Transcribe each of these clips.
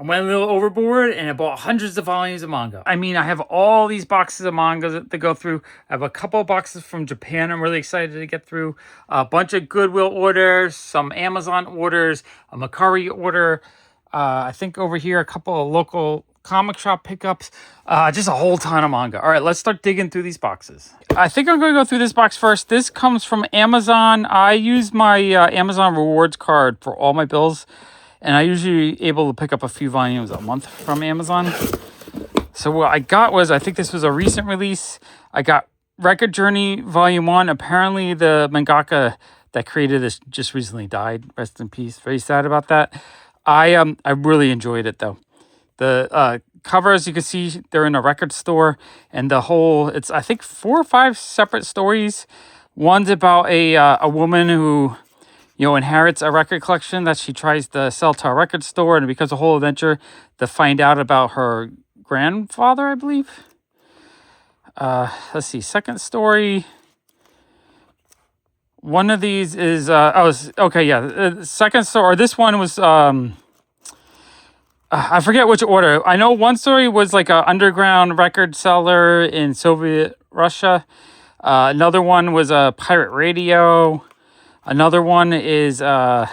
I went a little overboard and I bought hundreds of volumes of manga. I mean, I have all these boxes of manga to go through. I have a couple of boxes from Japan I'm really excited to get through. A bunch of Goodwill orders, some Amazon orders, a Mercari order. I think over here, a couple of local comic shop pickups. Just a whole ton of manga. All right, let's start digging through these boxes. I think I'm going to go through this box first. This comes from Amazon. I use my Amazon rewards card for all my bills. And I usually able to pick up a few volumes a month from Amazon. So what I got was, I think this was a recent release. I got Record Journey Volume 1. Apparently the mangaka that created this just recently died. Rest in peace. Very sad about that. I really enjoyed it though. The cover, as you can see, they're in a record store. And the whole, it's I think 4 or 5 separate stories. One's about a woman who inherits a record collection that she tries to sell to a record store, and it becomes a whole adventure to find out about her grandfather, I believe. Let's see, second story. One of these is, second story, or this one was, I forget which order. I know one story was like an underground record seller in Soviet Russia. Another one was a pirate radio. Another one is, I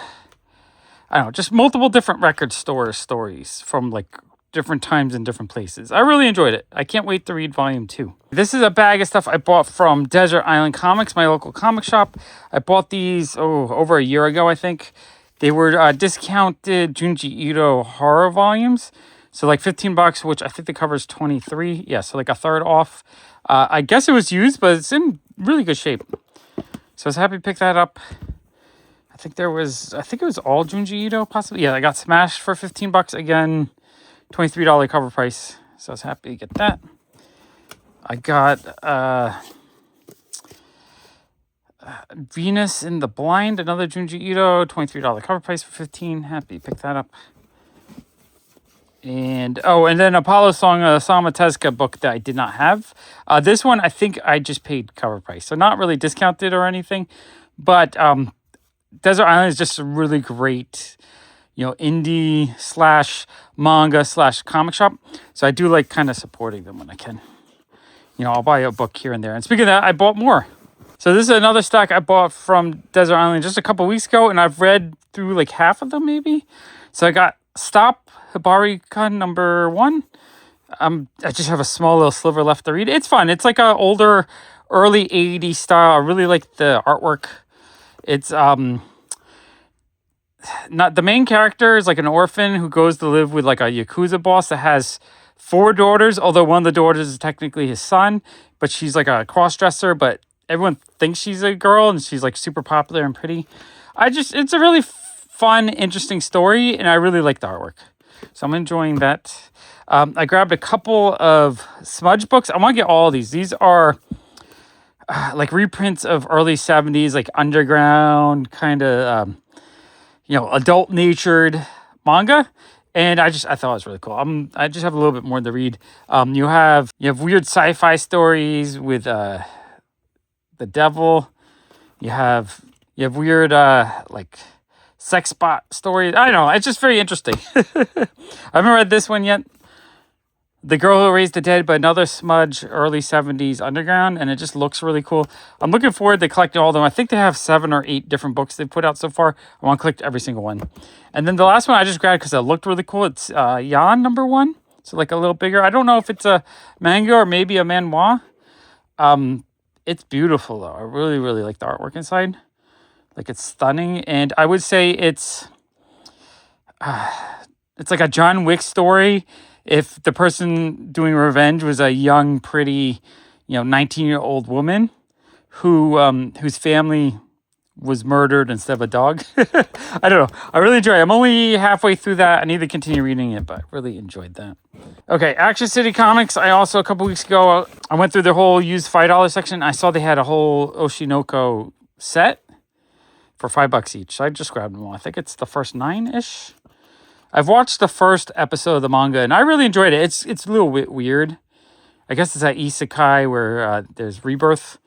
don't know, just multiple different record store stories from like different times and different places. I really enjoyed it. I can't wait to read volume 2. This is a bag of stuff I bought from Desert Island Comics, my local comic shop. I bought these, over a year ago, I think. They were discounted Junji Ito horror volumes. So like $15, which I think the cover is 23. Yeah, so like a third off. I guess it was used, but it's in really good shape. So I was happy to pick that up. I think it was all Junji Ito, possibly. Yeah, I got smashed for $15 again. $23 cover price. So I was happy to get that. I got Venus in the Blind, another Junji Ito, $23 cover price for $15. Happy to pick that up. And then Apollo Song, a Sama Tezuka book that I did not have. This one, I think I just paid cover price. So not really discounted or anything. But Desert Island is just a really great, indie / manga / comic shop. So I do like kind of supporting them when I can. I'll buy a book here and there. And speaking of that, I bought more. So this is another stack I bought from Desert Island just a couple weeks ago. And I've read through like half of them maybe. So I got Stop Hibari-kun number 1. I just have a small little sliver left to read. It's fun. It's like a older, early 80s style. I really like the artwork. It's not the main character is like an orphan who goes to live with like a Yakuza boss that has 4 daughters, although one of the daughters is technically his son, but she's like a cross-dresser, but everyone thinks she's a girl and she's like super popular and pretty. It's a really fun, interesting story, and I really like the artwork. So I'm enjoying that. I grabbed a couple of smudge books. I want to get all of these. These are like reprints of early 70s, like underground, kind of, adult-natured manga. And I thought it was really cool. I just have a little bit more to read. You have weird sci-fi stories with the devil. You have weird like sex bot stories. I don't know. It's just very interesting. I haven't read this one yet. The Girl Who Raised the Dead, but another smudge, early 70s underground, and it just looks really cool. I'm looking forward to collecting all of them. I think they have 7 or 8 different books they've put out so far. I want to collect every single one. And then the last one I just grabbed because it looked really cool. It's Yan number 1. So like a little bigger. I don't know if it's a manga or maybe a manhwa. It's beautiful though. I really, really like the artwork inside. Like it's stunning. And I would say it's like a John Wick story. If the person doing revenge was a young, pretty, 19-year-old woman whose family was murdered instead of a dog. I don't know. I really enjoy it. I'm only halfway through that. I need to continue reading it, but I really enjoyed that. Okay, Action City Comics. I also, a couple weeks ago, I went through their whole used $5 section. I saw they had a whole Oshinoko set for $5 each. So I just grabbed them all. I think it's the first 9-ish. I've watched the first episode of the manga, and I really enjoyed it. It's a little bit weird. I guess it's that Issekai where there's rebirth.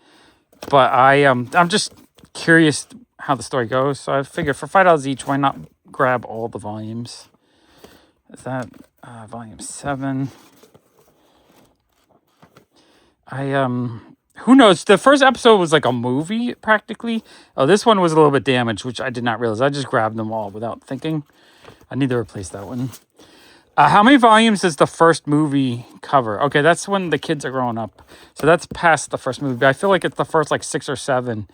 But I'm just curious how the story goes. So I figured for $5 each, why not grab all the volumes? Is that volume 7? Who knows? The first episode was like a movie, practically. Oh, this one was a little bit damaged, which I did not realize. I just grabbed them all without thinking. I need to replace that one. How many volumes is the first movie cover? Okay, that's when the kids are growing up. So that's past the first movie. I feel like it's the first like 6 or 7.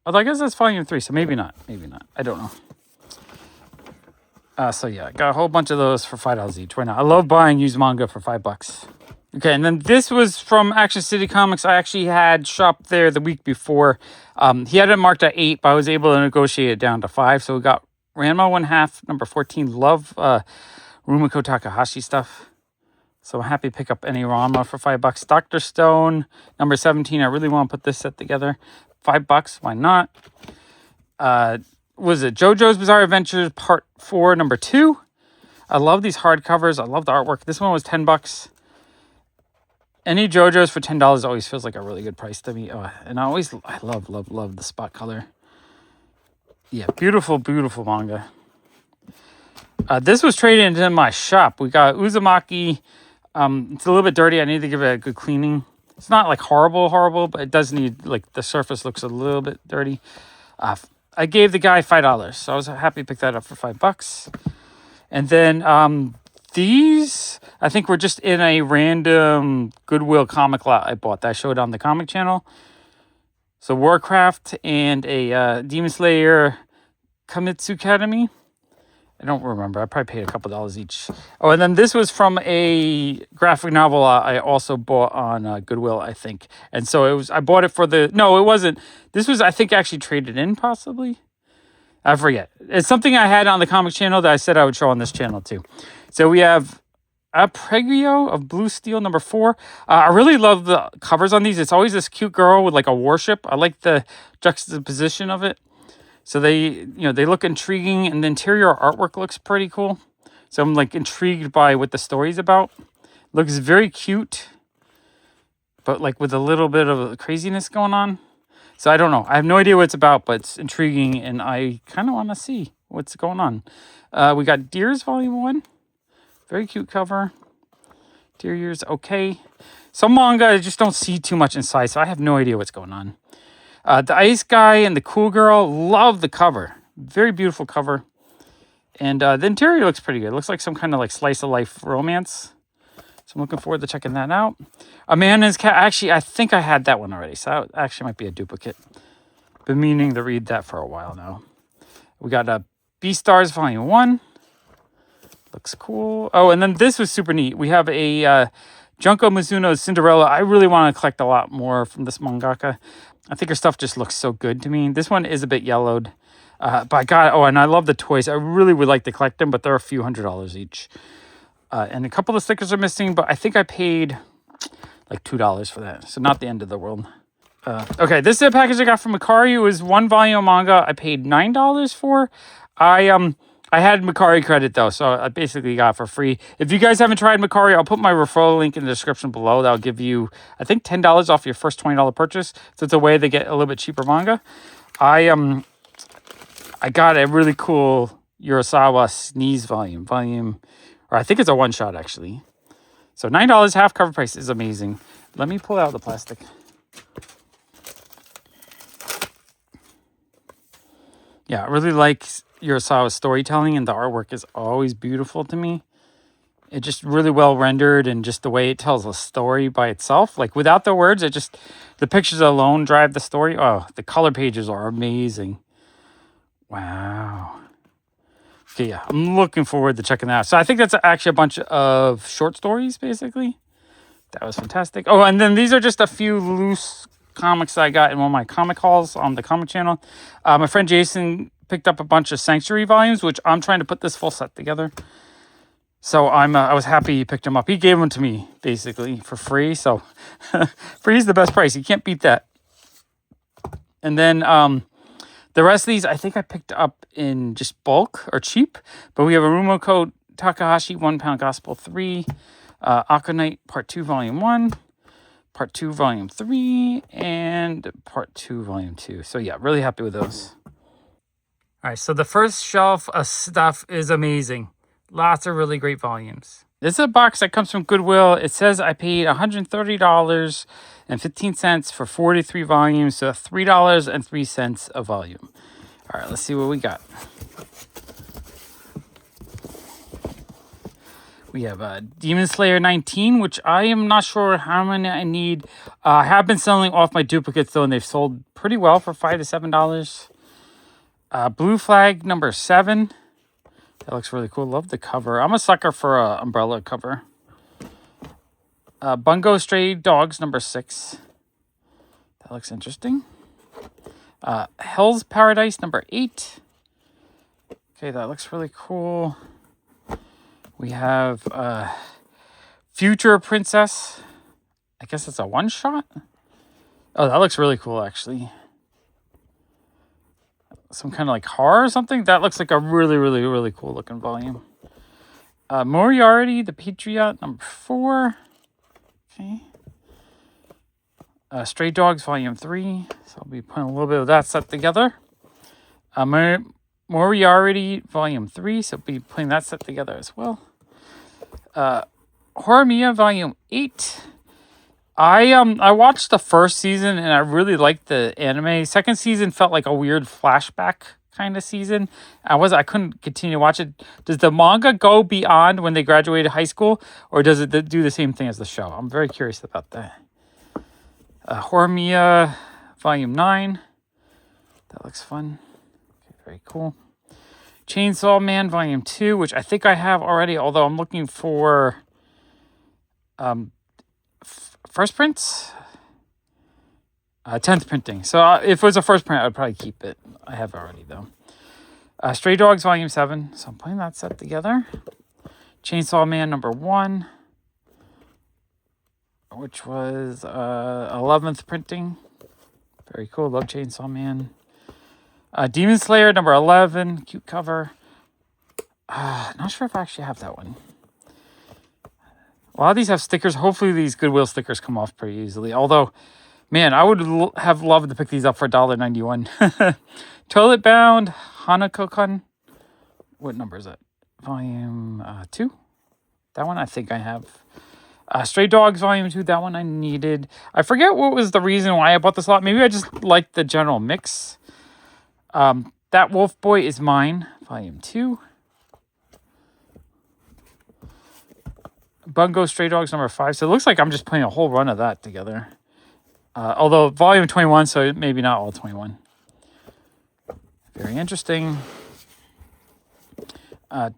Although I guess that's volume 3, so maybe not. Maybe not. I don't know. So yeah, I got a whole bunch of those for $5 each right now. I love buying used manga for $5. Okay, and then this was from Action City Comics. I actually had shopped there the week before. He had it marked at 8, but I was able to negotiate it down to 5. So we got Ranma 1/2, number 14. Love Rumiko Takahashi stuff. So I'm happy to pick up any Ranma for $5. Dr. Stone, number 17. I really want to put this set together. $5. Why not? Was it JoJo's Bizarre Adventures Part 4, number 2? I love these hardcovers. I love the artwork. This one was $10. Any JoJo's for $10 always feels like a really good price to me. Oh, and I love the spot color. Yeah, beautiful, beautiful manga. This was traded into my shop. We got Uzumaki. It's a little bit dirty. I need to give it a good cleaning. It's not like horrible, but it does need, like, the surface looks a little bit dirty. I gave the guy $5, so I was happy to pick that up for $5. And then these, I think, were just in a random Goodwill comic lot I bought that I showed on the comic channel. So Warcraft and a Demon Slayer Kamitsu Academy. I don't remember. I probably paid a couple dollars each. Oh, and then this was from a graphic novel I also bought on Goodwill, I think. And so it was. I bought it for the. No, it wasn't. This was, I think, actually traded in, possibly. I forget. It's something I had on the comic channel that I said I would show on this channel too. So we have Pregio of Blue Steel, number 4. I really love the covers on these. It's always this cute girl with like a warship. I like the juxtaposition of it. So they look intriguing, and the interior artwork looks pretty cool. So I'm like intrigued by what the story's about. Looks very cute, but like with a little bit of craziness going on. So I don't know. I have no idea what it's about, but it's intriguing, and I kind of want to see what's going on. We got Deers Volume 1. Very cute cover. Interior's okay. Some manga I just don't see too much inside, so I have no idea what's going on. The Ice Guy and the Cool Girl, love the cover. Very beautiful cover. And the interior looks pretty good. It looks like some kind of like slice of life romance. So I'm looking forward to checking that out. A Man and His Cat. Actually, I think I had that one already. So that actually might be a duplicate. Been meaning to read that for a while now. We got Beastars Volume 1. Looks cool. Oh, and then this was super neat. We have a Junko Mizuno's Cinderella. I really want to collect a lot more from this mangaka. I think her stuff just looks so good to me. This one is a bit yellowed. But I got, and I love the toys. I really would like to collect them, but they're a few $100s each. And a couple of stickers are missing, but I think I paid like $2 for that. So not the end of the world. Okay, this is a package I got from Mercari. It was 1 volume of manga I paid $9 for. I had Mercari credit, though, so I basically got it for free. If you guys haven't tried Mercari, I'll put my referral link in the description below. That'll give you, I think, $10 off your first $20 purchase. So it's a way to get a little bit cheaper manga. I got a really cool Urasawa Sneeze volume, or I think it's a one-shot, actually. So $9, half cover price is amazing. Let me pull out the plastic. Yeah, I really like Urasawa's storytelling, and the artwork is always beautiful to me. It's just really well rendered, and just the way it tells a story by itself, like without the words, the pictures alone drive the story. Oh, the color pages are amazing. Wow. Okay, yeah, I'm looking forward to checking that out. So I think that's actually a bunch of short stories, basically. That was fantastic. Oh, and then these are just a few loose comics I got in one of my comic hauls on the comic channel. My friend Jason picked up a bunch of Sanctuary volumes, which I'm trying to put this full set together. So I was happy he picked them up. He gave them to me, basically, for free. So free is the best price. You can't beat that. And then the rest of these, I think I picked up in just bulk or cheap. But we have a Rumiko Takahashi 1 Pound Gospel 3, Akonite Part 2 Volume 1, Part 2 Volume 3, and Part 2 Volume 2. So yeah, really happy with those. All right, so the first shelf of stuff is amazing. Lots of really great volumes. This is a box that comes from Goodwill. It says I paid $130.15 for 43 volumes, so $3.03 a volume. All right, let's see what we got. We have Demon Slayer 19, which I am not sure how many I need. I have been selling off my duplicates, though, and they've sold pretty well for $5 to $7. Blue Flag number 7. That looks really cool. Love the cover. I'm a sucker for an umbrella cover. Bungo Stray Dogs number 6. That looks interesting. Hell's Paradise number 8. Okay, that looks really cool. We have Future Princess. I guess it's a one-shot. Oh, that looks really cool, actually. Some kind of like horror or something. That looks like a really, really, really cool looking volume. Moriarty, the Patriot, number 4. Okay. Stray Dogs, volume 3. So I'll be putting a little bit of that set together. Moriarty, volume 3. So I'll be putting that set together as well. Horimiya, volume 8. I watched the first season and I really liked the anime. Second season felt like a weird flashback kind of season. I couldn't continue to watch it. Does the manga go beyond when they graduated high school, or does it do the same thing as the show? I'm very curious about that. Horimiya, volume 9. That looks fun. Okay, very cool. Chainsaw Man, volume 2, which I think I have already, although I'm looking for first prints. 10th printing. So if it was a first print, I would probably keep it. I have already, though. Stray Dogs, volume 7. So I'm putting that set together. Chainsaw Man, number 1. Which was 11th printing. Very cool. Love Chainsaw Man. Demon Slayer, number 11. Cute cover. Not sure if I actually have that one. A lot of these have stickers. Hopefully these Goodwill stickers come off pretty easily. Although, man, I would have loved to pick these up for $1.91. Toilet Bound, Hanako-kun. What number is it? Volume 2. That one I think I have. Stray Dogs, volume 2. That one I needed. I forget what was the reason why I bought this lot. Maybe I just liked the general mix. That Wolf Boy Is Mine, volume 2. Bungo Stray Dogs number 5. So it looks like I'm just putting a whole run of that together. Although volume 21, so maybe not all 21. Very interesting.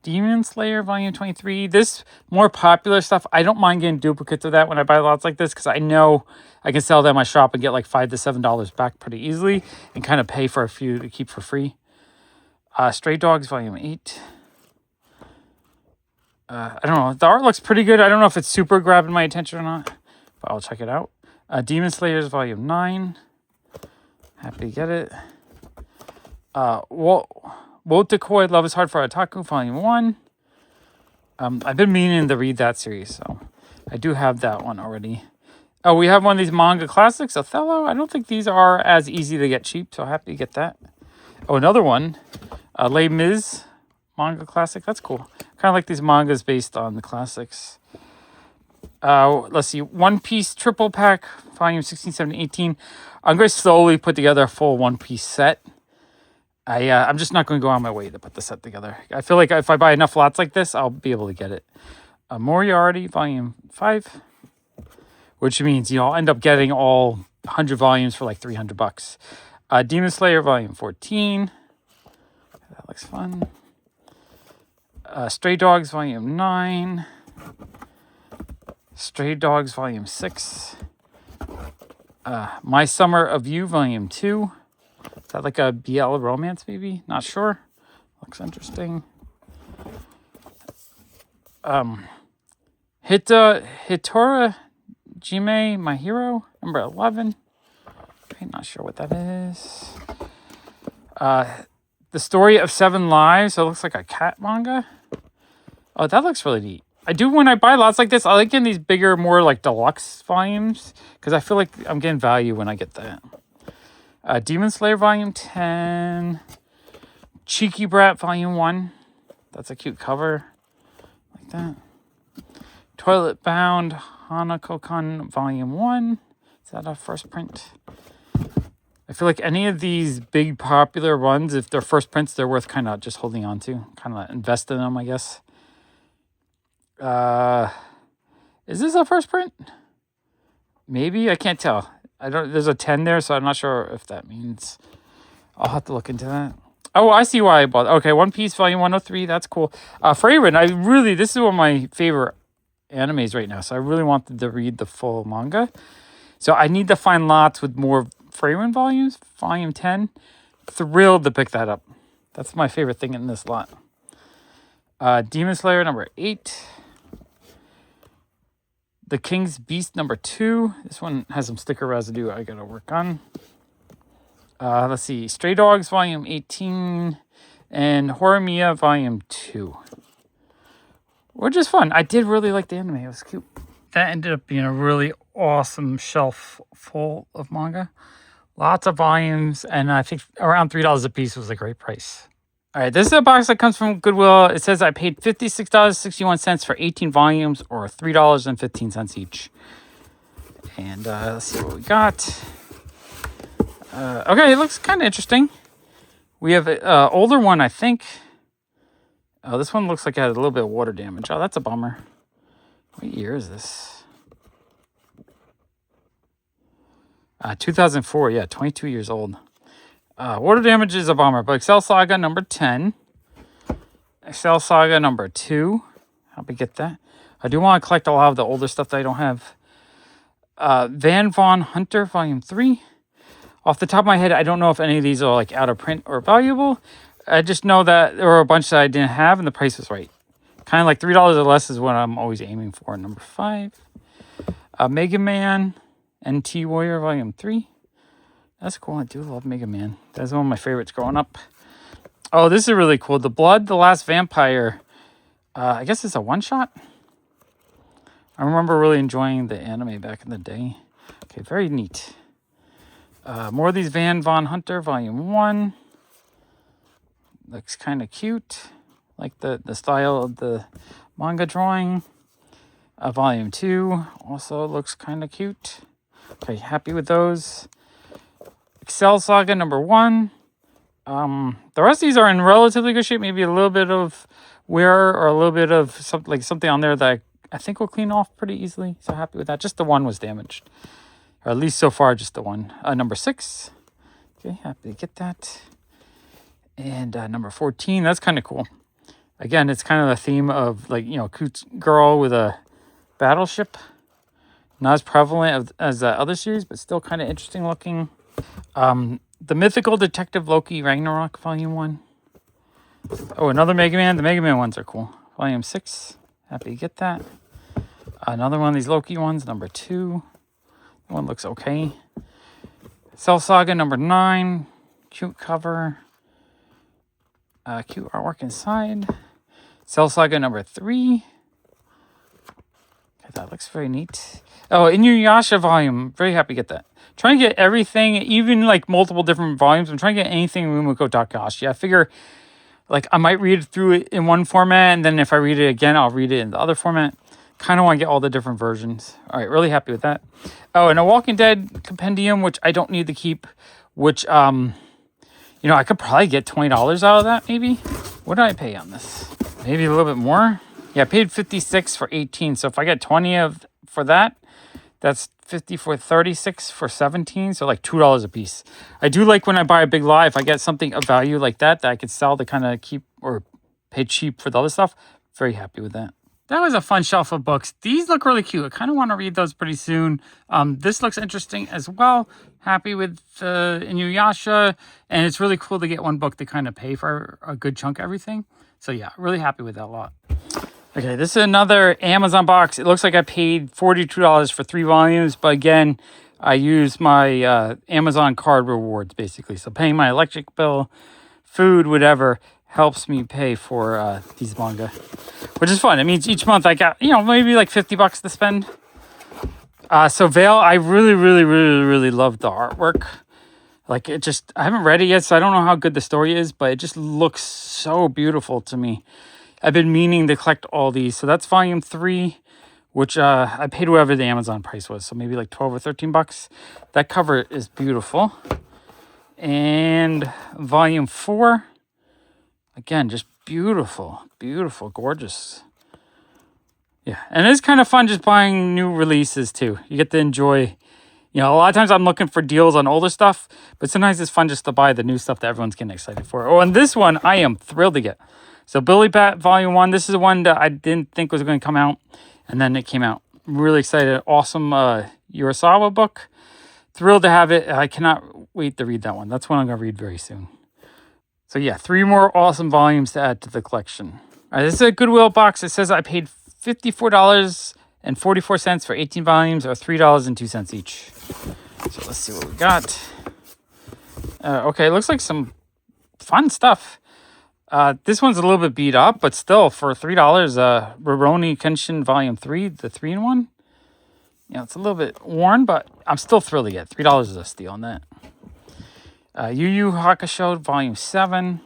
Demon Slayer volume 23. This more popular stuff, I don't mind getting duplicates of that when I buy lots like this, because I know I can sell them in my shop and get like $5 to $7 back pretty easily and kind of pay for a few to keep for free. Stray Dogs volume 8. I don't know. The art looks pretty good. I don't know if it's super grabbing my attention or not, but I'll check it out. Demon Slayers volume 9. Happy to get it. Wotakoi Love is Hard for Otaku volume 1. I've been meaning to read that series, so I do have that one already. Oh, we have one of these manga classics, Othello. I don't think these are as easy to get cheap, so happy to get that. Oh, another one. Les Mis manga classic. That's cool. Kind of like these mangas based on the classics. Let's see. One Piece triple pack, volume 16, 17, 18. I'm going to slowly put together a full One Piece set. I'm just not going to go on my way to put the set together. I feel like if I buy enough lots like this, I'll be able to get it. Moriarty, volume 5. Which means, I'll end up getting all 100 volumes for like $300. Demon Slayer, volume 14. That looks fun. Stray Dogs, volume 9. Stray Dogs, volume 6. My Summer of You, volume 2. Is that like a BL romance, maybe? Not sure. Looks interesting. Hitora Jime, My Hero, number 11. Okay, not sure what that is. The Story of 7 Lives. So it looks like a cat manga. Oh, that looks really neat. I do, when I buy lots like this, I like getting these bigger, more like deluxe volumes, because I feel like I'm getting value when I get that. Demon Slayer volume 10. Cheeky Brat volume 1. That's a cute cover. that. Toilet Bound Hanako-kun Volume 1. Is that a first print? I feel like any of these big popular ones, if they're first prints, they're worth kind of just holding on to. Kind of invest in them, I guess. Is this a first print? Maybe, I can't tell. There's a 10 there, so I'm not sure if that means. I'll have to look into that. Oh, I see why I bought it. Okay, One Piece Volume 103, that's cool. Frieren, this is one of my favorite animes right now, so I really wanted to read the full manga. So I need to find lots with more Frieren volumes. Volume 10. Thrilled to pick that up. That's my favorite thing in this lot. Demon Slayer number 8. The King's Beast number 2. This one has some sticker residue I gotta work on. Let's see. Stray Dogs Volume 18. And Horimiya Volume 2. Which is fun. I did really like the anime. It was cute. That ended up being a really awesome shelf full of manga. Lots of volumes. And I think around $3 a piece was a great price. All right, this is a box that comes from Goodwill. It says I paid $56.61 for 18 volumes, or $3.15 each. And let's see what we got. Okay, it looks kind of interesting. We have an older one, I think. Oh, this one looks like it had a little bit of water damage. Oh, that's a bummer. What year is this? 2004, yeah, 22 years old. Water damage is a bummer, but Excel Saga number 10. Excel Saga number 2. How we get that? I do want to collect a lot of the older stuff that I don't have. Van Von Hunter, Volume 3. Off the top of my head, I don't know if any of these are like out of print or valuable. I just know that there were a bunch that I didn't have and the price was right. Kind of like $3 or less is what I'm always aiming for. Number 5. Mega Man NT Warrior, Volume 3. That's cool. I do love Mega Man. That's one of my favorites growing up. Oh, this is really cool. The Blood, the Last Vampire. I guess it's a one-shot. I remember really enjoying the anime back in the day. Okay, very neat. More of these Van Von Hunter, Volume 1. Looks kind of cute. Like the style of the manga drawing. Volume 2 also looks kind of cute. Okay, happy with those. Excel Saga number 1. The rest of these are in relatively good shape. Maybe a little bit of wear or a little bit of something on there that I think will clean off pretty easily. So happy with that. Just the one was damaged. Or at least so far, just the one. Number 6. Okay, happy to get that. And number 14. That's kind of cool. Again, it's kind of the theme of cute girl with a battleship. Not as prevalent as the other series, but still kind of interesting looking. The Mythical Detective Loki Ragnarok, Volume 1. Oh, another Mega Man. The Mega Man ones are cool. Volume 6. Happy to get that. Another one of these Loki ones, number 2. That one looks okay. Cell Saga number 9. Cute cover. Cute artwork inside. Cell Saga number 3. Okay, that looks very neat. Oh, Inuyasha volume. Very happy to get that. Trying to get everything, even like multiple different volumes. I'm trying to get anything Rumiko Takahashi. I figure I might read through it in one format, and then if I read it again, I'll read it in the other format. Kind of want to get all the different versions. All right, really happy with that. Oh, and a Walking Dead compendium, which I don't need to keep, which, I could probably get $20 out of that, maybe. What did I pay on this? Maybe a little bit more? Yeah, I paid $56 for 18, so if I get 20 for that, that's 50 for 36 for 17, so like $2 a piece. I do like when I buy a big lot, if I get something of value like that I could sell to kind of keep or pay cheap for the other stuff. Very happy with that. That was a fun shelf of books. These look really cute. I kind of want to read those pretty soon. This looks interesting as well. Happy with Inuyasha, and it's really cool to get one book to kind of pay for a good chunk of everything. So yeah, really happy with that a lot. Okay, this is another Amazon box. It looks like I paid $42 for 3 volumes, but again, I use my Amazon card rewards, basically. So paying my electric bill, food, whatever, helps me pay for these manga, which is fun. It means each month I got, maybe like $50 to spend. So Veil, I really, really, really, really love the artwork. I haven't read it yet, so I don't know how good the story is, but it just looks so beautiful to me. I've been meaning to collect all these. So that's volume 3, which I paid whatever the Amazon price was. So maybe like 12 or 13 bucks. That cover is beautiful. And volume 4, again, just beautiful, beautiful, gorgeous. Yeah, and it's kind of fun just buying new releases too. You get to enjoy, a lot of times I'm looking for deals on older stuff, but sometimes it's fun just to buy the new stuff that everyone's getting excited for. Oh, and this one I am thrilled to get. So Billy Bat Volume 1, this is one that I didn't think was going to come out, and then it came out. I'm really excited. Awesome Urasawa book. Thrilled to have it. I cannot wait to read that one. That's one I'm going to read very soon. So yeah, 3 more awesome volumes to add to the collection. All right, this is a Goodwill box. It says I paid $54.44 for 18 volumes, or $3.02 each. So let's see what we got. Okay, it looks like some fun stuff. This one's a little bit beat up, but still, for $3, Rurouni Kenshin Volume 3, the 3-in-1. It's a little bit worn, but I'm still thrilled to get. $3 is a steal on that. Yu Yu Hakusho Volume 7.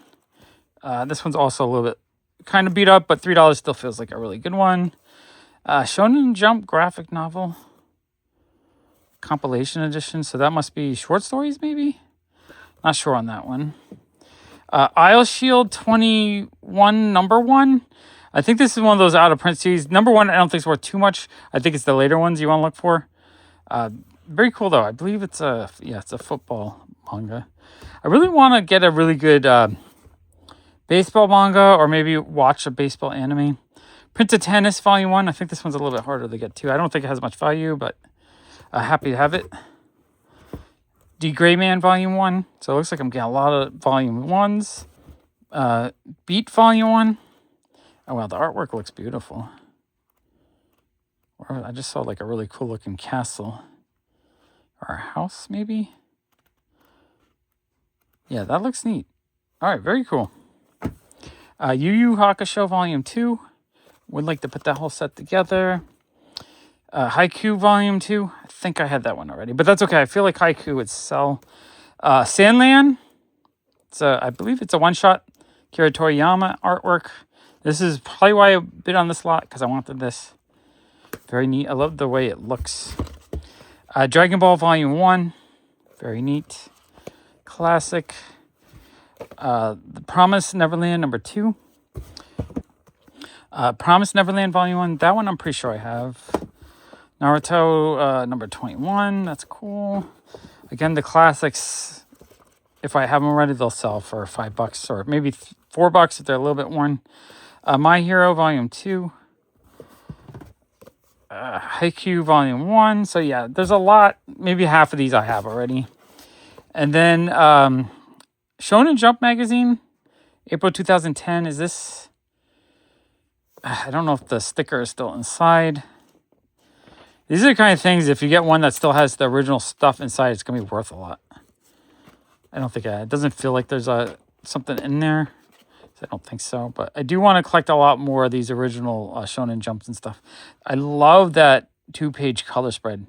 This one's also a little bit kind of beat up, but $3 still feels like a really good one. Shonen Jump graphic novel. Compilation edition, so that must be short stories, maybe? Not sure on that one. Isle Shield 21 number 1. I think this is one of those out of print series. Number 1, I don't think it's worth too much. I think it's the later ones you want to look for. Very cool though. I believe it's a football manga. I really want to get a really good baseball manga, or maybe watch a baseball anime. Prince of Tennis Volume 1. I think this one's a little bit harder to get to. I don't think it has much value, but happy to have it. D. Gray Man Volume 1. So it looks like I'm getting a lot of Volume 1s. Beat Volume 1. Oh, wow, the artwork looks beautiful. Or I just saw like a really cool looking castle. Or a house, maybe? Yeah, that looks neat. All right, very cool. Yu Yu Hakusho Volume 2. Would like to put that whole set together. Haiku Volume 2. I think I had that one already, but that's okay. I feel like Haiku would sell. Sandland. I believe it's a one-shot. Kira Toriyama artwork. This is probably why I bid on this lot, because I wanted this. Very neat. I love the way it looks. Dragon Ball Volume 1. Very neat. Classic. The Promised Neverland number 2. Promised Neverland Volume 1. That one I'm pretty sure I have. Naruto number 21. That's cool. Again, the classics, if I have them already, they'll sell for $5 or maybe $4 if they're a little bit worn. My Hero Volume 2. Haikyuu Volume 1. So yeah, there's a lot. Maybe half of these I have already. And then Shonen Jump magazine, April 2010. Is this? I don't know if the sticker is still inside. These are the kind of things, if you get one that still has the original stuff inside, it's going to be worth a lot. I don't think it doesn't feel like there's something in there. I don't think so. But I do want to collect a lot more of these original Shonen Jumps and stuff. I love that 2-page color spread.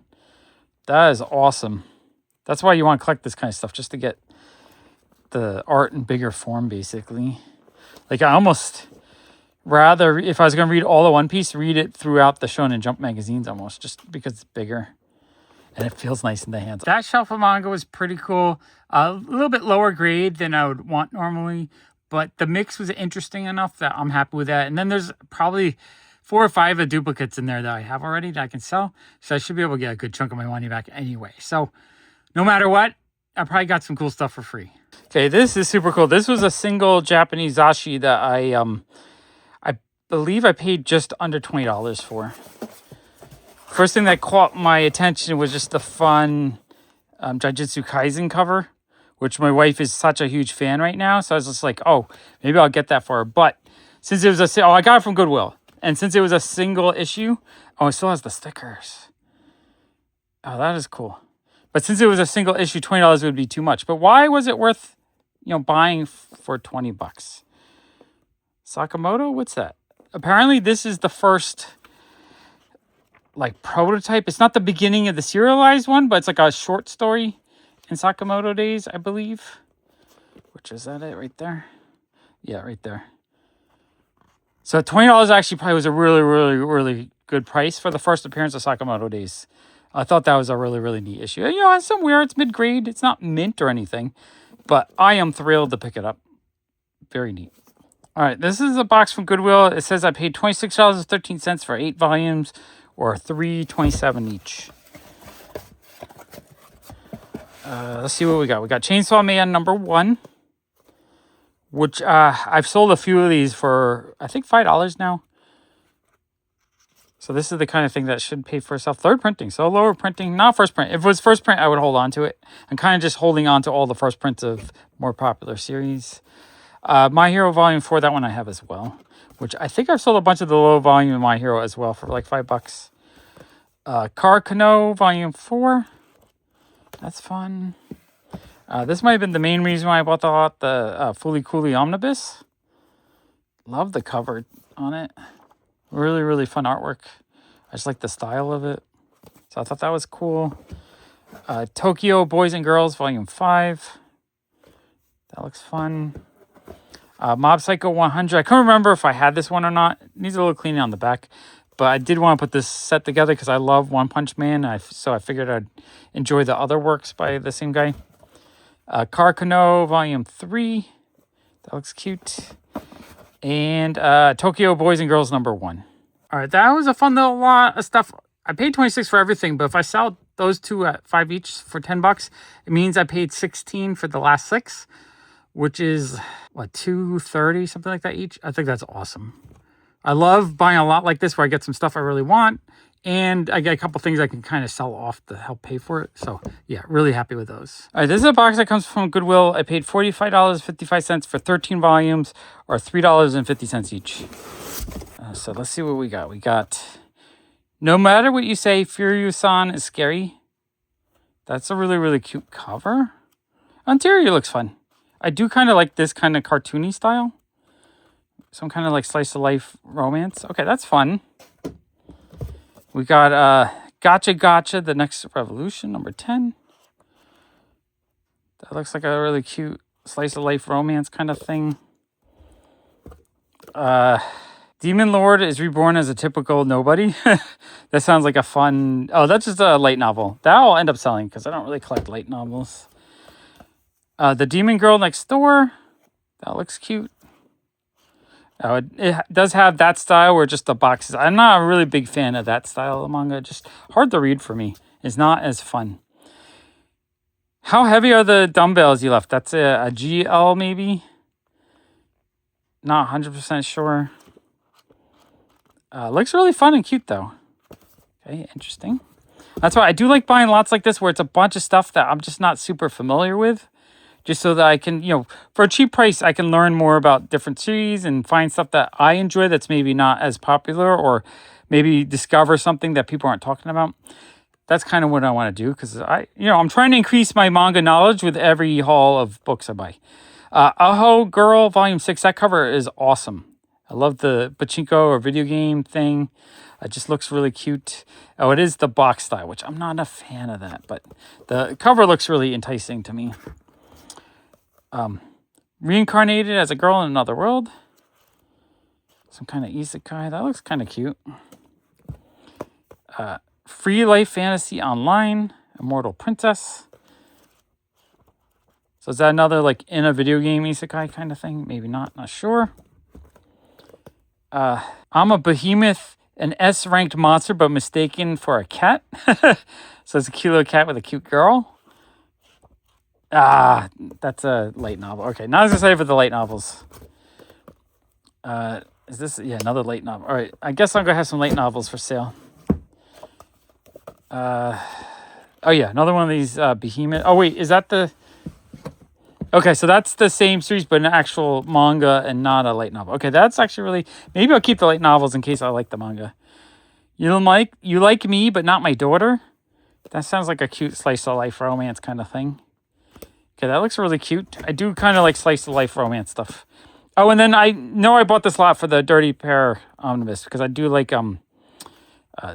That is awesome. That's why you want to collect this kind of stuff, just to get the art in bigger form, basically. Like, I almost rather, if I was going to read all of One Piece, read it throughout the Shonen Jump magazines almost, just because it's bigger and it feels nice in the hands. That shelf of manga was pretty cool. A little bit lower grade than I would want normally, but the mix was interesting enough that I'm happy with that. And then there's probably 4 or 5 of duplicates in there that I have already that I can sell. So I should be able to get a good chunk of my money back anyway. So no matter what, I probably got some cool stuff for free. Okay, this is super cool. This was a single Japanese zashi that I believe I paid just under $20 for. First thing that caught my attention was just the fun Jujutsu Kaisen cover, which my wife is such a huge fan right now. So I was just like, oh, maybe I'll get that for her. But since it was I got it from Goodwill. And since it was a single issue, it still has the stickers. Oh, that is cool. But since it was a single issue, $20 would be too much. But why was it worth, buying for $20? Sakamoto? What's that? Apparently, this is the first, prototype. It's not the beginning of the serialized one, but it's like a short story in Sakamoto days, I believe. Which is that it right there? Yeah, right there. So $20 actually probably was a really, really, really good price for the first appearance of Sakamoto Days. I thought that was a really, really neat issue. You know, it's somewhere, it's mid-grade. It's not mint or anything, but I am thrilled to pick it up. Very neat. All right, this is a box from Goodwill. It says I paid $26.13 for 8 volumes, or $3.27 each. Let's see what we got. We got Chainsaw Man #1, which I've sold a few of these for, I think, $5 now. So this is the kind of thing that should pay for itself. Third printing, so lower printing, not first print. If it was first print, I would hold on to it. I'm kind of just holding on to all the first prints of more popular series. My Hero Volume 4, that one I have as well, which I think I've sold a bunch of the low volume of My Hero as well for like $5. Car Kano Volume 4. That's fun. This might have been the main reason why I bought the lot, the Fooly Cooly Omnibus. Love the cover on it. Really, really fun artwork. I just like the style of it. So I thought that was cool. Tokyo Boys and Girls Volume 5. That looks fun. Mob Psycho 100. I couldn't remember if I had this one or not. It needs a little cleaning on the back. But I did want to put this set together because I love One Punch Man. So I figured I'd enjoy the other works by the same guy. Car Kano Volume 3. That looks cute. And Tokyo Boys and Girls #1. All right, that was a fun little lot of stuff. I paid $26 for everything, but if I sell those two at $5 each for $10, it means I paid $16 for the last 6, which is what, $230, something like that each. I think that's awesome. I love buying a lot like this where I get some stuff I really want, and I get a couple things I can kind of sell off to help pay for it. So yeah, really happy with those. All right, this is a box that comes from Goodwill. I paid $45.55 for 13 volumes, or $3.50 each. So let's see what we got. We got No Matter What You Say, Furyu-san is Scary. That's a really, really cute cover. Interior looks fun. I do kind of like this kind of cartoony style. Some kind of like slice of life romance. Okay, that's fun. We got Gotcha Gotcha, The Next Revolution, #10. That looks like a really cute slice of life romance kind of thing. Demon Lord is reborn as a typical nobody. That sounds like a fun... Oh, that's just a light novel. That I'll end up selling because I don't really collect light novels. The Demon Girl Next Door. That looks cute. It does have that style where just the boxes. I'm not a really big fan of that style of manga. Just hard to read for me. It's not as fun. How heavy are the dumbbells you left? That's a GL maybe? Not 100% sure. Looks really fun and cute though. Okay, interesting. That's why I do like buying lots like this where it's a bunch of stuff that I'm just not super familiar with. Just so that I can, for a cheap price, I can learn more about different series and find stuff that I enjoy that's maybe not as popular, or maybe discover something that people aren't talking about. That's kind of what I want to do because I'm trying to increase my manga knowledge with every haul of books I buy. Aho Girl Volume 6, that cover is awesome. I love the pachinko or video game thing. It just looks really cute. Oh, it is the box style, which I'm not a fan of that, but the cover looks really enticing to me. Reincarnated as a Girl in Another World. Some kind of Issekai. That looks kind of cute. Free Life Fantasy Online. Immortal Princess. So is that another like in a video game Isekai kind of thing? Maybe not. Not sure. I'm a behemoth, an S-ranked monster, but mistaken for a cat. So it's a cute little cat with a cute girl. That's a light novel. Okay, now I was gonna say for the light novels. Is this another light novel? All right, I guess I'm gonna have some light novels for sale. Oh yeah, another one of these behemoth. Oh wait, is that the? Okay, so that's the same series, but an actual manga and not a light novel. Okay, that's actually really. Maybe I'll keep the light novels in case I like the manga. You like me, but not my daughter. That sounds like a cute slice of life romance kind of thing. Okay, that looks really cute. I do kind of like slice of life romance stuff. Oh, and then I know I bought this lot for the Dirty Pair Omnibus because I do like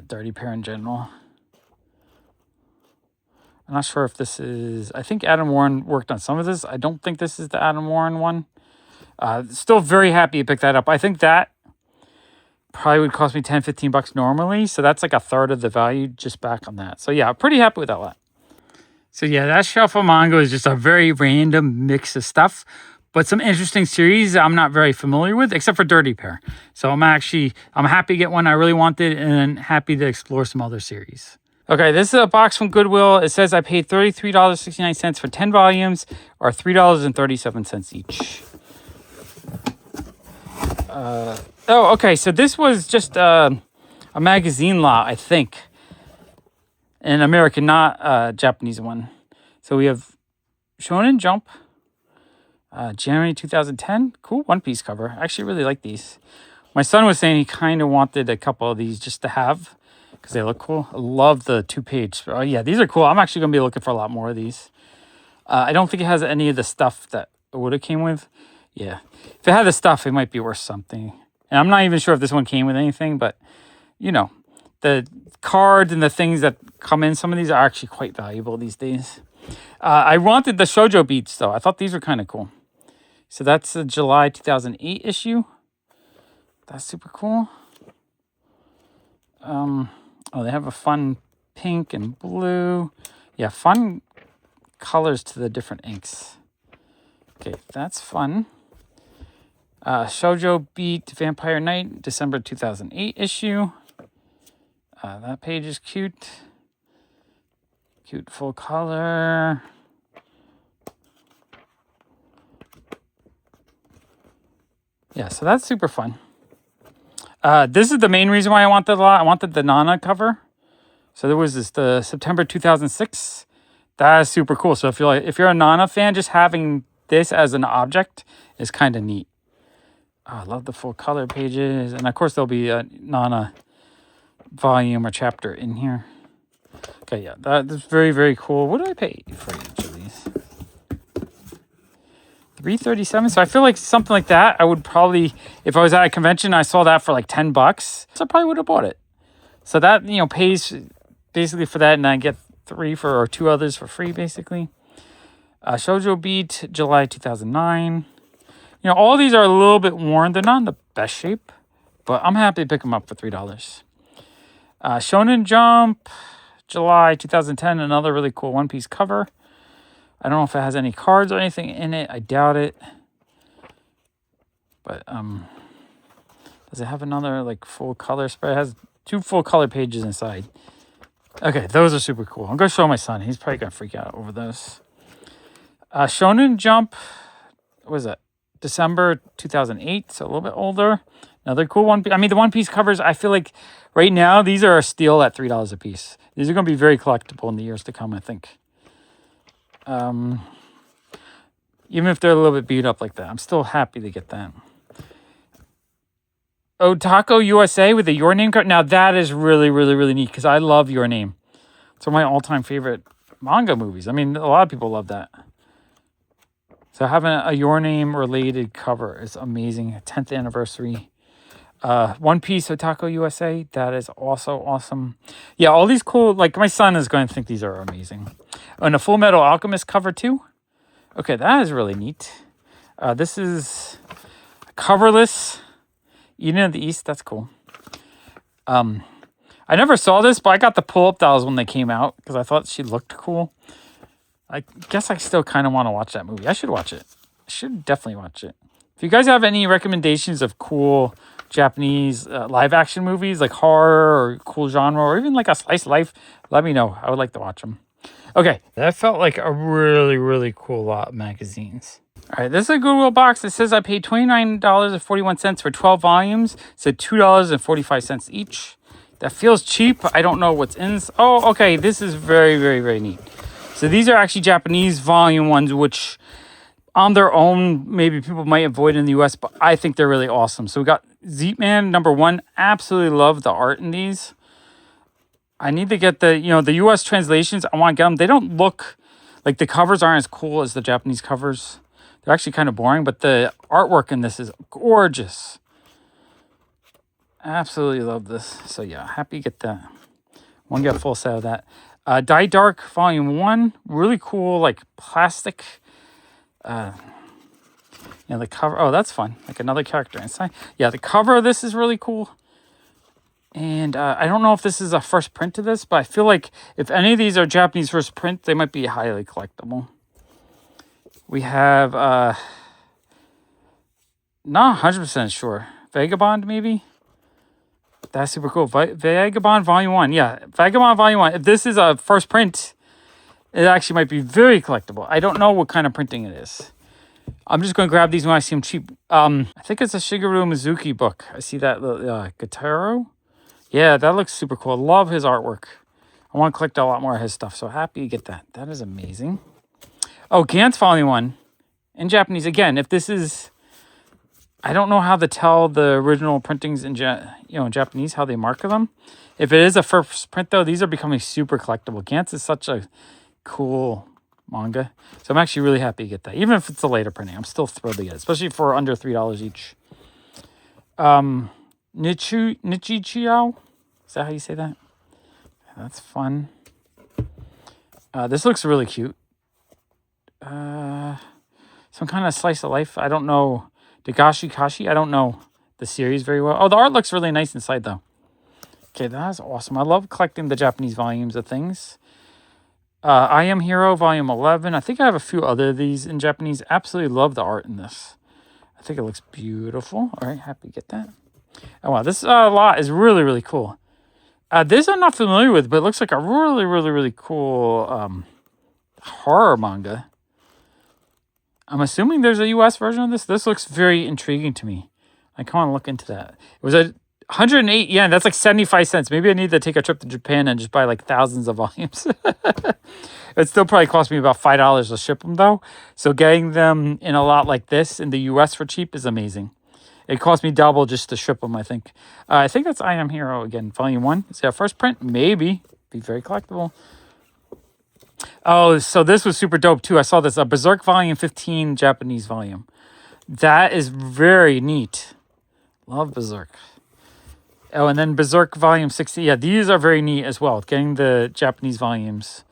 Dirty Pair in general. I'm not sure if this is... I think Adam Warren worked on some of this. I don't think this is the Adam Warren one. Still very happy to pick that up. I think that probably would cost me 10, 15 bucks normally. So that's like a third of the value just back on that. So yeah, pretty happy with that lot. So yeah, that shelf of manga is just a very random mix of stuff, but some interesting series I'm not very familiar with, except for Dirty Pair. So I'm happy to get one I really wanted and happy to explore some other series. Okay, this is a box from Goodwill. It says I paid $33.69 for 10 volumes, or $3.37 each. Okay, so this was just a magazine lot, I think. An American, not a Japanese one. So we have Shonen Jump, January 2010. Cool one-piece cover. I actually really like these. My son was saying he kind of wanted a couple of these just to have because they look cool. I love the 2-page. Oh, yeah, these are cool. I'm actually going to be looking for a lot more of these. I don't think it has any of the stuff that it would have came with. Yeah. If it had the stuff, it might be worth something. And I'm not even sure if this one came with anything, but, you know, the cards and the things that come in some of these are actually quite valuable these days. I wanted the Shojo beats, though. I thought these were kind of cool. So that's the July 2008 issue. That's super cool. They have a fun pink and blue. Yeah, fun colors to the different inks. Okay, that's fun. Shojo Beat Vampire Knight, December 2008 issue. That page is cute. Cute full color. Yeah, so that's super fun. This is the main reason why I wanted a lot. I wanted the Nana cover. So there was the September 2006. That is super cool. So if you're a Nana fan, just having this as an object is kind of neat. I love the full color pages. And of course, there'll be a Nana volume or chapter in here. Okay, yeah, that's very, very cool. What do I pay for each of these? $3.37. So I feel like something like that, I would probably, if I was at a convention, I saw that for like $10, so I probably would have bought it. So that, pays basically for that, and I get 2 others for free, basically. Shojo Beat, July 2009. All these are a little bit worn. They're not in the best shape, but I'm happy to pick them up for $3. Shonen Jump, July 2010, another really cool one-piece cover. I don't know if it has any cards or anything in it. I doubt it. But does it have another like full color spread? It has 2 full color pages inside. Okay, those are super cool. I'm gonna show my son. He's probably gonna freak out over those. Shonen Jump, what was that? December 2008, so a little bit older. Another cool one. I mean, the one-piece covers, I feel like right now, these are a steal at $3 a piece. These are going to be very collectible in the years to come, I think. Even if they're a little bit beat up like that, I'm still happy to get that. Otako USA with the Your Name card. Now, that is really, really, really neat because I love Your Name. It's one of my all-time favorite manga movies. I mean, a lot of people love that. So having a Your Name related cover is amazing. 10th anniversary. One Piece Otako USA. That is also awesome. Yeah, all these cool, like my son is going to think these are amazing. And a Full Metal Alchemist cover too. Okay, that is really neat. This is coverless. Eden of the East. That's cool. I never saw this, but I got the pull-up dolls when they came out because I thought she looked cool. I guess I still kind of want to watch that movie. I should watch it. I should definitely watch it. If you guys have any recommendations of cool Japanese live-action movies, like horror or cool genre, or even like a slice of life, let me know. I would like to watch them. Okay, that felt like a really, really cool lot of magazines. All right, this is a Goodwill box. It says I paid $29.41 for 12 volumes, so $2.45 each. That feels cheap. I don't know what's in this. Oh, okay, this is very, very, very neat. So these are actually Japanese volume ones, which on their own, maybe people might avoid in the US, but I think they're really awesome. So we got Zeepman #1. Absolutely love the art in these. I need to get the US translations. I want to get them. They don't look like the covers aren't as cool as the Japanese covers. They're actually kind of boring, but the artwork in this is gorgeous. Absolutely love this. So yeah, happy to get that. Want to get a full set of that. Die Dark Volume 1. Really cool, like plastic. The cover. Oh, that's fun. Like another character inside. Yeah, the cover of this is really cool. And I don't know if this is a first print of this, but I feel like if any of these are Japanese first print, they might be highly collectible. We have, not 100% sure. Vagabond, maybe? That's super cool. Vagabond Volume 1. Yeah, Vagabond Volume 1. If this is a first print, it actually might be very collectible. I don't know what kind of printing it is. I'm just going to grab these when I see them cheap. I think it's a Shigeru Mizuki book. I see that Gotaro. Yeah, that looks super cool. Love his artwork. I want to collect a lot more of his stuff, so happy to get that. That is amazing. Oh, Gantz Volume 1 in Japanese. Again, if this is... I don't know how to tell the original printings in Japanese, how they mark them. If it is a first print, though, these are becoming super collectible. Gantz is such a cool manga. So I'm actually really happy to get that. Even if it's a later printing, I'm still thrilled to get it, especially for under $3 each. Nichichiao? Is that how you say that? That's fun. This looks really cute. Some kind of slice of life. I don't know. Dagashi Kashi? I don't know the series very well. Oh, the art looks really nice inside, though. Okay, that's awesome. I love collecting the Japanese volumes of things. I Am Hero, Volume 11. I think I have a few other of these in Japanese. Absolutely love the art in this. I think it looks beautiful. All right, happy to get that. Oh, wow, this lot is really, really cool. This I'm not familiar with, but it looks like a really, really, really cool horror manga. I'm assuming there's a US version of this. This looks very intriguing to me. I kind of want to look into that. It was 108 yen. That's like 75 cents. Maybe I need to take a trip to Japan and just buy like thousands of volumes. It still probably cost me about $5 to ship them, though. So getting them in a lot like this in the US for cheap is amazing. It cost me double just to ship them, I think. I think that's I Am Hero again, Volume 1. Is that a first print? Maybe. Be very collectible. Oh, so this was super dope, too. I saw this. Berserk Volume 15 Japanese volume. That is very neat. Love Berserk. Oh, and then Berserk Volume 60. Yeah, these are very neat as well. Getting the Japanese volumes.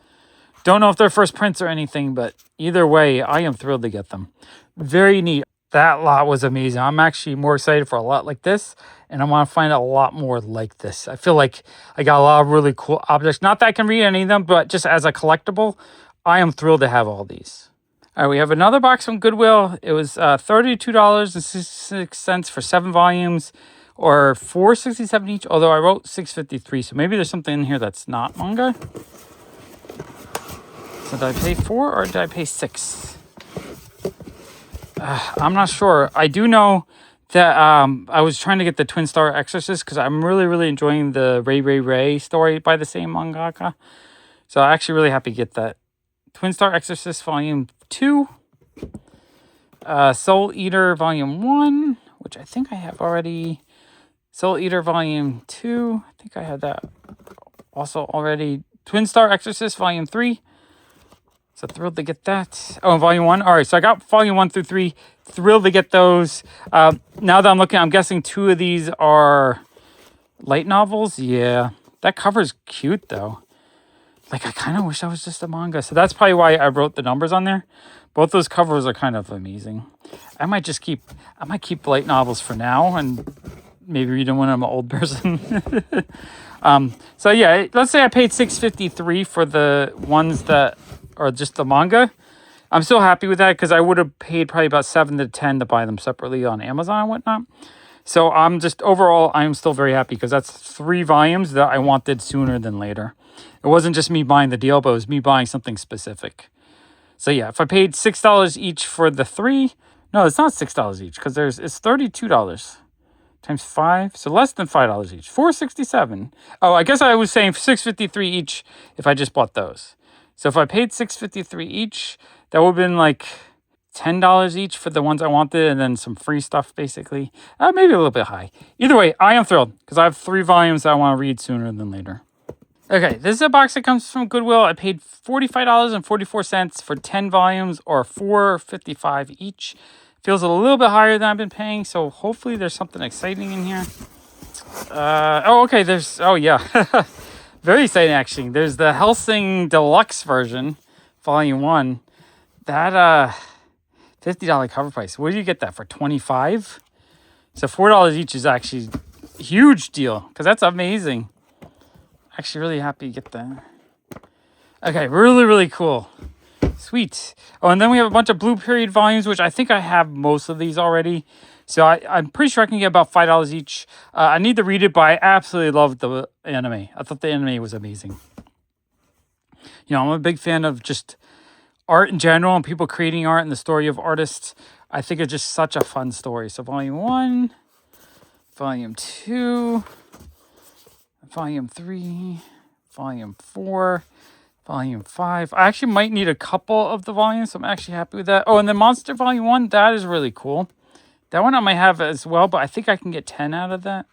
Don't know if they're first prints or anything, but either way, I am thrilled to get them. Very neat. That lot was amazing. I'm actually more excited for a lot like this, and I want to find a lot more like this. I feel like I got a lot of really cool objects. Not that I can read any of them, but just as a collectible, I am thrilled to have all these. All right, we have another box from Goodwill. It was $32.66 for 7 volumes, or $4.67 each, although I wrote $6.53, so maybe there's something in here that's not manga. So did I pay 4 or did I pay 6? I'm not sure. I do know that I was trying to get the Twin Star Exorcists because I'm really, really enjoying the Ray story by the same mangaka. So I'm actually really happy to get that. Twin Star Exorcist Volume 2. Soul Eater Volume 1, which I think I have already. Soul Eater Volume 2. I think I had that also already. Twin Star Exorcist Volume 3. So thrilled to get that. Oh, and Volume 1. All right, so I got Volume 1 through 3. Thrilled to get those. Now that I'm looking, I'm guessing 2 of these are light novels. Yeah, that cover's cute, though. Like, I kind of wish that was just a manga. So that's probably why I wrote the numbers on there. Both those covers are kind of amazing. I might keep light novels for now and maybe read them when I'm an old person. So yeah, let's say I paid $6.53 for the ones that are just the manga. I'm still happy with that because I would have paid probably about $7 to $10 to buy them separately on Amazon and whatnot. So I'm still very happy because that's 3 volumes that I wanted sooner than later. It wasn't just me buying the deal, but it was me buying something specific. So yeah, if I paid $6 each for the 3, no, it's not $6 each because it's $32 times 5, so less than $5 each. $4.67. Oh, I guess I was saying $6.53 each if I just bought those. So if I paid $6.53 each, that would have been like $10 each for the ones I wanted, and then some free stuff, basically. Maybe a little bit high. Either way, I am thrilled because I have 3 volumes that I want to read sooner than later. Okay, this is a box that comes from Goodwill. I paid $45.44 for 10 volumes, or $4.55 each. Feels a little bit higher than I've been paying, so hopefully there's something exciting in here. Okay, yeah. Very exciting, actually. There's the Hellsing Deluxe version, Volume 1. That $50 cover price. Where do you get that for? $25? So $4 each is actually huge deal because that's amazing. Actually, really happy to get that. Okay, really, really cool. Sweet. Oh, and then we have a bunch of Blue Period volumes, which I think I have most of these already. So I'm pretty sure I can get about $5 each. I need to read it, but I absolutely loved the anime. I thought the anime was amazing. You know, I'm a big fan of just art in general and people creating art and the story of artists. I think it's just such a fun story. So volume 1, volume 2, volume 3, volume 4, volume 5. I actually might need a couple of the volumes, so I'm actually happy with that. Oh, and then Monster Volume 1, that is really cool. That one I might have as well, but I think I can get 10 out of that.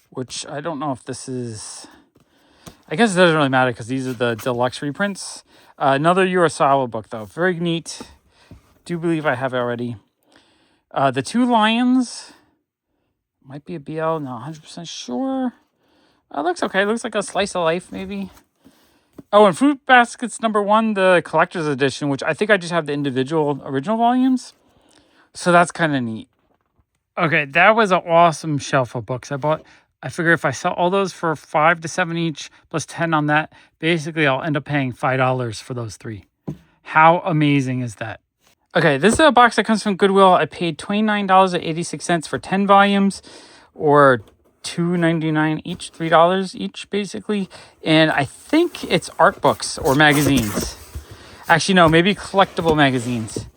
Which I don't know if this is... I guess it doesn't really matter because these are the deluxe reprints. Another Urasawa book, though. Very neat. Do believe I have it already. The Two Lions. Might be a BL. Not 100% sure. Looks okay. Looks like a slice of life, maybe. Oh, and Fruit Baskets #1, the collector's edition, which I think I just have the individual original volumes. So that's kind of neat. Okay, that was an awesome shelf of books I bought. I figure if I sell all those for 5 to 7 each, plus 10 on that, basically I'll end up paying $5 for those 3. How amazing is that? Okay, this is a box that comes from Goodwill. I paid $29.86 for 10 volumes, or $2.99 each, $3 each, basically. And I think it's art books or magazines. Actually, no, maybe collectible magazines.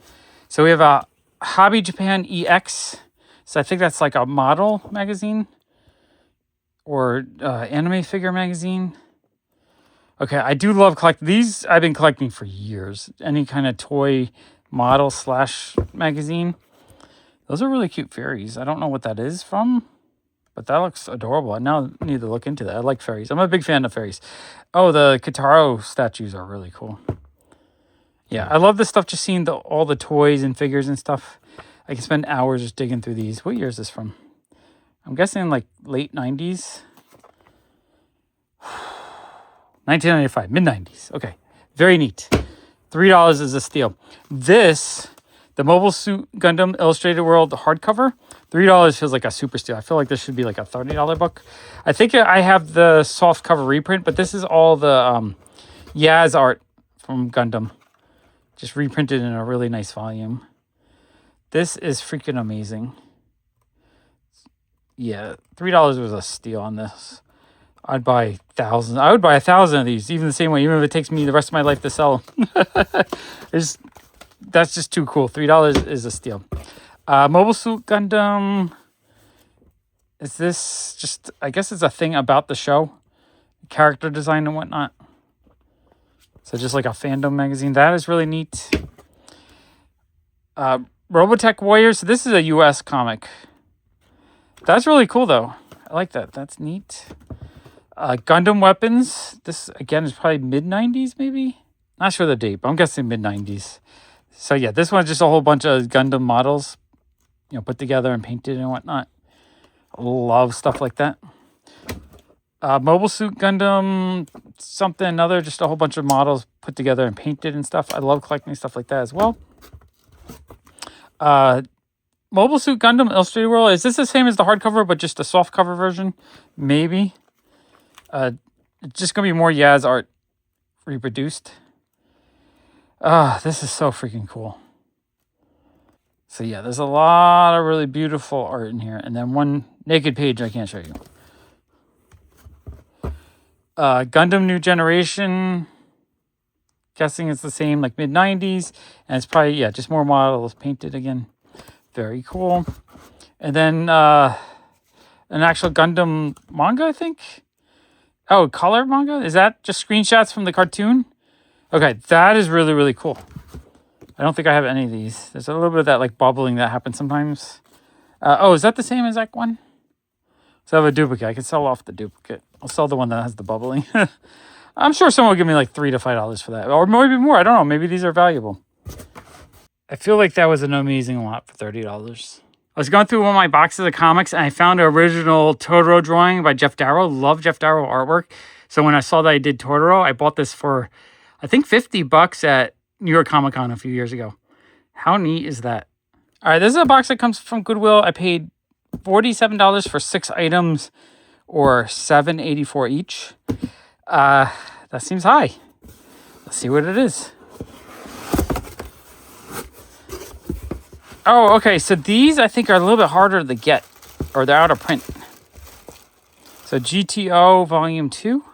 So we have a Hobby Japan EX. So I think that's like a model magazine or anime figure magazine. Okay, I do love these. I've been collecting for years. Any kind of toy model / magazine. Those are really cute fairies. I don't know what that is from, but that looks adorable. I now need to look into that. I like fairies. I'm a big fan of fairies. Oh, the Kitaro statues are really cool. Yeah, I love this stuff, just seeing all the toys and figures and stuff. I can spend hours just digging through these. What year is this from? I'm guessing like late 90s. 1995, mid-90s. Okay, very neat. $3 is a steal. This, the Mobile Suit Gundam Illustrated World hardcover, $3 feels like a super steal. I feel like this should be like a $30 book. I think I have the soft cover reprint, but this is all the Yaz art from Gundam. Just reprinted in a really nice volume. This is freaking amazing. Yeah, $3 was a steal on this. I'd buy thousands. I would buy 1,000 of these, even the same way, even if it takes me the rest of my life to sell them. That's just too cool. $3 is a steal. Mobile Suit Gundam. Is this just, I guess it's a thing about the show. Character design and whatnot. So just like a fandom magazine. That is really neat. Robotech Warriors. So this is a US comic. That's really cool, though. I like that. That's neat. Gundam Weapons. This, again, is probably mid-90s, maybe? Not sure the date, but I'm guessing mid-90s. So, yeah, this one's just a whole bunch of Gundam models, put together and painted and whatnot. I love stuff like that. Mobile Suit Gundam, something, another, just a whole bunch of models put together and painted and stuff. I love collecting stuff like that as well. Mobile Suit Gundam Illustrated World. Is this the same as the hardcover, but just a soft cover version? Maybe. It's just going to be more Yaz art reproduced. This is so freaking cool. So yeah, there's a lot of really beautiful art in here. And then one naked page I can't show you. Gundam New Generation. Guessing it's the same, like mid-90s. And it's probably, yeah, just more models painted again. Very cool. And then an actual Gundam manga, I think. Oh, color manga? Is that just screenshots from the cartoon? Okay, that is really, really cool. I don't think I have any of these. There's a little bit of that like bubbling that happens sometimes. Is that the same as that one? So I have a duplicate. I can sell off the duplicate. I'll sell the one that has the bubbling. I'm sure someone will give me like $3 to $5 for that. Or maybe more. I don't know. Maybe these are valuable. I feel like that was an amazing lot for $30. I was going through one of my boxes of comics and I found an original Totoro drawing by Jeff Darrow. Love Jeff Darrow artwork. So when I saw that I did Totoro, I bought this for, I think, $50 at New York Comic Con a few years ago. How neat is that? All right, this is a box that comes from Goodwill. I paid $47 for 6 items, or $7.84 each. That seems high. Let's see what it is. Oh, okay. So these I think are a little bit harder to get, or they're out of print. So GTO Volume 2.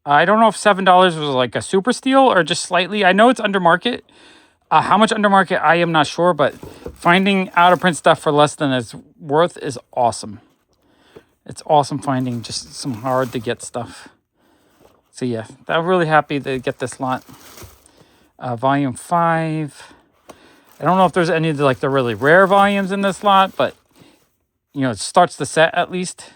I don't know if $7 was like a super steal or just slightly. I know it's under market. How much under market, I am not sure, but finding out of print stuff for less than it's worth is awesome. It's awesome finding just some hard to get stuff. So yeah, I'm really happy to get this lot. Volume 5. I don't know if there's any of the really rare volumes in this lot, but you know, it starts the set at least.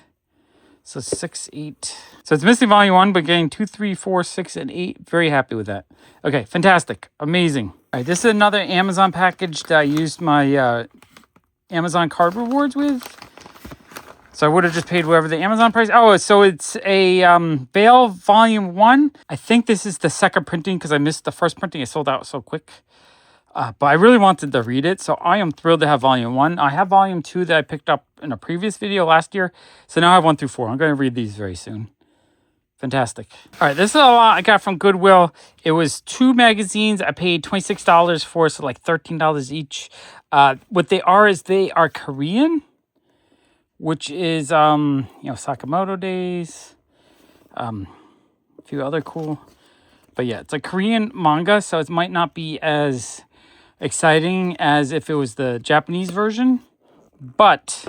So 6, 8. So it's missing volume 1, but getting 2, 3, 4, 6, and 8. Very happy with that. Okay, fantastic. Amazing. All right, this is another Amazon package that I used my Amazon card rewards with. So I would have just paid whatever the Amazon price. Oh, so it's a Veil Volume 1. I think this is the second printing because I missed the first printing. It sold out so quick. But I really wanted to read it, so I am thrilled to have Volume 1. I have Volume 2 that I picked up in a previous video last year. So now I have 1 through 4. I'm going to read these very soon. Fantastic. All right, this is a lot I got from Goodwill. It was 2 magazines. I paid $26 for, so like $13 each. What they are Korean, which is, Sakamoto days. A few other cool. But yeah, it's a Korean manga, so it might not be as exciting as if it was the Japanese version. But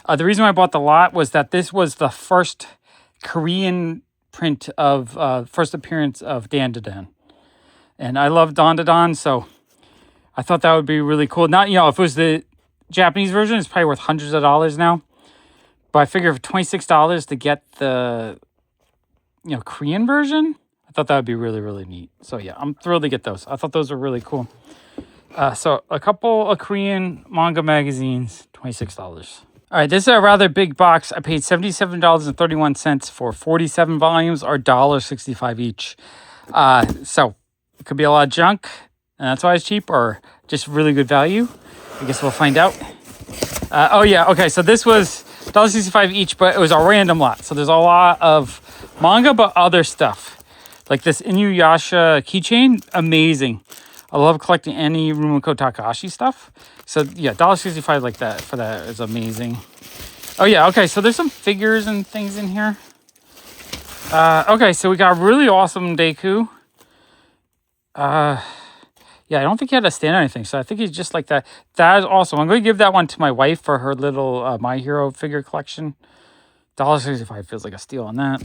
the reason why I bought the lot was that this was the first Korean print of first appearance of Dandadan. And I love Dandadan, so I thought that would be really cool. Not, if it was the Japanese version, it's probably worth hundreds of dollars now. But I figure for $26 to get the Korean version, I thought that would be really, really neat. So yeah, I'm thrilled to get those. I thought those were really cool. So a couple of Korean manga magazines, $26. All right, this is a rather big box. I paid $77.31 for 47 volumes, or $1.65 each. So it could be a lot of junk, and that's why it's cheap, or just really good value. I guess we'll find out. Oh yeah, okay, so this was $1.65 each, but it was a random lot. So there's a lot of manga, but other stuff. Like this Inuyasha keychain, amazing. I love collecting any Rumiko Takahashi stuff. So yeah, $1.65 like that for that is amazing. Oh yeah, okay, so there's some figures and things in here. Okay, so we got a really awesome Deku. Yeah, I don't think he had a stand or anything, so I think he's just like that. That is awesome. I'm going to give that one to my wife for her little My Hero figure collection. $1.65 feels like a steal on that.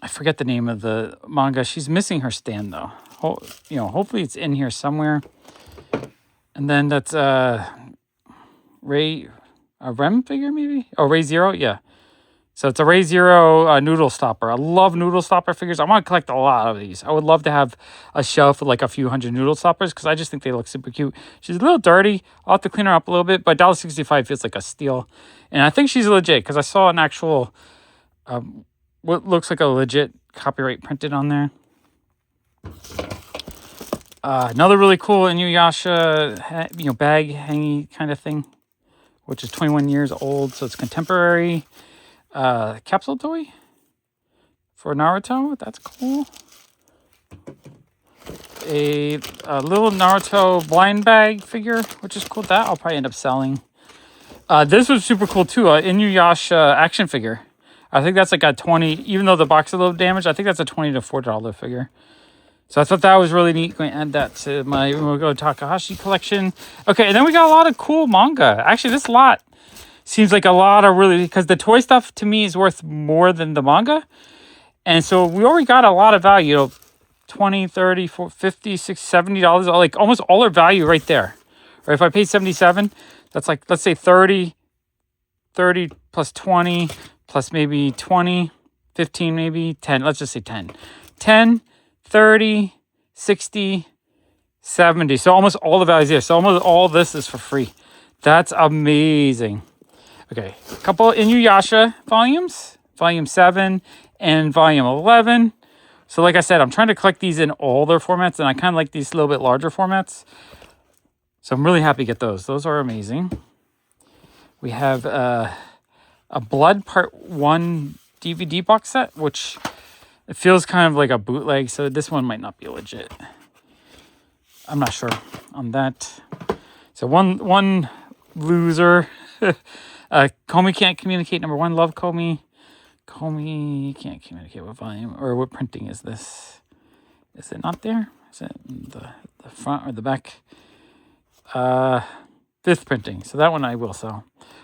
I forget the name of the manga. She's missing her stand, though. Hopefully it's in here somewhere. And then that's Ray, a Rem figure, maybe? Oh, Ray Zero? Yeah. So it's a Ray Zero Noodle Stopper. I love Noodle Stopper figures. I want to collect a lot of these. I would love to have a shelf with like a few hundred Noodle Stoppers because I just think they look super cute. She's a little dirty. I'll have to clean her up a little bit, but $1.65 feels like a steal. And I think she's legit because I saw an actual, what looks like a legit copyright printed on there. Another really cool Inuyasha, bag hangy kind of thing, which is 21 years old, so it's contemporary. Capsule toy for Naruto. That's cool. A little Naruto blind bag figure, which is cool. That I'll probably end up selling. This was super cool too. Inuyasha action figure. I think that's like a 20, even though the box is a little damaged, I think that's a $20 to $40 figure. So I thought that was really neat. Going to add that to my Rumiko Takahashi collection. Okay, and then we got a lot of cool manga. Actually, this lot seems like a lot of really, because the toy stuff to me is worth more than the manga. And so we already got a lot of value, $20, $30, $40, $50, $60, $70, like almost all our value right there. Or if I paid $77, that's like, let's say 30 plus 20 plus maybe 20, 15 maybe, 10, let's just say 10. 10, 30, 60, 70. So almost all the values here. So almost all this is for free. That's amazing. Okay, a couple Inuyasha volumes, volume 7 and volume 11. So like I said, I'm trying to collect these in all their formats, and I kind of like these little bit larger formats. So I'm really happy to get those. Those are amazing. We have a Blood Part 1 DVD box set, which it feels kind of like a bootleg, so this one might not be legit. I'm not sure on that. So one loser. Comey can't communicate. Number 1, love Comey. Comey can't communicate. What volume or what printing is this? Is it not there? Is it the front or the back? 5th printing. So that one I will sell.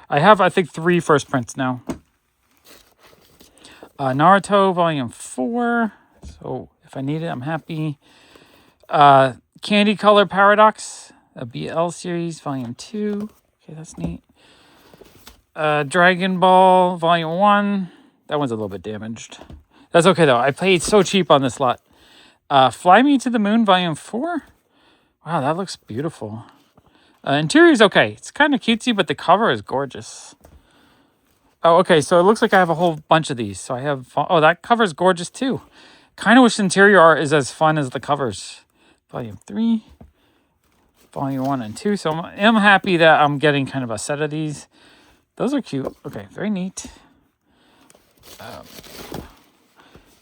I have, I think, 3 first prints now. Naruto Volume 4. So if I need it, I'm happy. Candy Color Paradox. A BL series, Volume 2. Okay, that's neat. Dragon Ball Volume 1. That one's a little bit damaged. That's okay, though. I paid so cheap on this lot. Fly Me to the Moon Volume 4. Wow, that looks beautiful. Interior is okay. It's kind of cutesy, but the cover is gorgeous. Oh, okay, so it looks like I have a whole bunch of these. So I have... Oh, that cover is gorgeous, too. Kind of wish the interior art is as fun as the covers. Volume 3. Volume 1 and 2. So I'm happy that I'm getting kind of a set of these. Those are cute. Okay, very neat.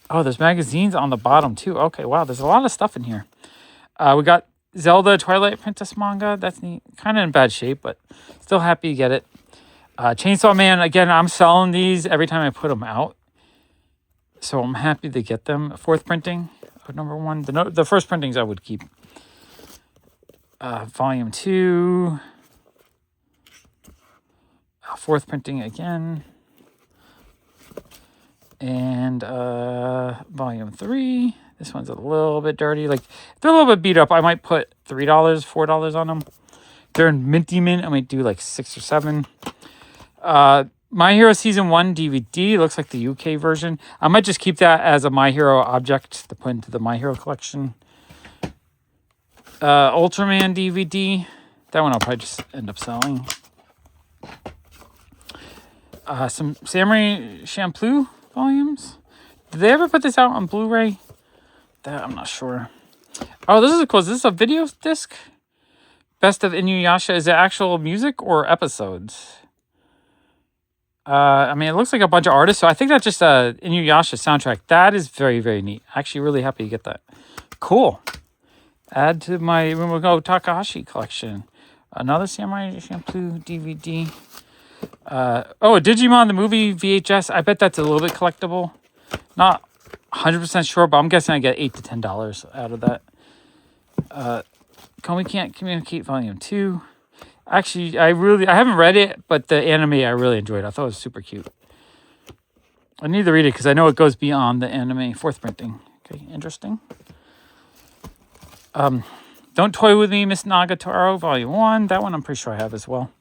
Oh, there's magazines on the bottom, too. Okay, wow, there's a lot of stuff in here. We got Zelda Twilight Princess manga. That's neat. Kind of in bad shape, but still happy to get it. Chainsaw Man, again, I'm selling these every time I put them out. So I'm happy to get them. 4th printing of number 1. The first printings I would keep. Volume 2. 4th printing again. And Volume 3. This one's a little bit dirty. Like, if they're a little bit beat up, I might put $3, $4 on them. If they're in minty mint, I might do like 6 or 7. My Hero Season 1 DVD. Looks like the UK version. I might just keep that as a My Hero object to put into the My Hero collection. Ultraman DVD. That one I'll probably just end up selling. Some Samurai Champloo volumes. Did they ever put this out on Blu-ray? That I'm not sure. Oh, this is cool. Is this a video disc? Best of Inuyasha. Is it actual music or episodes? I mean, it looks like a bunch of artists, so I think that's just a Inuyasha soundtrack. That is very, very neat. Actually, really happy to get that. Cool. Add to my Rumiko Takahashi collection. Another Samurai Champloo DVD. Oh, Digimon the movie VHS. I bet that's a little bit collectible. Not 100% sure, but I'm guessing I get $8 to $10 out of that. Comey Can't Communicate Volume 2. Actually, I haven't read it, but the anime I really enjoyed. I thought it was super cute. I need to read it because I know it goes beyond the anime. 4th printing. Okay, interesting. Don't Toy With Me, Miss Nagatoro, Volume 1. That one I'm pretty sure I have as well.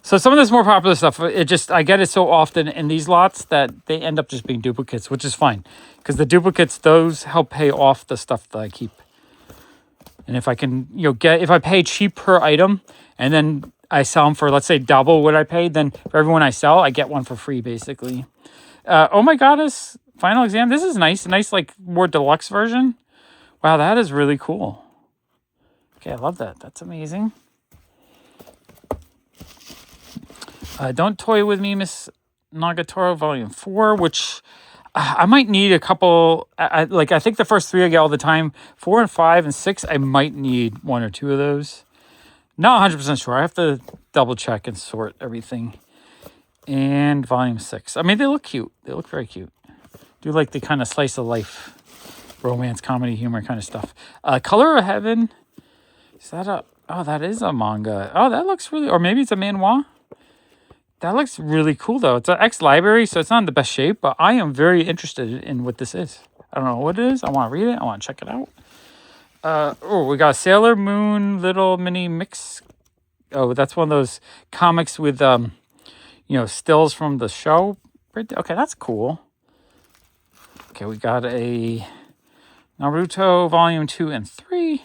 So some of this more popular stuff, I get it so often in these lots that they end up just being duplicates, which is fine. Because the duplicates, those help pay off the stuff that I keep. And if I can, if I pay cheap per item, and then I sell them for, let's say, double what I paid, then for everyone I sell, I get one for free, basically. Oh my goddess, Final Exam. This is nice. Nice, like, more deluxe version. Wow, that is really cool. Okay, I love that. That's amazing. Don't Toy With Me, Miss Nagatoro, Volume 4, which I might need a couple. I think the first 3 I get all the time. 4 and 5 and 6, I might need 1 or 2 of those. Not 100% sure. I have to double check and sort everything. And Volume 6. I mean, they look cute. They look very cute. Do like the kind of slice of life, romance, comedy, humor kind of stuff. Color of Heaven. Is that a... Oh, that is a manga. Oh, that looks really... Or maybe it's a manhwa. That looks really cool, though. It's an ex-library, so it's not in the best shape, but I am very interested in what this is. I don't know what it is. I want to read it. I want to check it out. We got Sailor Moon Little Mini Mix. Oh, that's one of those comics with, stills from the show. Okay, that's cool. Okay, we got a Naruto Volume 2 and 3.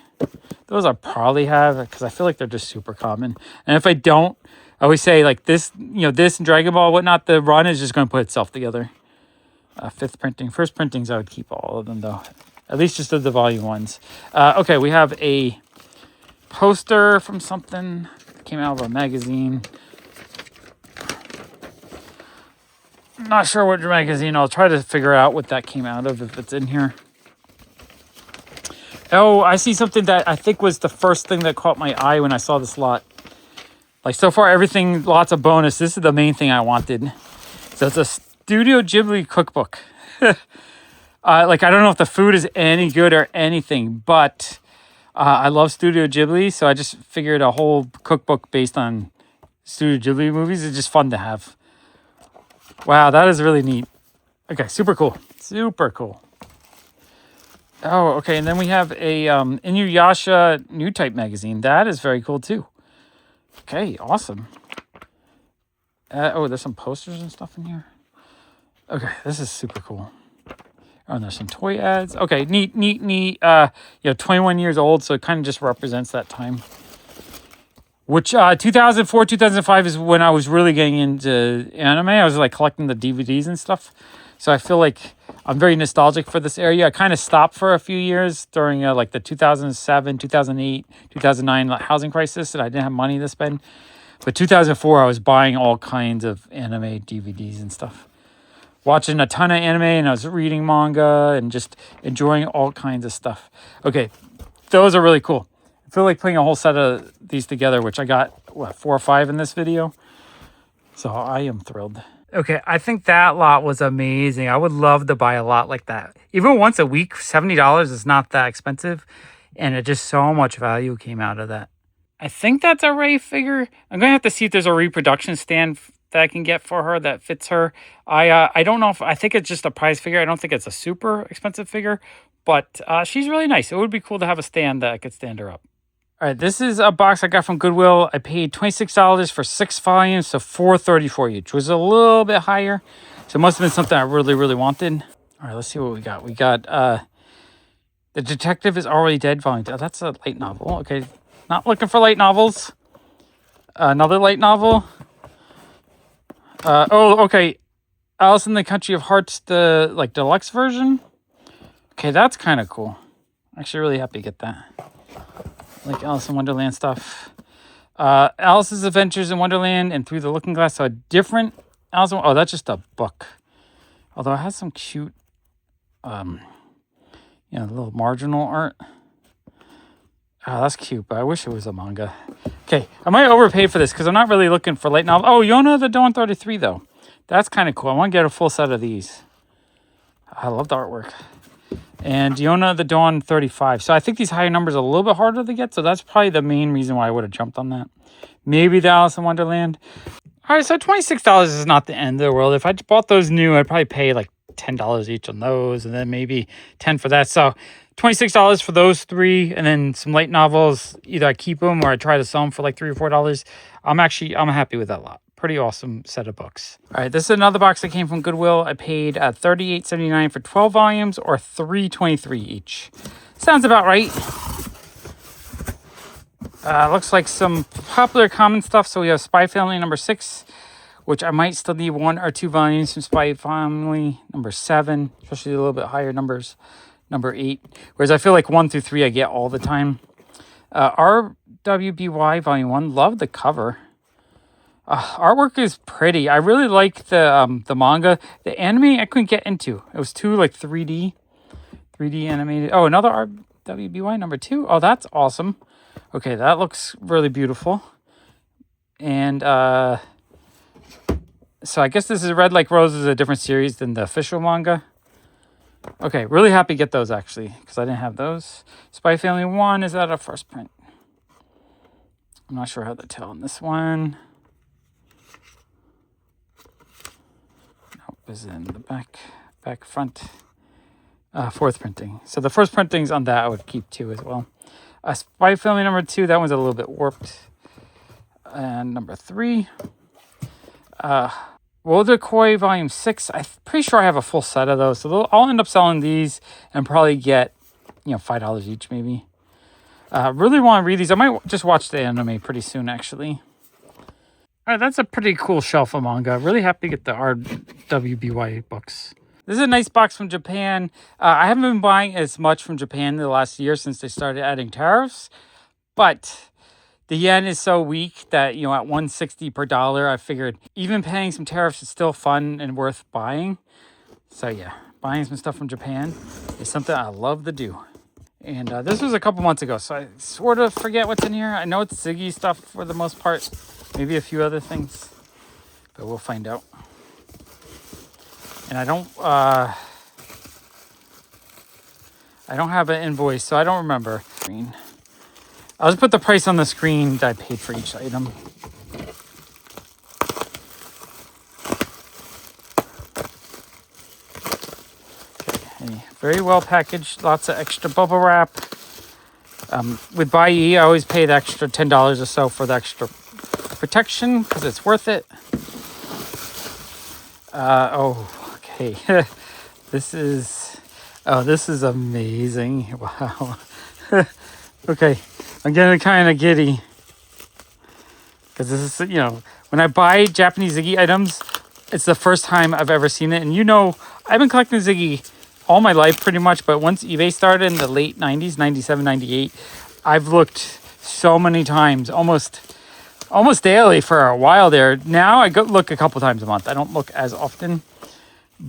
Those I probably have, because I feel like they're just super common. And if I don't, I always say, like, this, this and Dragon Ball, whatnot, the run is just going to put itself together. 5th printing. First printings, I would keep all of them, though. At least just the volume ones. Okay, we have a poster from something. Came out of a magazine. Not sure what magazine. I'll try to figure out what that came out of if it's in here. Oh, I see something that I think was the first thing that caught my eye when I saw this lot. Like, so far, everything, lots of bonus. This is the main thing I wanted. So it's a Studio Ghibli cookbook. Like, I don't know if the food is any good or anything, but I love Studio Ghibli, so I just figured a whole cookbook based on Studio Ghibli movies is just fun to have. Wow, that is really neat. Okay, super cool. Super cool. Oh, okay, and then we have a Inuyasha New Type magazine. That is very cool, too. Okay, awesome. Oh, there's some posters and stuff in here. Okay, this is super cool. Oh, and there's some toy ads. Okay, neat. 21 years old, so it kind of just represents that time. Which 2004, 2005 is when I was really getting into anime. I was like collecting the DVDs and stuff. So I feel like I'm very nostalgic for this area. I kind of stopped for a few years during like the 2007, 2008, 2009 housing crisis, and I didn't have money to spend. But 2004, I was buying all kinds of anime DVDs and stuff. Watching a ton of anime, and I was reading manga and just enjoying all kinds of stuff. Okay, those are really cool. I feel like putting a whole set of these together, which I got, 4 or 5 in this video. So I am thrilled. Okay, I think that lot was amazing. I would love to buy a lot like that. Even once a week, $70 is not that expensive. And it just so much value came out of that. I think that's a Ray figure. I'm going to have to see if there's a reproduction stand that I can get for her that fits her. I don't know if, I think it's just a prize figure. I don't think it's a super expensive figure. But she's really nice. It would be cool to have a stand that could stand her up. All right, this is a box I got from Goodwill. I paid $26 for 6 volumes, so $4.34 each, which was a little bit higher. So it must have been something I really, really wanted. All right, let's see what we got. We got The Detective is Already Dead, volume 2. Oh, that's a light novel. Okay, not looking for light novels. Another light novel. Okay. Alice in the Country of Hearts, the deluxe version. Okay, that's kind of cool. Actually, really happy to get that. Like Alice in Wonderland stuff. Alice's Adventures in Wonderland and Through the Looking Glass. So a different Alice in... Oh, that's just a book. Although it has some cute, little marginal art. Oh, that's cute, but I wish it was a manga. Okay, I might overpay for this because I'm not really looking for light novel. Oh, Yona the Dawn 33, though. That's kind of cool. I want to get a full set of these. I love the artwork. And Yona the Dawn 35. So I think these higher numbers are a little bit harder to get. So that's probably the main reason why I would have jumped on that. Maybe the Alice in Wonderland. All right, so $26 is not the end of the world. If I bought those new, I'd probably pay like $10 each on those. And then maybe $10 for that. So $26 for those 3. And then some light novels. Either I keep them or I try to sell them for like $3 or $4. I'm happy with that lot. Pretty awesome set of books. All right, this is another box that came from Goodwill. I paid $38.79 for 12 volumes or $3.23 each. Sounds about right. Looks like some popular common stuff. So we have Spy Family number 6, which I might still need 1 or 2 volumes from Spy Family number 7, especially a little bit higher numbers, number 8. Whereas I feel like 1 through 3 I get all the time. RWBY volume 1, love the cover. Artwork is pretty. I really like the manga. The anime I couldn't get into. It was too 3D animated. Oh, another RWBY number 2. Oh, that's awesome. Okay, that looks really beautiful. And so I guess this is Red Like Roses, a different series than the official manga. Okay, really happy to get those actually because I didn't have those. Spy Family 1 is that a first print? I'm not sure how to tell on this one. Is in the back front. 4th printing. So the first printings on that I would keep 2 as well. Spy Family number 2, that one's a little bit warped. And number 3. Woldekoi volume 6. I'm pretty sure I have a full set of those. So I'll end up selling these and probably get, $5 each maybe. Really want to read these. I might just watch the anime pretty soon actually. All right, that's a pretty cool shelf of manga. Really happy to get the RWBY books. This is a nice box from Japan. I haven't been buying as much from Japan in the last year since they started adding tariffs. But the yen is so weak that, you know, at 160 per dollar, I figured even paying some tariffs is still fun and worth buying. So yeah, buying some stuff from Japan is something I love to do. And this was a couple months ago, so I sort of forget what's in here. I know it's Ziggy stuff for the most part. Maybe a few other things, but we'll find out. And I don't have an invoice, so I don't remember. I'll just put the price on the screen that I paid for each item. Okay, very well packaged, lots of extra bubble wrap. With Buyee, I always pay the extra $10 or so for the extra protection because it's worth it. Okay. This is amazing. Wow. Okay, I'm getting kind of giddy because this is, you know, when I buy Japanese Ziggy items, it's the first time I've ever seen it. And you know, I've been collecting Ziggy all my life pretty much, but once eBay started in the late 90s, 97, 98, I've looked so many times, almost daily for a while there. Now I go look a couple times a month. I don't look as often.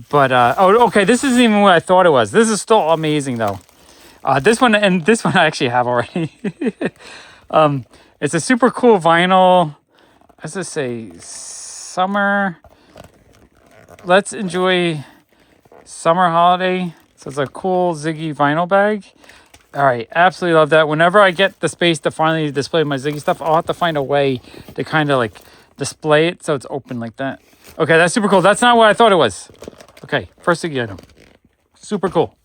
But, okay, this isn't even what I thought it was. This is still amazing, though. This one I actually have already. It's a super cool vinyl. As I say, summer. Let's enjoy summer holiday. So it's a cool Ziggy vinyl bag. All right, absolutely love that. Whenever I get the space to finally display my Ziggy stuff, I'll have to find a way to kind of like display it so it's open like that. Okay, that's super cool. That's not what I thought it was. Okay, first Ziggy item. Super cool.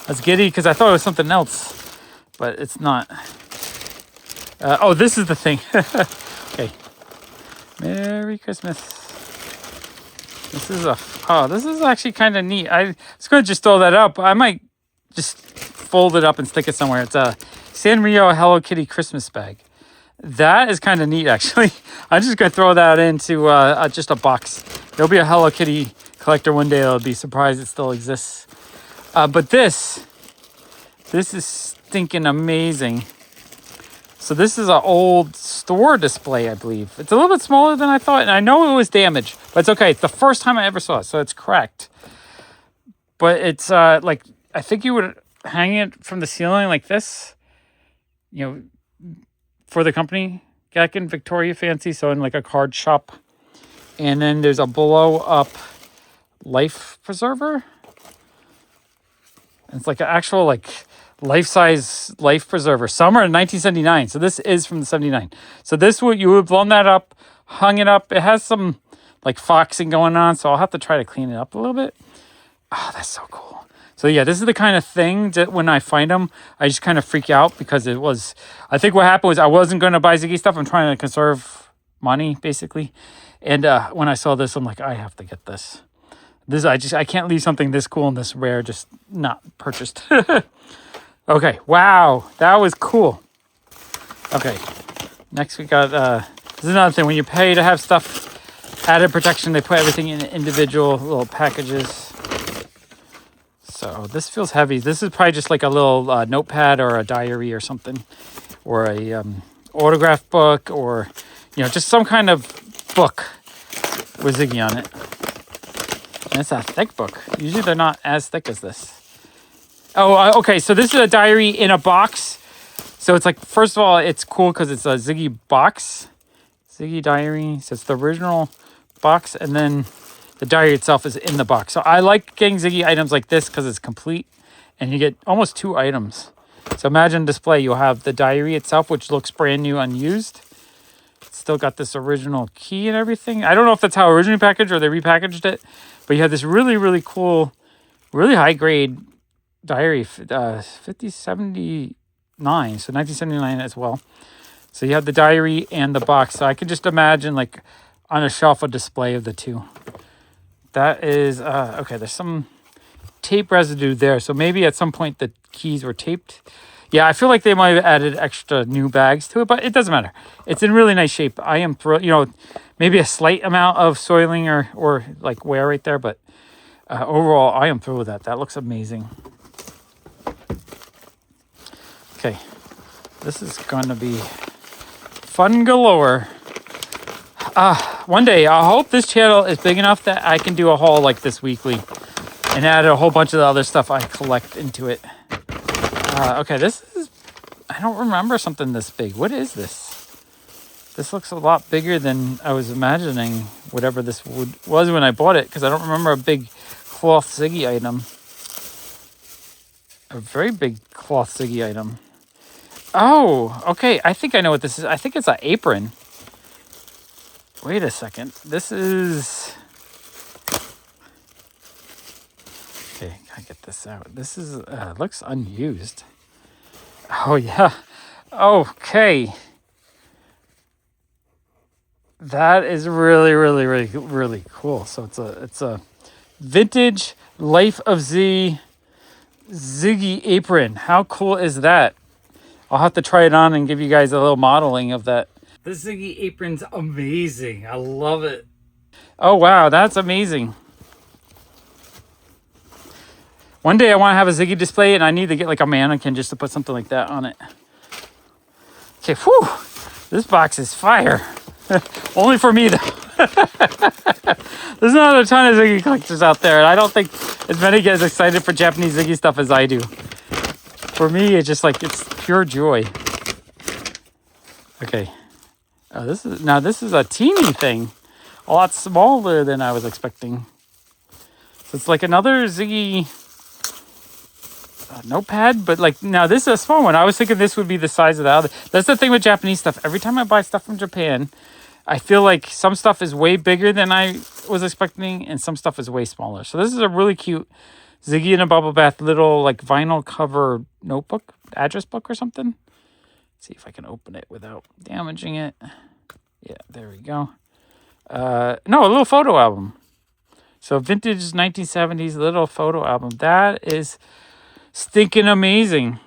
That's giddy because I thought it was something else, but it's not. Oh, this is the thing. Okay. Merry Christmas. This is actually kind of neat. I was going to just throw that up. I might just fold it up and stick it somewhere. It's a Sanrio Hello Kitty Christmas bag. That is kind of neat, actually. I'm just going to throw that into just a box. There'll be a Hello Kitty collector one day. I'll be surprised it still exists. But this is stinking amazing. So this is an old store display, I believe. It's a little bit smaller than I thought, and I know it was damaged, but it's okay. It's the first time I ever saw it, so it's cracked. But it's like, I think you would hang it from the ceiling like this, you know, for the company. Gakken Victoria Fancy, so in like a card shop. And then there's a blow-up life preserver. It's like an actual like life-size life preserver. Summer in 1979. So this is from the 79. So this would, you would have blown that up, hung it up. It has some like foxing going on, so I'll have to try to clean it up a little bit. Oh, that's so cool. So yeah, this is the kind of thing that when I find them, I just kind of freak out because it was, I think what happened was I wasn't going to buy Ziggy stuff. I'm trying to conserve money basically. And when I saw this, I'm like, I have to get this. I can't leave something this cool and this rare just not purchased. Okay, wow, that was cool. Okay, next we got, this is another thing. When you pay to have stuff added protection, they put everything in individual little packages. So this feels heavy. This is probably just like a little notepad or a diary or something. Or a autograph book or, you know, just some kind of book with Ziggy on it. And it's a thick book. Usually they're not as thick as this. Oh, okay. So this is a diary in a box. So it's like, first of all, it's cool because it's a Ziggy box. Ziggy diary. So it's the original box. And then the diary itself is in the box. So I like getting Ziggy items like this because it's complete. And you get almost 2 items. So imagine display. You'll have the diary itself, which looks brand new, unused. It's still got this original key and everything. I don't know if that's how originally packaged or they repackaged it. But you have this really, really cool, really high grade diary, 5079, so 1979 as well. So you have the diary and the box. So I could just imagine like on a shelf a display of the two. That is, okay, there's some tape residue there. So maybe at some point the keys were taped. Yeah, I feel like they might have added extra new bags to it, but it doesn't matter. It's in really nice shape. I am thrilled, you know, maybe a slight amount of soiling or like wear right there, but overall, I am thrilled with that. That looks amazing. Okay, this is going to be fun galore. One day, I hope this channel is big enough that I can do a haul like this weekly and add a whole bunch of the other stuff I collect into it. Okay, this is... I don't remember something this big. What is this? This looks a lot bigger than I was imagining, whatever this was when I bought it, because I don't remember a big cloth Ziggy item. A very big cloth Ziggy item. Oh, okay. I think I know what this is. I think it's an apron. Wait a second. This is... Okay, gotta get this out. This is... looks unused. Oh, yeah. Okay. That is really, really, really, really cool. So it's a vintage Life of Z Ziggy apron. How cool is that? I'll have to try it on and give you guys a little modeling of that. This Ziggy apron's amazing. I love it. Oh, wow. That's amazing. One day I want to have a Ziggy display, and I need to get like a mannequin just to put something like that on it. Okay, whew. This box is fire. Only for me, though. There's not a ton of Ziggy collectors out there, and I don't think as many get as excited for Japanese Ziggy stuff as I do. For me, it's just like, it's pure joy. Okay. This is a teeny thing. A lot smaller than I was expecting. So it's like another Ziggy notepad, but like, now this is a small one. I was thinking this would be the size of the other. That's the thing with Japanese stuff. Every time I buy stuff from Japan, I feel like some stuff is way bigger than I was expecting, and some stuff is way smaller. So this is a really cute Ziggy in a Bubble Bath little like vinyl cover notebook, address book or something. Let's see if I can open it without damaging it. Yeah, there we go. No, a little photo album. So vintage 1970s little photo album. That is stinking amazing.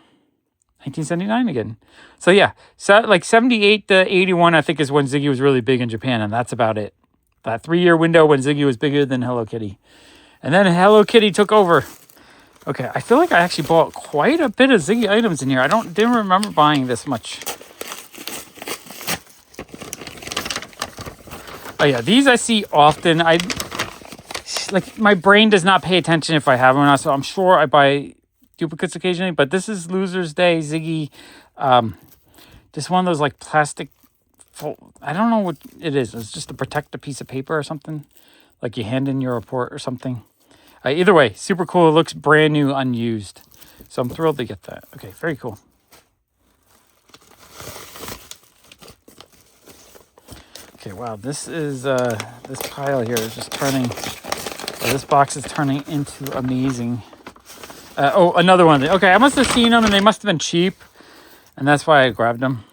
1979 again. So yeah, so like 78 to 81, I think, is when Ziggy was really big in Japan, and that's about it. That 3-year window when Ziggy was bigger than Hello Kitty. And then Hello Kitty took over. Okay, I feel like I actually bought quite a bit of Ziggy items in here. I didn't remember buying this much. Oh yeah, these I see often. Like, my brain does not pay attention if I have them or not, so I'm sure I buy duplicates occasionally, but this is Loser's Day Ziggy. Just one of those like plastic, I don't know what it is. It's just to protect a piece of paper or something, like you hand in your report or something. Either way, super cool. It looks brand new, unused. So I'm thrilled to get that. Okay, very cool. Okay, wow, this is, this pile here is just turning, this box is turning into amazing. Oh, another one. Okay, I must have seen them and they must have been cheap. And that's why I grabbed them.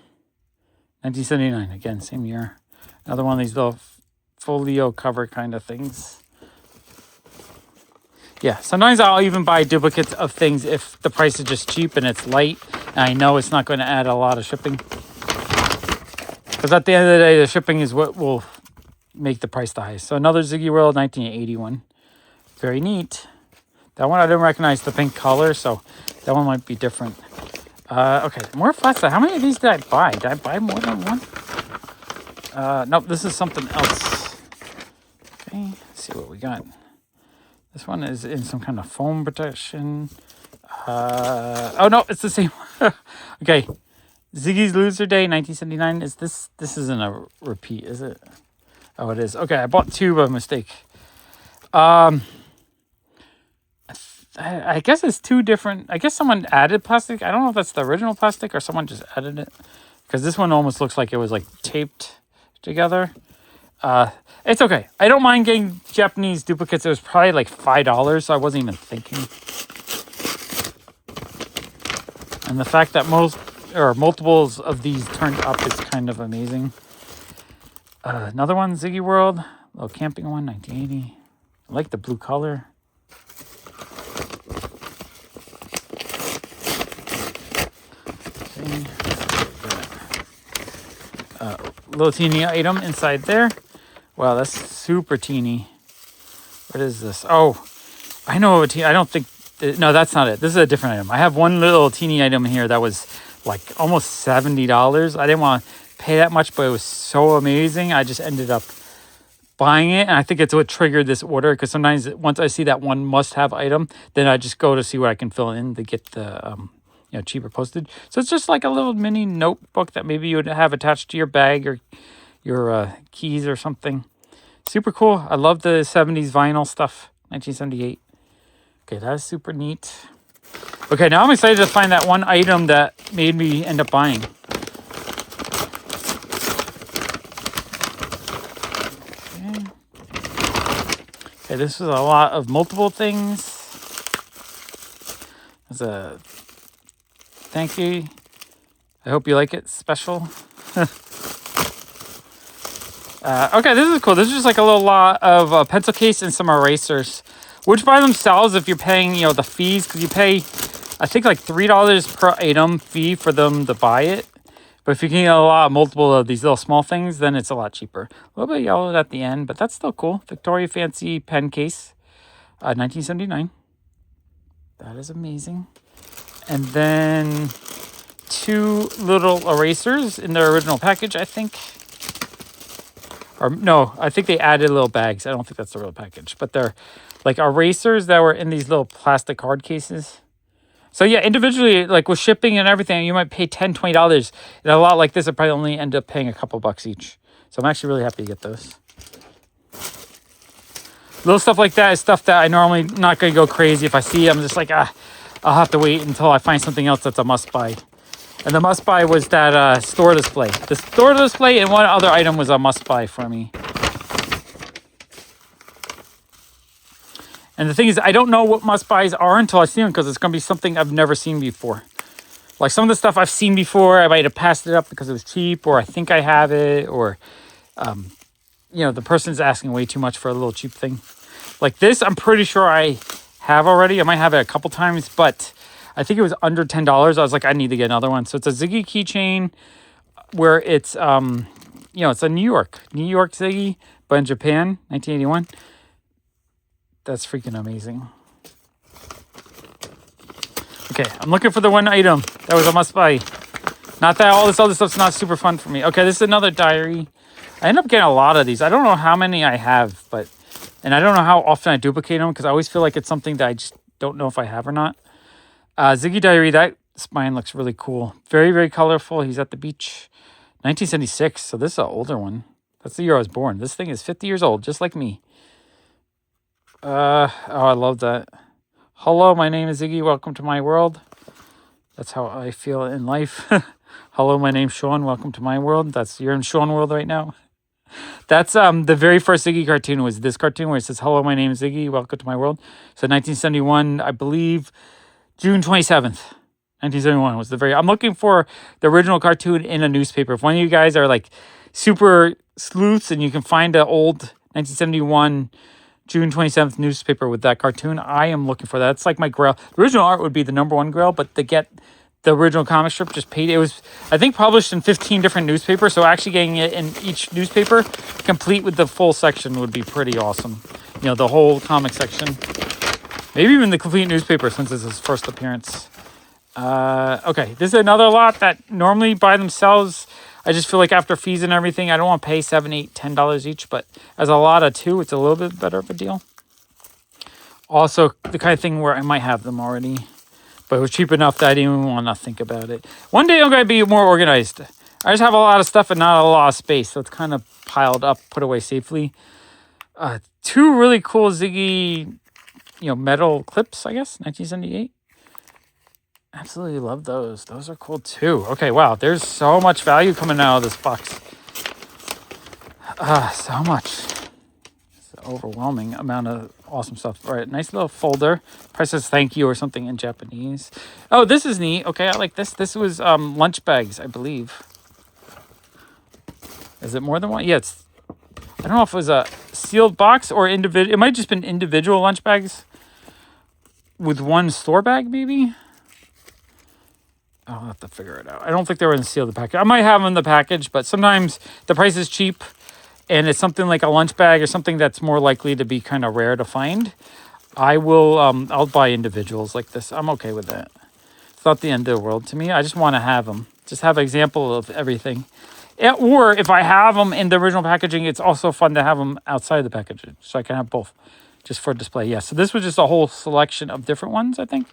1979, again, same year. Another one of these little folio cover kind of things. Yeah, sometimes I'll even buy duplicates of things if the price is just cheap and it's light. And I know it's not going to add a lot of shipping. Because at the end of the day, the shipping is what will make the price the highest. So another Ziggy World, 1981. Very neat. That one I didn't recognize the pink color, so that one might be different. Okay, more flats. How many of these did I buy? Did I buy more than one? Nope, this is something else. Okay, let's see what we got. This one is in some kind of foam protection. Oh no, it's the same one. Okay, Ziggy's Loser Day, 1979. Is this isn't a repeat, is it? Oh, it is. Okay, I bought two by mistake. I guess it's two different. I guess someone added plastic. I don't know if that's the original plastic or someone just added it. Because this one almost looks like it was like taped together. It's okay. I don't mind getting Japanese duplicates. It was probably like $5, so I wasn't even thinking. And the fact that multiples of these turned up is kind of amazing. Another one, Ziggy World. Little camping one, 1980. I like the blue color. Little teeny item inside there. Wow, that's super teeny. What is this? Oh, I know what I don't think. No, that's not it. This is a different item. I have one little teeny item here that was like almost $70. I didn't want to pay that much, but it was so amazing. I just ended up buying it, and I think it's what triggered this order, because sometimes once I see that one must-have item, then I just go to see what I can fill in to get the cheaper postage. So it's just like a little mini notebook that maybe you would have attached to your bag or your keys or something. Super cool. I love the 70s vinyl stuff. 1978. Okay, that is super neat. Okay, now I'm excited to find that one item that made me end up buying. Okay, this is a lot of multiple things. There's a thank you. I hope you like it. Special. Okay, this is cool. This is just like a little lot of a pencil case and some erasers, which by themselves, if you're paying, the fees, because you pay, I think like $3 per item fee for them to buy it. But if you can get multiple of these little small things, then it's a lot cheaper. A little bit yellowed at the end, but that's still cool. Victoria Fancy pen case, 1979. That is amazing. And then 2 little erasers in their original package, I think. Or no, I think they added little bags. I don't think that's the real package, but they're like erasers that were in these little plastic card cases. So yeah, individually, like with shipping and everything, you might pay $10, $20. And a lot like this, I probably only end up paying a couple bucks each. So I'm actually really happy to get those. Little stuff like that is stuff that I normally not going to go crazy. If I see, I'm just like, I'll have to wait until I find something else that's a must-buy. And the must-buy was that store display. The store display and one other item was a must-buy for me. And the thing is, I don't know what must-buys are until I see them, because it's going to be something I've never seen before. Like some of the stuff I've seen before, I might have passed it up because it was cheap, or I think I have it, or, the person's asking way too much for a little cheap thing. Like this, I'm pretty sure I have already. I might have it a couple times, but I think it was under $10. I was like, I need to get another one. So it's a Ziggy keychain where it's, it's a New York Ziggy, but in Japan, 1981. That's freaking amazing. Okay, I'm looking for the one item that was a must-buy. Not that all this other stuff's not super fun for me. Okay, this is another diary. I end up getting a lot of these. I don't know how many I have, and I don't know how often I duplicate them, because I always feel like it's something that I just don't know if I have or not. Ziggy Diary, that spine looks really cool. Very, very colorful. He's at the beach. 1976, so this is an older one. That's the year I was born. This thing is 50 years old, just like me. I love that. Hello, my name is Ziggy. Welcome to my world. That's how I feel in life. Hello, my name's Sean. Welcome to my world. You're in Sean world right now. That's the very first Ziggy cartoon was this cartoon where it says, hello, my name is Ziggy. Welcome to my world. So 1971, I believe, June 27th. 1971 was the I'm looking for the original cartoon in a newspaper. If one of you guys are like super sleuths and you can find an old 1971 June 27th newspaper with that cartoon, I am looking for that. It's like my grail. The original art would be the #1 grail, but to get the original comic strip just paid. It was, I think, published in 15 different newspapers, so actually getting it in each newspaper, complete with the full section, would be pretty awesome. The whole comic section. Maybe even the complete newspaper, since this is his first appearance. Okay, this is another lot that normally by themselves, I just feel like after fees and everything, I don't want to pay $7, $8, $10 each, but as a lot of 2, it's a little bit better of a deal. Also, the kind of thing where I might have them already, but it was cheap enough that I didn't even want to think about it. One day I'm going to be more organized. I just have a lot of stuff and not a lot of space, so it's kind of piled up, put away safely. 2 really cool Ziggy, metal clips, I guess, 1978. Absolutely love those. Those are cool too. Okay, wow. There's so much value coming out of this box. So much. It's an overwhelming amount of awesome stuff. All right, nice little folder. Price says thank you or something in Japanese. Oh, this is neat. Okay, I like this. This was lunch bags, I believe. Is it more than one? Yeah, I don't know if it was a sealed box or individual. It might have just been individual lunch bags with one store bag, maybe. I'll have to figure it out. I don't think they were in sealed package. I might have them in the package, but sometimes the price is cheap and it's something like a lunch bag or something that's more likely to be kind of rare to find. I'll buy individuals like this. I'm okay with that. It's not the end of the world to me. I just want to have them. Just have an example of everything. Or if I have them in the original packaging, it's also fun to have them outside the packaging. So I can have both just for display. Yeah, so this was just a whole selection of different ones, I think.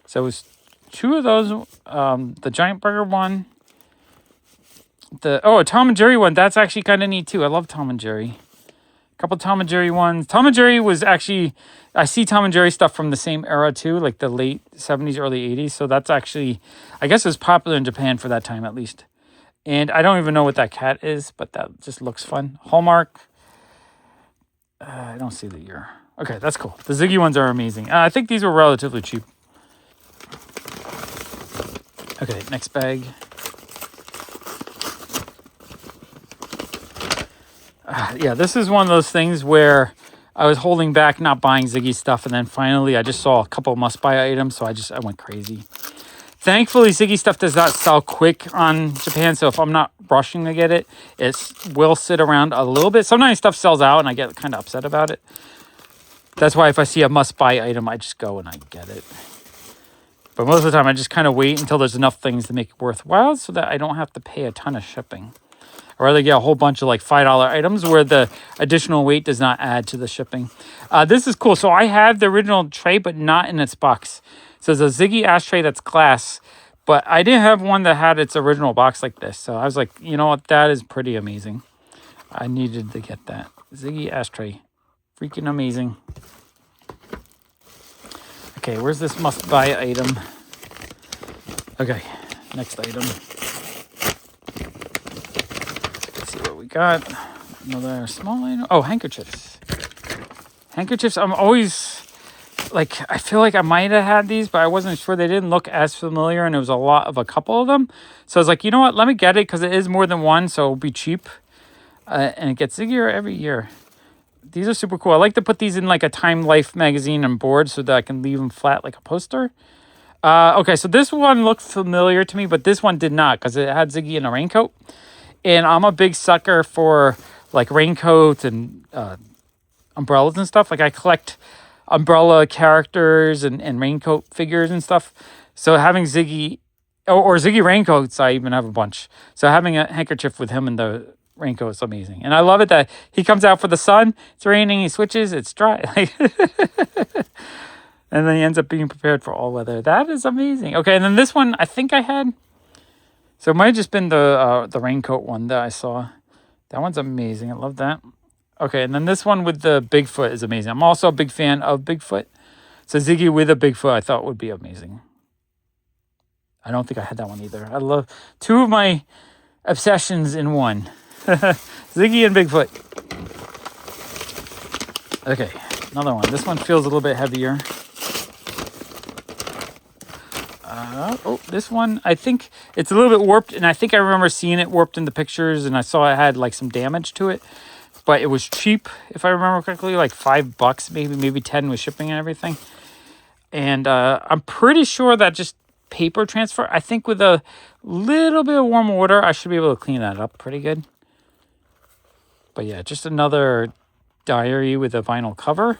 So it was 2 of those. The Giant Burger one. A Tom and Jerry one. That's actually kind of neat too. I love Tom and Jerry. A couple Tom and Jerry ones. Tom and Jerry was actually... I see Tom and Jerry stuff from the same era too, like the late 70s, early 80s. So that's actually... I guess it was popular in Japan for that time at least. And I don't even know what that cat is, but that just looks fun. Hallmark. I don't see the year. Okay, that's cool. The Ziggy ones are amazing. I think these were relatively cheap. Okay, next bag. Yeah, this is one of those things where I was holding back not buying Ziggy stuff, and then finally I just saw a couple must-buy items, so I went crazy. Thankfully, Ziggy stuff does not sell quick on Japan, so if I'm not rushing to get it, it will sit around a little bit. Sometimes stuff sells out, and I get kind of upset about it. That's why if I see a must-buy item, I just go and I get it. But most of the time, I just kind of wait until there's enough things to make it worthwhile so that I don't have to pay a ton of shipping. I'd rather get a whole bunch of like $5 items where the additional weight does not add to the shipping. This is cool. So I have the original tray, but not in its box. So there's a Ziggy ashtray that's glass, but I didn't have one that had its original box like this. So I was like, you know what? That is pretty amazing. I needed to get that. Ziggy ashtray. Freaking amazing. Okay, where's this must-buy item? Okay, next item. Let's see what we got. Another small item. Oh, handkerchiefs. Handkerchiefs, I'm always... Like, I feel like I might have had these, but I wasn't sure. They didn't look as familiar, and it was a lot of a couple of them. So I was like, you know what? Let me get it, because it is more than one, so it'll be cheap. And it gets ziggier every year. These are super cool. I like to put these in like a Time Life magazine and board so that I can leave them flat like a poster. Okay, so this one looked familiar to me, but this one did not because it had Ziggy in a raincoat. And I'm a big sucker for like raincoats and umbrellas and stuff. Like I collect umbrella characters and raincoat figures and stuff. So having Ziggy, or Ziggy raincoats, I even have a bunch. So having a handkerchief with him in the raincoat is amazing. And I love it that he comes out for the sun, it's raining, he switches, it's dry. And then he ends up being prepared for all weather. That is amazing. Okay, and then this one I think I had. So it might have just been the raincoat one that I saw. That one's amazing. I love that. Okay, and then this one with the Bigfoot is amazing. I'm also a big fan of Bigfoot. So Ziggy with a Bigfoot I thought would be amazing. I don't think I had that one either. I love two of my obsessions in one. Ziggy and Bigfoot. Okay, another one. This one feels a little bit heavier. This one, I think it's a little bit warped, and I think I remember seeing it warped in the pictures, and I saw it had like some damage to it, but it was cheap, if I remember correctly, like $5 maybe 10 with shipping and everything. And I'm pretty sure that just paper transfer, I think with a little bit of warm water, I should be able to clean that up pretty good. But yeah, just another diary with a vinyl cover.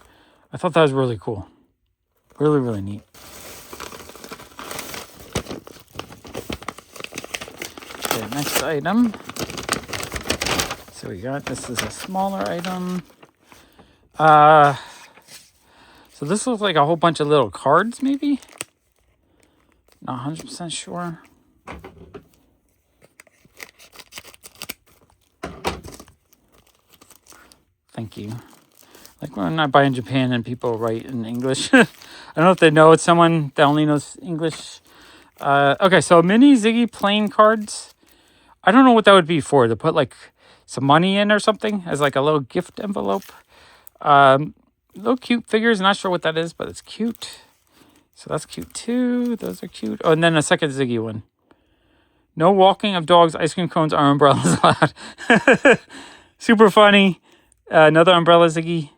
I thought that was really cool. Really, really neat. Okay, next item. So we got, this is a smaller item. So this looks like a whole bunch of little cards, maybe? Not 100% sure. Thank you. Like when I buy in Japan and people write in English. I don't know if they know it's someone that only knows English. Okay, so mini Ziggy playing cards. I don't know what that would be for. To put like some money in or something as like a little gift envelope. Little cute figures. Not sure what that is, but it's cute. So that's cute too. Those are cute. Oh, and then a second Ziggy one. No walking of dogs, ice cream cones, or umbrellas allowed. Super funny. Another umbrella Ziggy.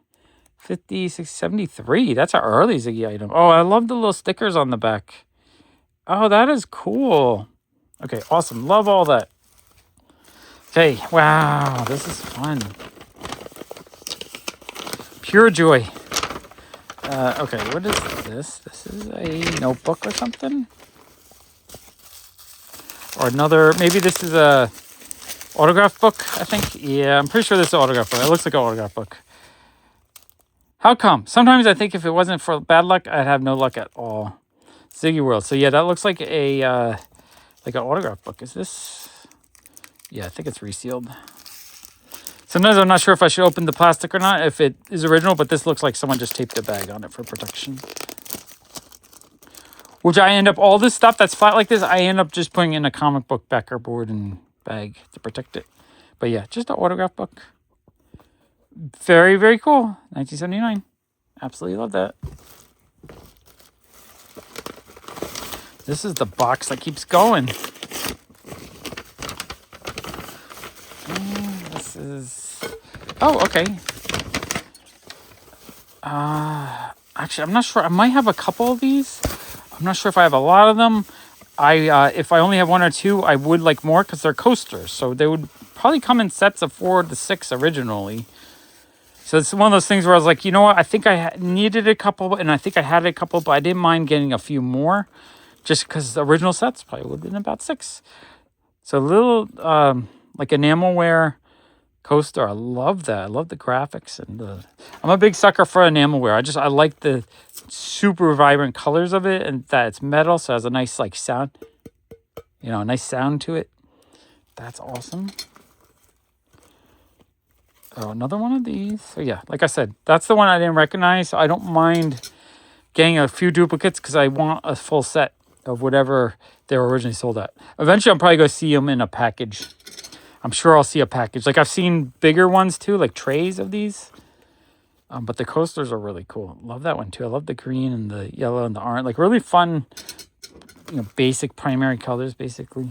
50, 60, 73. That's an early Ziggy item. Oh, I love the little stickers on the back. Oh, that is cool. Okay, awesome. Love all that. Okay, wow. This is fun. Pure joy. Okay, what is this? This is a notebook or something? Or another, maybe this is a autograph book, I think. Yeah, I'm pretty sure this is an autograph book. It looks like an autograph book. How come? Sometimes I think if it wasn't for bad luck, I'd have no luck at all. Ziggy World. So yeah, that looks like a like an autograph book. Is this? Yeah, I think it's resealed. Sometimes I'm not sure if I should open the plastic or not, if it is original, but this looks like someone just taped a bag on it for protection. Which I end up, all this stuff that's flat like this, I end up just putting in a comic book backer board and bag to protect it. But yeah, just an autograph book. Very, very cool. 1979. Absolutely love that. This is the box that keeps going. And this is... Oh, okay. Actually, I'm not sure. I might have a couple of these. I'm not sure if I have a lot of them. If I only have one or two, I would like more because they're coasters. So they would probably come in sets of 4 to 6 originally. So it's one of those things where I was like, you know what? I think I needed a couple, and I think I had a couple, but I didn't mind getting a few more. Just because the original sets probably would have been about 6. So a little, like enamelware coaster. I love that. I love the graphics. And I'm a big sucker for enamelware. I like the super vibrant colors of it, and that it's metal, so it has a nice like sound. You know, a nice sound to it. That's awesome. Oh, another one of these. So yeah, like I said, that's the one I didn't recognize. So I don't mind getting a few duplicates because I want a full set of whatever they were originally sold at. Eventually, I'm probably going to see them in a package. I'm sure I'll see a package. Like I've seen bigger ones too, like trays of these. But the coasters are really cool. Love that one too. I love the green and the yellow and the orange. Like really fun, you know, basic primary colors basically.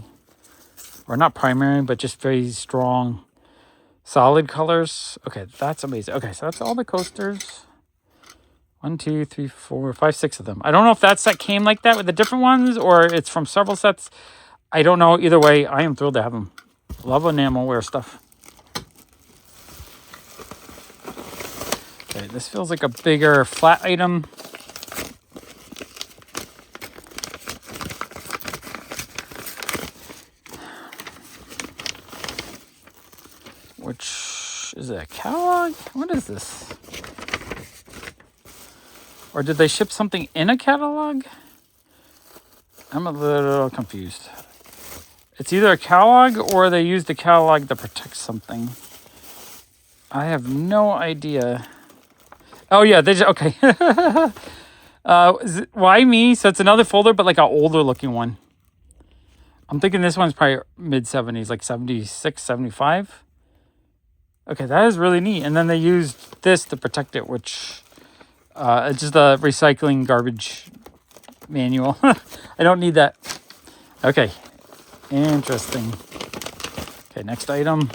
Or not primary, but just very strong, solid colors. Okay, that's amazing. Okay, so that's all the coasters. 1, 2, 3, 4, 5, 6 of them. I don't know if that set came like that with the different ones or it's from several sets. I don't know. Either way, I am thrilled to have them. Love enamelware stuff. Okay, this feels like a bigger flat item. Which is it, a catalog? What is this? Or did they ship something in a catalog? I'm a little confused. It's either a catalog or they used the catalog to protect something. I have no idea. Oh yeah, they just, okay. Why me? So it's another folder, but like an older looking one. I'm thinking this one's probably mid-70s, like 76, 75. Okay, that is really neat. And then they used this to protect it, which... it's just a recycling garbage manual. I don't need that. Okay. Interesting. Okay, next item.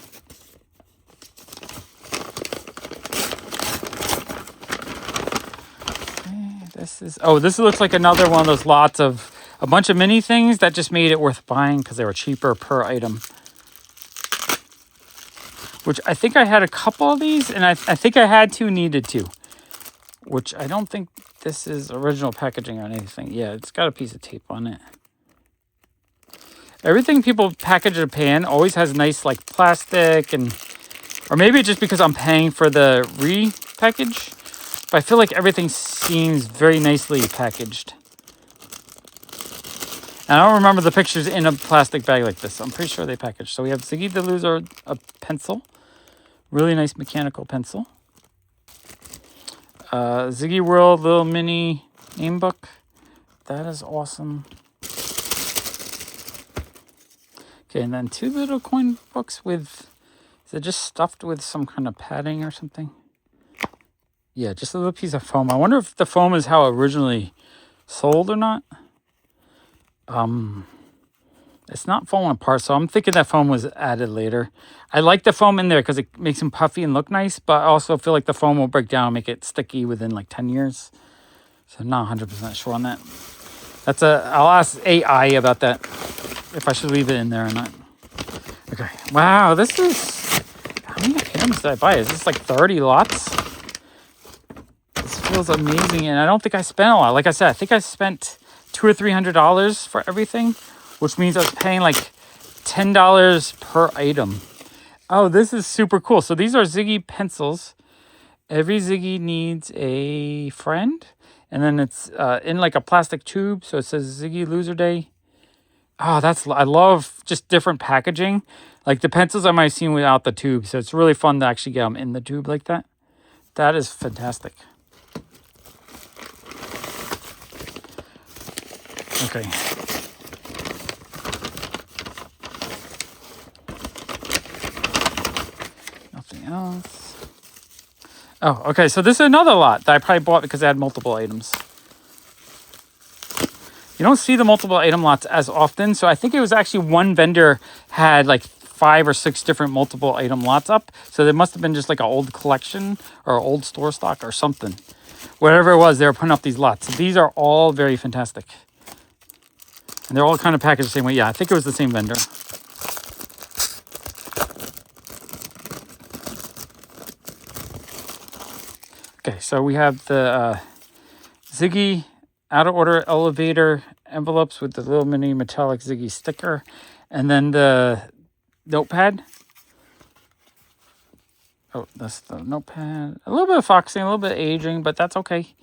Okay, this looks like another one of those lots of a bunch of mini things that just made it worth buying because they were cheaper per item. Which I think I had a couple of these, and I think I had needed to. Which I don't think this is original packaging or anything. Yeah, it's got a piece of tape on it. Everything people package in Japan always has nice like plastic and... Or maybe just because I'm paying for the repackage. But I feel like everything seems very nicely packaged. And I don't remember the pictures in a plastic bag like this. I'm pretty sure they packaged. So we have Ziggy Deluxe, a pencil. Really nice mechanical pencil. Ziggy World little mini name book. That is awesome. Okay, and then 2 little coin books with... Is it just stuffed with some kind of padding or something? Yeah, just a little piece of foam. I wonder if the foam is how it originally sold or not. It's not falling apart, so I'm thinking that foam was added later. I like the foam in there because it makes them puffy and look nice, but I also feel like the foam will break down and make it sticky within like 10 years. So I'm not 100% sure on that. I'll ask AI about that, if I should leave it in there or not. Okay, wow, this is... How many items did I buy? Is this like 30 lots? This feels amazing, and I don't think I spent a lot. Like I said, I think I spent $200 or $300 for everything, which means I was paying like $10 per item. Oh, this is super cool. So these are Ziggy pencils. Every Ziggy needs a friend. And then it's in like a plastic tube. So it says Ziggy Loser Day. Oh, I love just different packaging. Like the pencils I might have seen without the tube. So it's really fun to actually get them in the tube like that. That is fantastic. Okay. Nothing else. Oh, okay. So this is another lot that I probably bought because I had multiple items. You don't see the multiple item lots as often. So I think it was actually one vendor had like 5 or 6 different multiple item lots up. So there must have been just like an old collection or old store stock or something. Whatever it was, they were putting up these lots. So these are all very fantastic. And they're all kind of packaged the same way. Yeah, I think it was the same vendor. Okay, so we have the Ziggy out of order elevator envelopes with the little mini metallic Ziggy sticker. And then the notepad. Oh, that's the notepad. A little bit of foxing, a little bit of aging, but that's okay.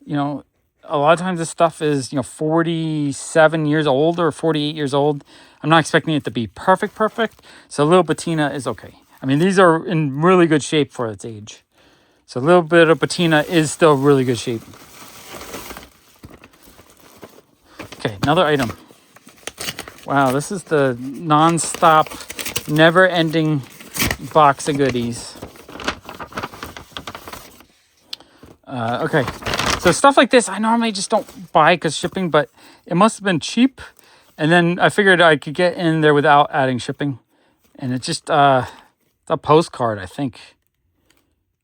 You know, a lot of times this stuff is, 47 years old or 48 years old. I'm not expecting it to be perfect. So a little patina is okay. I mean, these are in really good shape for its age. So a little bit of patina is still really good shape. Okay, another item. Wow, this is the non-stop, never-ending box of goodies. Okay, so stuff like this, I normally just don't buy because shipping, but it must have been cheap. And then I figured I could get in there without adding shipping. And it's just it's a postcard, I think.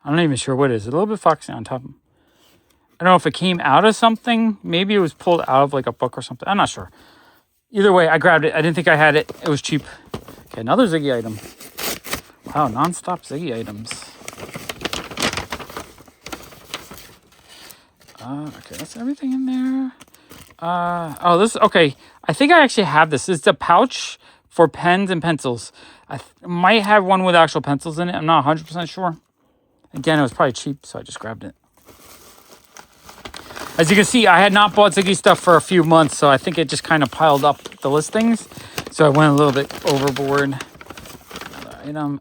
I'm not even sure what it is. A little bit foxy on top. I don't know if it came out of something. Maybe it was pulled out of like a book or something. I'm not sure. Either way, I grabbed it. I didn't think I had it. It was cheap. Okay, another Ziggy item. Wow, non-stop Ziggy items. Okay, that's everything in there. Oh, this, okay. I think I actually have this. It's a pouch for pens and pencils. I might have one with actual pencils in it. I'm not 100% sure. Again, it was probably cheap, so I just grabbed it. As you can see, I had not bought Ziggy stuff for a few months, so I think it just kind of piled up the listings. So I went a little bit overboard. Another item.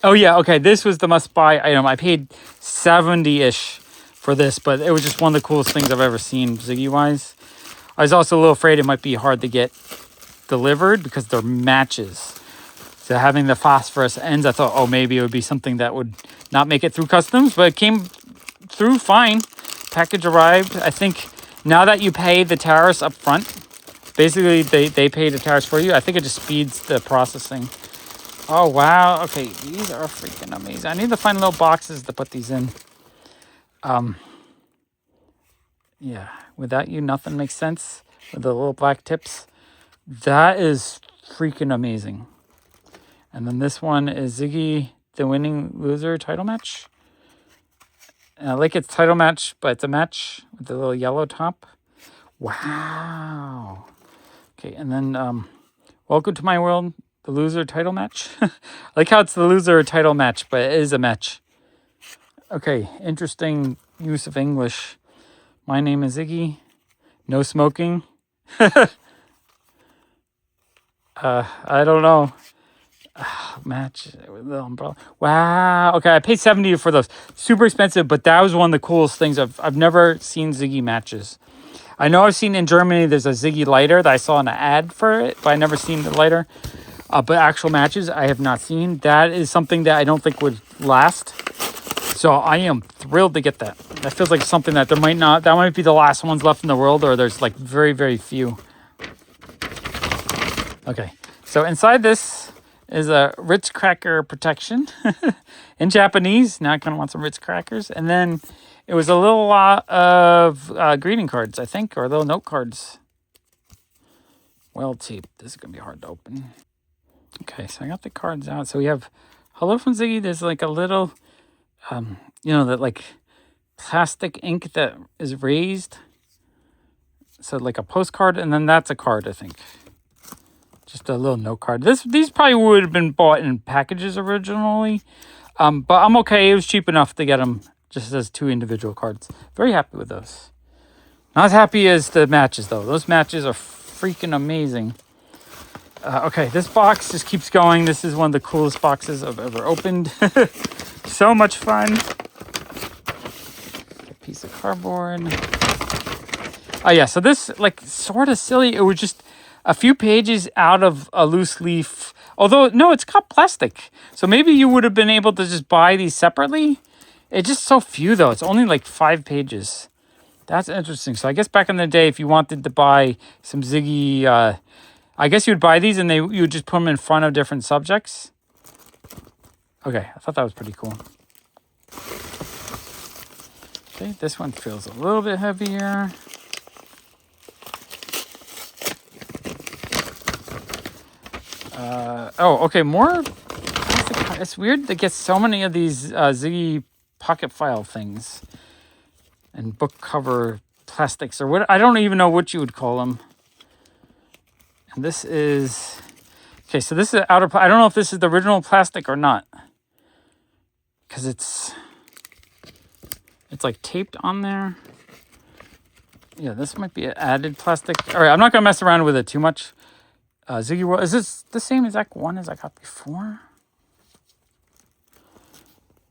Oh yeah, okay. This was the must-buy item. I paid $70-ish for this, but it was just one of the coolest things I've ever seen Ziggy-wise. I was also a little afraid it might be hard to get delivered because they're matches. So having the phosphorus ends, I thought, oh, maybe it would be something that would not make it through customs, but it came through fine. Package arrived. I think now that you pay the tariffs up front, basically they pay the tariffs for you. I think it just speeds the processing. Oh, wow. Okay, these are freaking amazing. I need to find little boxes to put these in. Yeah, without you, nothing makes sense. With the little black tips. That is freaking amazing. And then this one is Ziggy, the winning loser title match. And I like its title match, but it's a match with the little yellow top. Wow. Okay, and then welcome to my world, the loser title match. I like how it's the loser title match, but it is a match. Okay, interesting use of English. My name is Ziggy. No smoking. I don't know. Match with the umbrella. Wow. Okay, I paid $70 for those. Super expensive, but that was one of the coolest things. I've never seen Ziggy matches. I know I've seen in Germany there's a Ziggy lighter that I saw an ad for it, but I never seen the lighter. But actual matches I have not seen. That is something that I don't think would last. So I am thrilled to get that. That feels like something that that might be the last ones left in the world, or there's like very, very few. Okay, so inside this is a Ritz cracker protection in Japanese. Now I kind of want some Ritz crackers. And then it was a little lot of greeting cards, I think, or little note cards. Well taped. This is going to be hard to open. Okay, so I got the cards out. So we have Hello from Ziggy. There's like a little, that like plastic ink that is raised. So like a postcard, and then that's a card, I think. Just a little note card. These probably would have been bought in packages originally. But I'm okay. It was cheap enough to get them just as 2 individual cards. Very happy with those. Not as happy as the matches, though. Those matches are freaking amazing. Okay, this box just keeps going. This is one of the coolest boxes I've ever opened. So much fun. A piece of cardboard. Oh, yeah, so this, like, sort of silly. It was just a few pages out of a loose leaf. Although, no, it's got plastic. So maybe you would have been able to just buy these separately. It's just so few, though. It's only like 5 pages. That's interesting. So I guess back in the day, if you wanted to buy some Ziggy, I guess you would buy these and you would just put them in front of different subjects. Okay, I thought that was pretty cool. Okay, this one feels a little bit heavier. Okay, more. It's weird to get so many of these Ziggy pocket file things and book cover plastics or what. I don't even know what you would call them. And this is okay. So this is outer. I don't know if this is the original plastic or not, because it's like taped on there. Yeah, this might be added plastic. All right, I'm not gonna mess around with it too much. Ziggy World, is this the same exact one as I got before?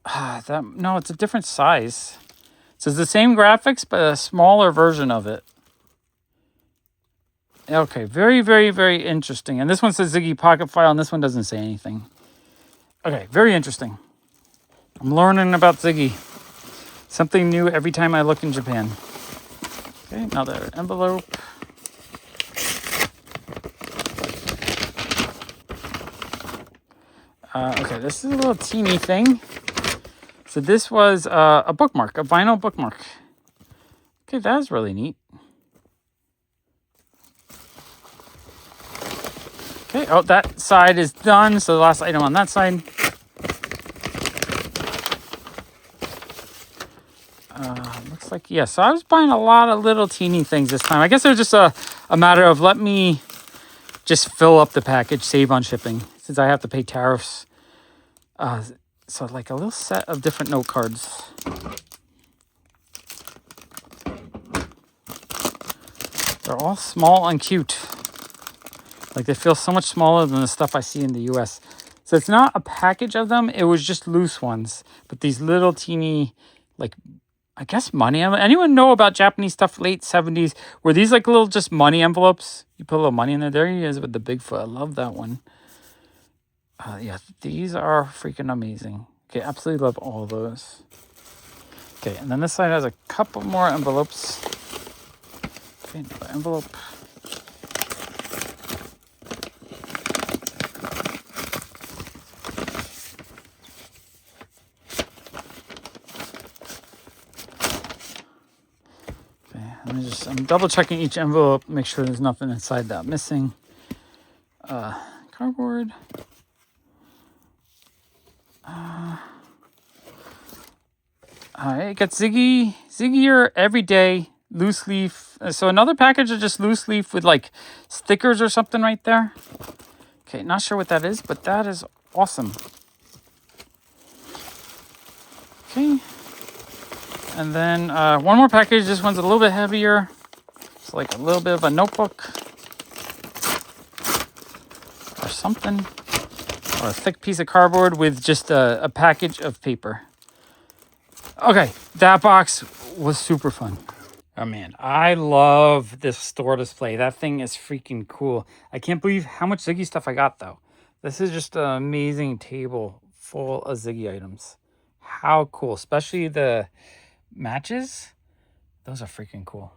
No, it's a different size. So it's the same graphics, but a smaller version of it. Okay, very, very, very interesting. And this one says Ziggy Pocket File, and this one doesn't say anything. Okay, very interesting. I'm learning about Ziggy. Something new every time I look in Japan. Okay, another envelope. Okay, this is a little teeny thing. So this was a bookmark, a vinyl bookmark. Okay, that's really neat. Okay, oh, that side is done. So the last item on that side. Looks like, yeah, so I was buying a lot of little teeny things this time. I guess it was just a matter of let me just fill up the package, save on shipping, since I have to pay tariffs. So like a little set of different note cards. They're all small and cute. Like they feel so much smaller than the stuff I see in the US. So it's not a package of them. It was just loose ones. But these little teeny, like, I guess money. Anyone know about Japanese stuff late 70s? Were these like little just money envelopes? You put a little money in there. There he is with the Bigfoot. I love that one. Yeah, these are freaking amazing. Okay, absolutely love all those. Okay, and then this side has a couple more envelopes. Okay, another envelope. I'm double checking each envelope, make sure there's nothing inside that I'm missing. Cardboard. Alright, got Ziggier Everyday loose leaf. So another package of just loose leaf with like stickers or something right there. Okay, not sure what that is, but that is awesome. Okay. And then one more package. This one's a little bit heavier. It's like a little bit of a notebook or something. Or a thick piece of cardboard with just a package of paper. Okay, that box was super fun. Oh man, I love this store display. That thing is freaking cool. I can't believe how much Ziggy stuff I got though. This is just an amazing table full of Ziggy items. How cool, especially the matches. Those are freaking cool.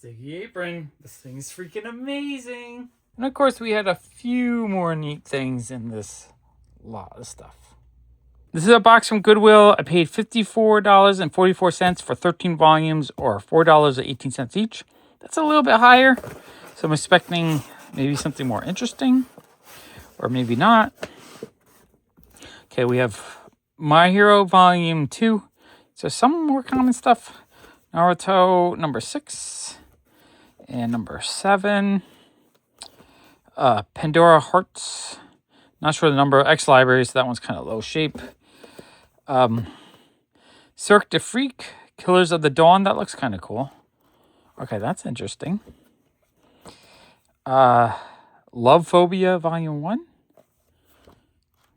Ziggy apron. This thing is freaking amazing. And of course, we had a few more neat things in this lot of stuff. This is a box from Goodwill. I paid $54.44 for 13 volumes or $4.18 each. That's a little bit higher. So I'm expecting maybe something more interesting or maybe not. Okay, we have My Hero Volume 2. So some more common stuff. Naruto number 6 and number 7. Pandora Hearts. Not sure the number. X Library, so that one's kind of low shape. Cirque de Freak. Killers of the Dawn. That looks kind of cool. Okay, that's interesting. Love Phobia Volume 1.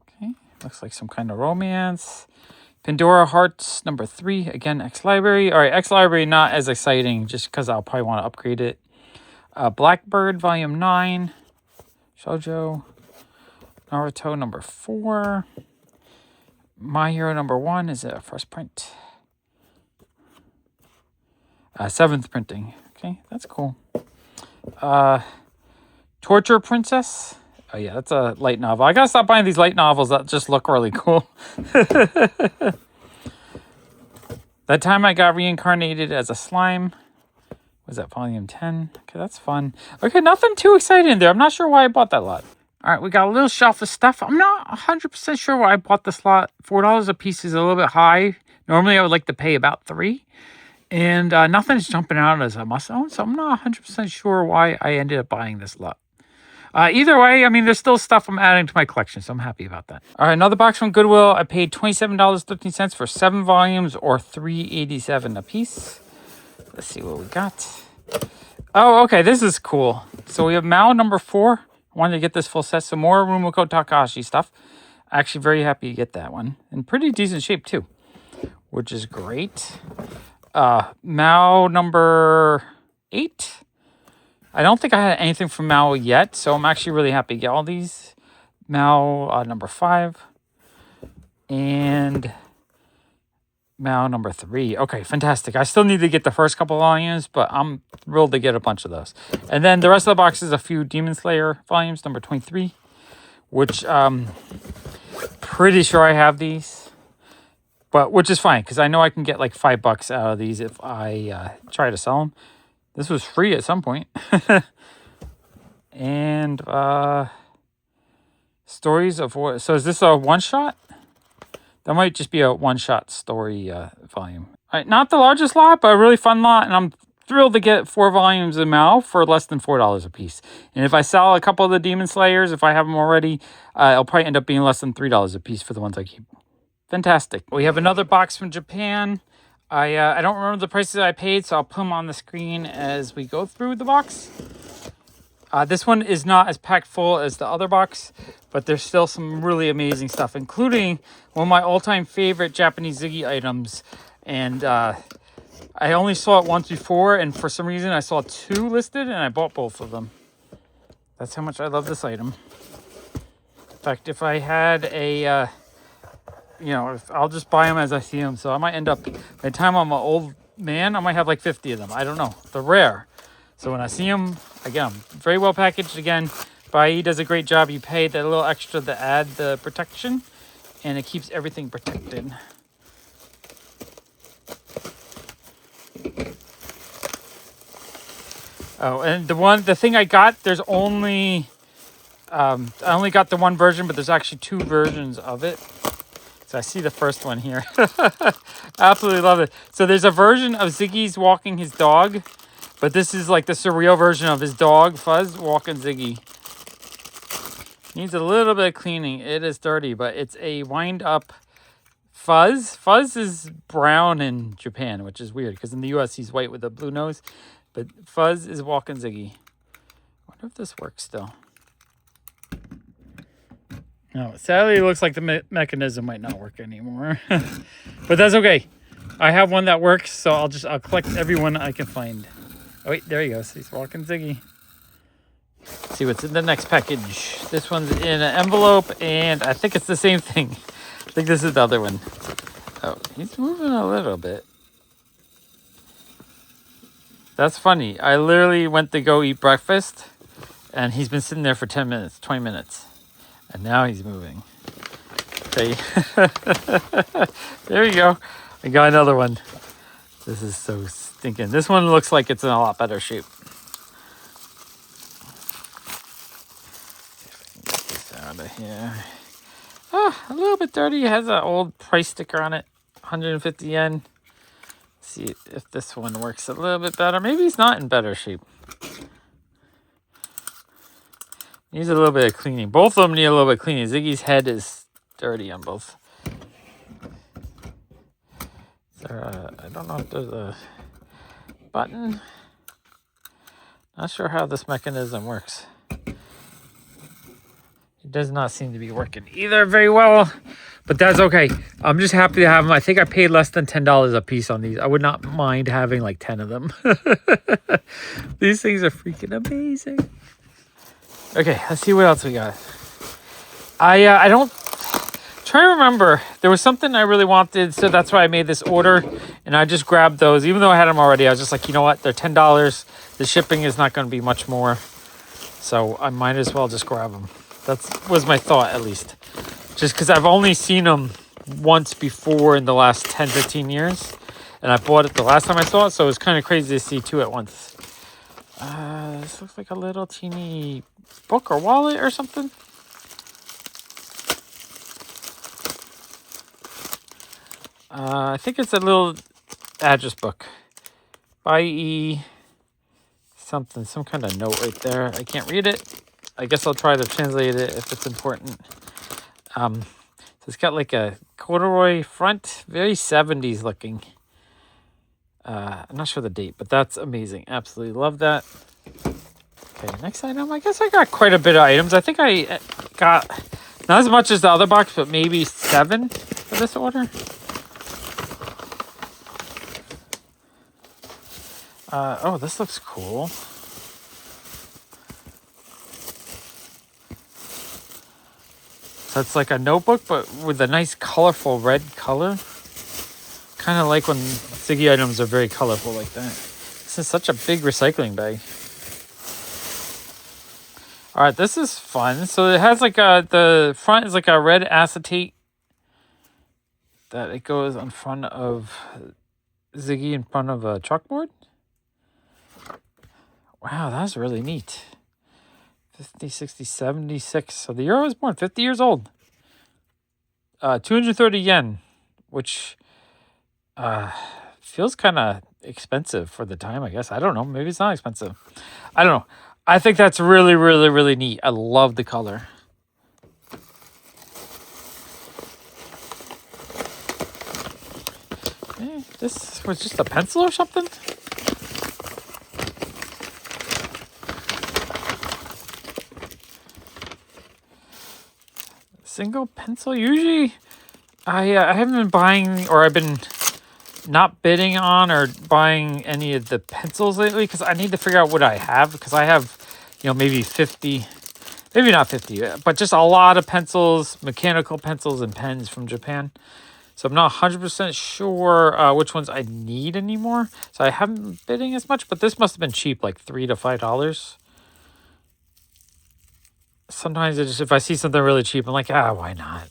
Okay, looks like some kind of romance. Pandora Hearts number 3. Again, X Library. All right, X Library not as exciting just because I'll probably want to upgrade it. Blackbird Volume 9. Shojo. Naruto number 4. My Hero number 1. Is it a first print? 7th printing. Okay, that's cool. Torture Princess. Oh yeah, that's a light novel. I gotta stop buying these light novels that just look really cool. That time I got reincarnated as a slime. Was that volume 10? Okay, that's fun. Okay, nothing too exciting in there. I'm not sure why I bought that lot. All right, we got a little shelf of stuff. I'm not 100% sure why I bought this lot. $4 a piece is a little bit high. Normally, I would like to pay about $3. And nothing's jumping out as a must-own, so I'm not 100% sure why I ended up buying this lot. Either way, I mean, there's still stuff I'm adding to my collection, so I'm happy about that. All right, another box from Goodwill. I paid $27.13 for 7 volumes, or $3.87 a piece. Let's see what we got. Oh, okay, this is cool. So we have Mao number 4. I wanted to get this full set. Some more Rumiko Takahashi stuff. Actually very happy to get that one. In pretty decent shape, too, which is great. Mao number 8. I don't think I had anything from Mao yet, so I'm actually really happy to get all these. Mao number 5. And Mao number 3. Okay, fantastic. I still need to get the first couple volumes, but I'm thrilled to get a bunch of those. And then the rest of the box is a few Demon Slayer volumes, number 23, which pretty sure I have these, but which is fine because I know I can get like $5 out of these if I try to sell them. This was free at some point. And stories of what? So is this a one-shot? That might just be a one-shot story volume. All right, not the largest lot, but a really fun lot, and I'm thrilled to get 4 volumes of Mao for less than $4 a piece. And if I sell a couple of the Demon Slayers, if I have them already, it'll probably end up being less than $3 a piece for the ones I keep. Fantastic. We have another box from Japan. I don't remember the prices I paid, so I'll put them on the screen as we go through the box. This one is not as packed full as the other box, but there's still some really amazing stuff, including one of my all-time favorite Japanese Ziggy items. And I only saw it once before, and for some reason I saw 2 listed, and I bought both of them. That's how much I love this item. In fact, if I had a... I'll just buy them as I see them. So I might end up, by the time I'm an old man, I might have like 50 of them. I don't know. They're rare. So when I see them, again, very well packaged. Again, Bai does a great job. You pay that little extra to add the protection, and it keeps everything protected. Oh, and the thing I got, there's only, I only got the one version, but there's actually 2 versions of it. So I see the first one here. Absolutely love it. So there's a version of Ziggy's walking his dog, but this is like the surreal version of his dog, Fuzz, walking Ziggy. Needs a little bit of cleaning. It is dirty, but it's a wind-up Fuzz. Fuzz is brown in Japan, which is weird, because in the US he's white with a blue nose, but Fuzz is walking Ziggy. I wonder if this works still. No, sadly, it looks like the mechanism might not work anymore. But that's okay. I have one that works, so I'll collect every one I can find. Oh, wait, there he goes. He's walking Ziggy. Let's see what's in the next package. This one's in an envelope, and I think it's the same thing. I think this is the other one. Oh, he's moving a little bit. That's funny. I literally went to go eat breakfast, and he's been sitting there for 10 minutes, 20 minutes. And now he's moving. Okay. There you go. I got another one. This is so stinking. This one looks like it's in a lot better shape. See if I can get this out of here. Ah, a little bit dirty. It has an old price sticker on it. 150 yen. Let's see if this one works a little bit better. Maybe it's not in better shape. Needs a little bit of cleaning. Both of them need a little bit of cleaning. Ziggy's head is dirty on both. I don't know if there's a button. Not sure how this mechanism works. It does not seem to be working either very well, but that's okay. I'm just happy to have them. I think I paid less than $10 a piece on these. I would not mind having like 10 of them. These things are freaking amazing. Okay, let's see what else we got. I don't try to remember. There was something I really wanted, so that's why I made this order, and I just grabbed those. Even though I had them already, I was just like, you know what? They're $10. The shipping is not going to be much more, so I might as well just grab them. That was my thought, at least. Just because I've only seen them once before in the last 10, 15 years, and I bought it the last time I saw it, so it was kind of crazy to see two at once. This looks like a little teeny book or wallet or something. I think it's a little address book. By E something, some kind of note right there. I can't read it. I guess I'll try to translate it if it's important. So it's got like a corduroy front, very 70s looking. I'm not sure the date, but that's amazing. Absolutely love that. Okay, next item. I guess I got quite a bit of items. I think I got not as much as the other box, but maybe 7 for this order. Oh, this looks cool. So it's like a notebook, but with a nice colorful red color. Kind of like when Ziggy items are very colorful like that. This is such a big recycling bag. All right, this is fun. So it has like the front is like a red acetate that it goes in front of Ziggy in front of a chalkboard. Wow, that's really neat. 50, 60, 76. So the year I was born, 50 years old. 230 yen, which feels kind of expensive for the time, I guess. I don't know. Maybe it's not expensive. I don't know. I think that's really, really, really neat. I love the color. This was just a pencil or something? Single pencil? Usually, I haven't been buying, or I've been not bidding on or buying any of the pencils lately because I need to figure out what I have, because I have, maybe 50, maybe not 50, but just a lot of pencils, mechanical pencils and pens from Japan. So I'm not 100% sure which ones I need anymore. So I haven't been bidding as much, but this must have been cheap, like $3 to $5. Sometimes if I see something really cheap, I'm like, why not?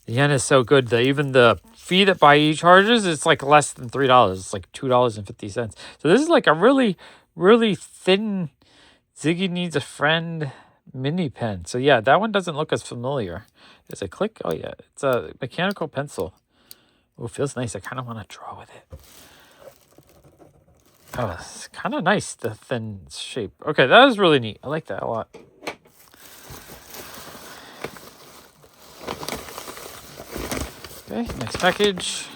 The yen is so good that even the fee that Bai charges, it's like less than $3. It's like $2.50. So this is like a really, really thin Ziggy Needs a Friend mini pen. So yeah, that one doesn't look as familiar. Is it click? Oh yeah, it's a mechanical pencil. Oh, it feels nice. I kind of want to draw with it. Oh, it's kind of nice, the thin shape. Okay, that is really neat. I like that a lot. Okay, next package.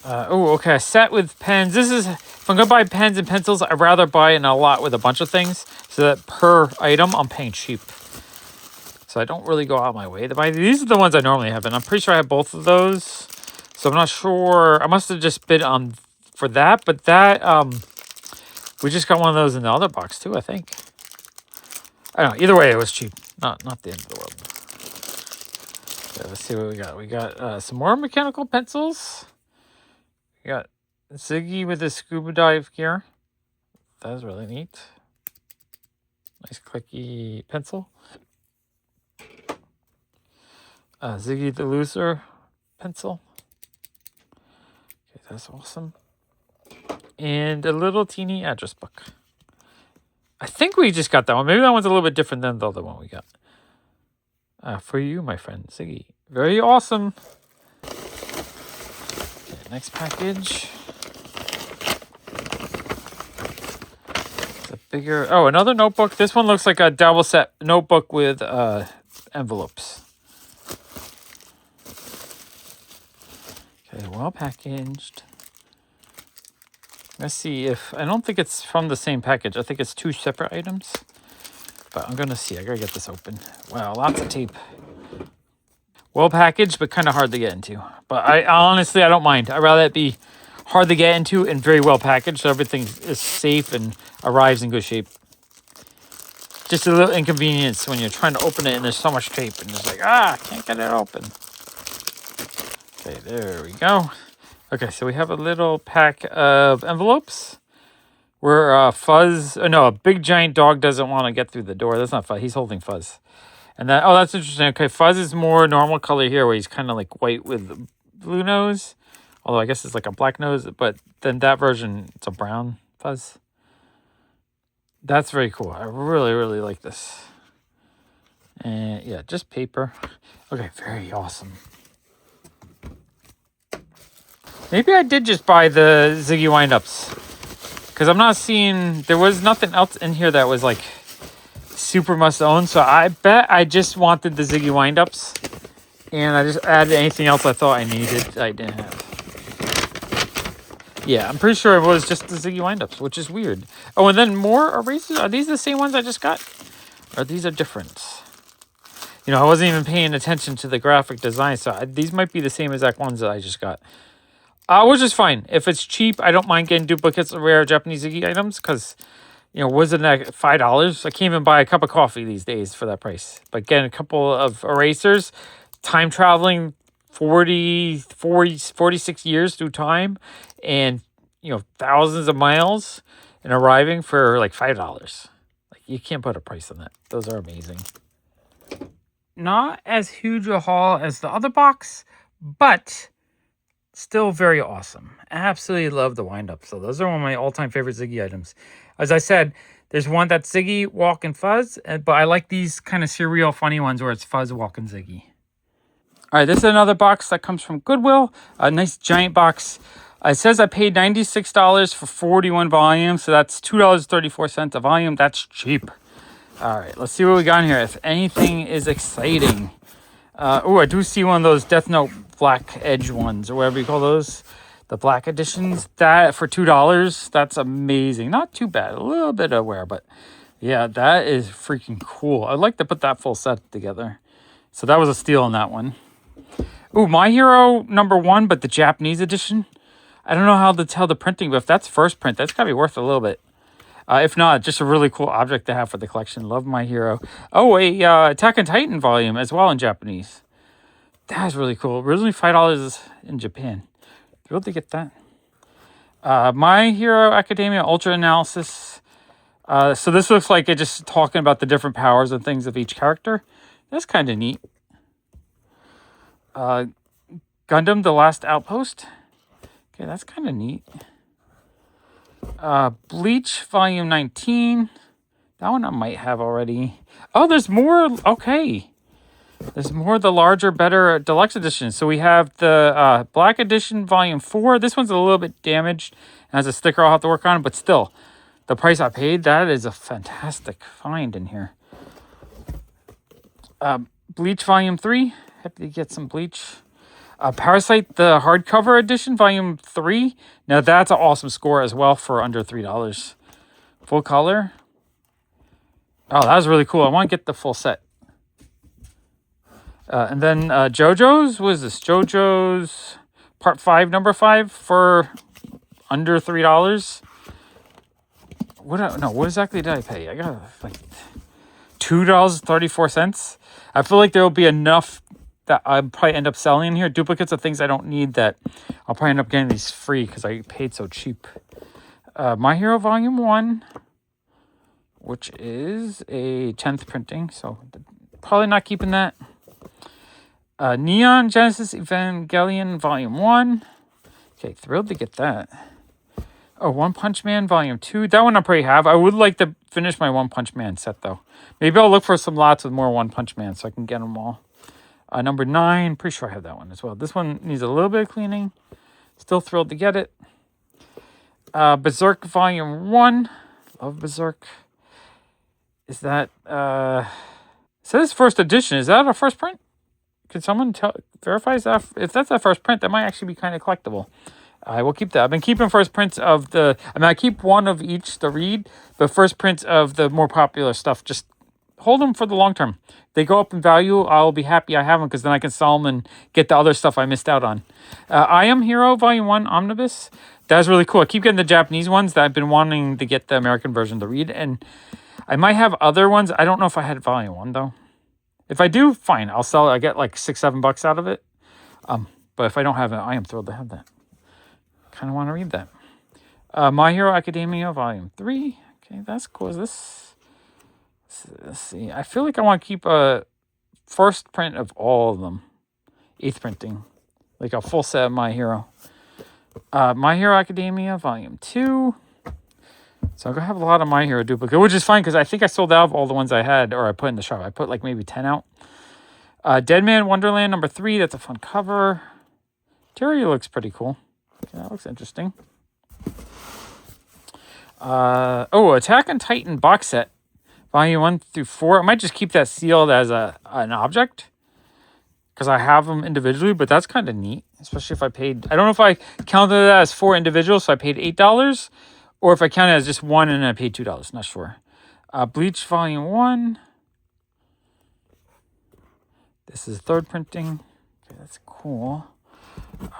Okay, a set with pens. This is, if I'm going to buy pens and pencils, I'd rather buy in a lot with a bunch of things, so that per item, I'm paying cheap. So I don't really go out my way to buy. These are the ones I normally have, and I'm pretty sure I have both of those. So I'm not sure. I must have just bid on for that, but that, we just got one of those in the other box too, I think. I don't know. Either way, it was cheap. Not the end of the world. Okay, let's see what we got. We got some more mechanical pencils. We got Ziggy with his scuba dive gear. That was really neat. Nice clicky pencil. Ziggy the Loser pencil. Okay, that's awesome. And a little teeny address book. I think we just got that one. Maybe that one's a little bit different than the other one we got. For you, my friend, Ziggy. Very awesome. Okay, next package. bigger. Oh, another notebook. This one looks like a double set notebook with envelopes. Okay, well packaged. Let's see if... I don't think it's from the same package. I think it's 2 separate items. But I'm going to see. I got to get this open. Wow, lots of tape. Well packaged, but kind of hard to get into. But I honestly, I don't mind. I'd rather it be hard to get into and very well packaged, so everything is safe and arrives in good shape. Just a little inconvenience when you're trying to open it and there's so much tape and it's like, can't get it open. Okay, there we go. Okay, so we have a little pack of envelopes where Fuzz... Oh, no, a big giant dog doesn't want to get through the door. That's not Fuzz. He's holding Fuzz. And that... Oh, that's interesting. Okay, Fuzz is more normal color here where he's kind of like white with blue nose. Although I guess it's like a black nose. But then that version, it's a brown Fuzz. That's very cool. I really, really like this. And yeah, just paper. Okay, very awesome. Maybe I did just buy the Ziggy wind-ups. Because I'm not seeing... There was nothing else in here that was like super must-own. So I bet I just wanted the Ziggy wind-ups. And I just added anything else I thought I needed I didn't have. Yeah, I'm pretty sure it was just the Ziggy wind-ups, which is weird. Oh, and then more erasers. Are these the same ones I just got? Or these are different? You know, I wasn't even paying attention to the graphic design, so these might be the same exact ones that I just got. Which is fine. If it's cheap, I don't mind getting duplicates of rare Japanese Ziggy items, because, you know, wasn't that $5? I can't even buy a cup of coffee these days for that price. But getting a couple of erasers, time traveling 46 years through time, and, you know, thousands of miles, and arriving for like $5. Like, you can't put a price on that. Those are amazing. Not as huge a haul as the other box, but still very awesome. Absolutely love the wind-up. So those are one of my all-time favorite Ziggy items. As I said, there's one that's Ziggy, Walk, and Fuzz, but I like these kind of surreal, funny ones where it's Fuzz, Walk, and Ziggy. All right, this is another box that comes from Goodwill. A nice giant box. It says I paid $96 for 41 volumes, so that's $2.34 a volume. That's cheap. All right, let's see what we got in here. If anything is exciting. Oh, I do see one of those Death Note Black Edge ones, or whatever you call those. The black editions. That for $2. That's amazing. Not too bad. A little bit of wear, but yeah, that is freaking cool. I'd like to put that full set together. So that was a steal on that one. Ooh, My Hero #1, but the Japanese edition. I don't know how to tell the printing, but if that's first print, that's got to be worth a little bit. If not, just a really cool object to have for the collection. Love My Hero. Oh, a Attack on Titan volume as well in Japanese. That's really cool. Originally $5 in Japan. Thrilled to get that. My Hero Academia Ultra Analysis. So this looks like it just talking about the different powers and things of each character. That's kind of neat. Gundam, The Last Outpost. Okay, that's kind of neat. Bleach, Volume 19. That one I might have already. Oh, there's more. Okay. There's more of the larger, better deluxe edition. So we have the Black Edition, Volume 4. This one's a little bit damaged. And has a sticker I'll have to work on. But still, the price I paid, that is a fantastic find in here. Bleach, Volume 3. Happy to get some Bleach. Parasite, the hardcover edition, Volume 3. Now, that's an awesome score as well for under $3. Full color. Oh, that was really cool. I want to get the full set. And then Jojo's. What is this? Jojo's Part 5, number 5 for under $3. What exactly did I pay? I got like $2.34. I feel like there will be enough that I'll probably end up selling in here. Duplicates of things I don't need that I'll probably end up getting these free because I paid so cheap. My Hero Volume 1, which is a 10th printing, so probably not keeping that. Neon Genesis Evangelion Volume 1. Okay, thrilled to get that. Oh, One Punch Man Volume 2. That one I probably have. I would like to finish my One Punch Man set, though. Maybe I'll look for some lots with more One Punch Man so I can get them all. Number 9, pretty sure I have that one as well. This one needs a little bit of cleaning. Still thrilled to get it. Berserk Volume 1. Love Berserk. Is that, it says first edition. Is that a first print? Can someone verify that? If that's a first print, that might actually be kind of collectible. I will keep that. I've been keeping first prints of I keep one of each to read, but first prints of the more popular stuff, just hold them for the long term. They go up in value, I'll be happy I have them because then I can sell them and get the other stuff I missed out on. I Am Hero Volume 1 Omnibus. That's really cool. I keep getting the Japanese ones that I've been wanting to get the American version to read, and I might have other ones. I don't know if I had Volume 1, though. If I do, fine. I'll sell it. I get like $6-7 out of it. But if I don't have it, I am thrilled to have that. Kind of want to read that. My Hero Academia Volume 3. Okay, that's cool. Is this... Let's see. I feel like I want to keep a first print of all of them. 8th printing. Like a full set of My Hero. My Hero Academia Volume 2. So I'm going to have a lot of My Hero duplicate, which is fine because I think I sold out of all the ones I had, or I put in the shop. I put like maybe 10 out. Dead Man Wonderland number 3. That's a fun cover. Terry looks pretty cool. Okay, that looks interesting. Attack on Titan box set. Volume 1 through 4. I might just keep that sealed as an object. Because I have them individually, but that's kind of neat. Especially if I paid... I don't know if I counted that as 4 individuals, so I paid $8. Or if I counted it as just 1 and I paid $2. Not sure. Bleach Volume 1. This is 3rd printing. Okay, that's cool.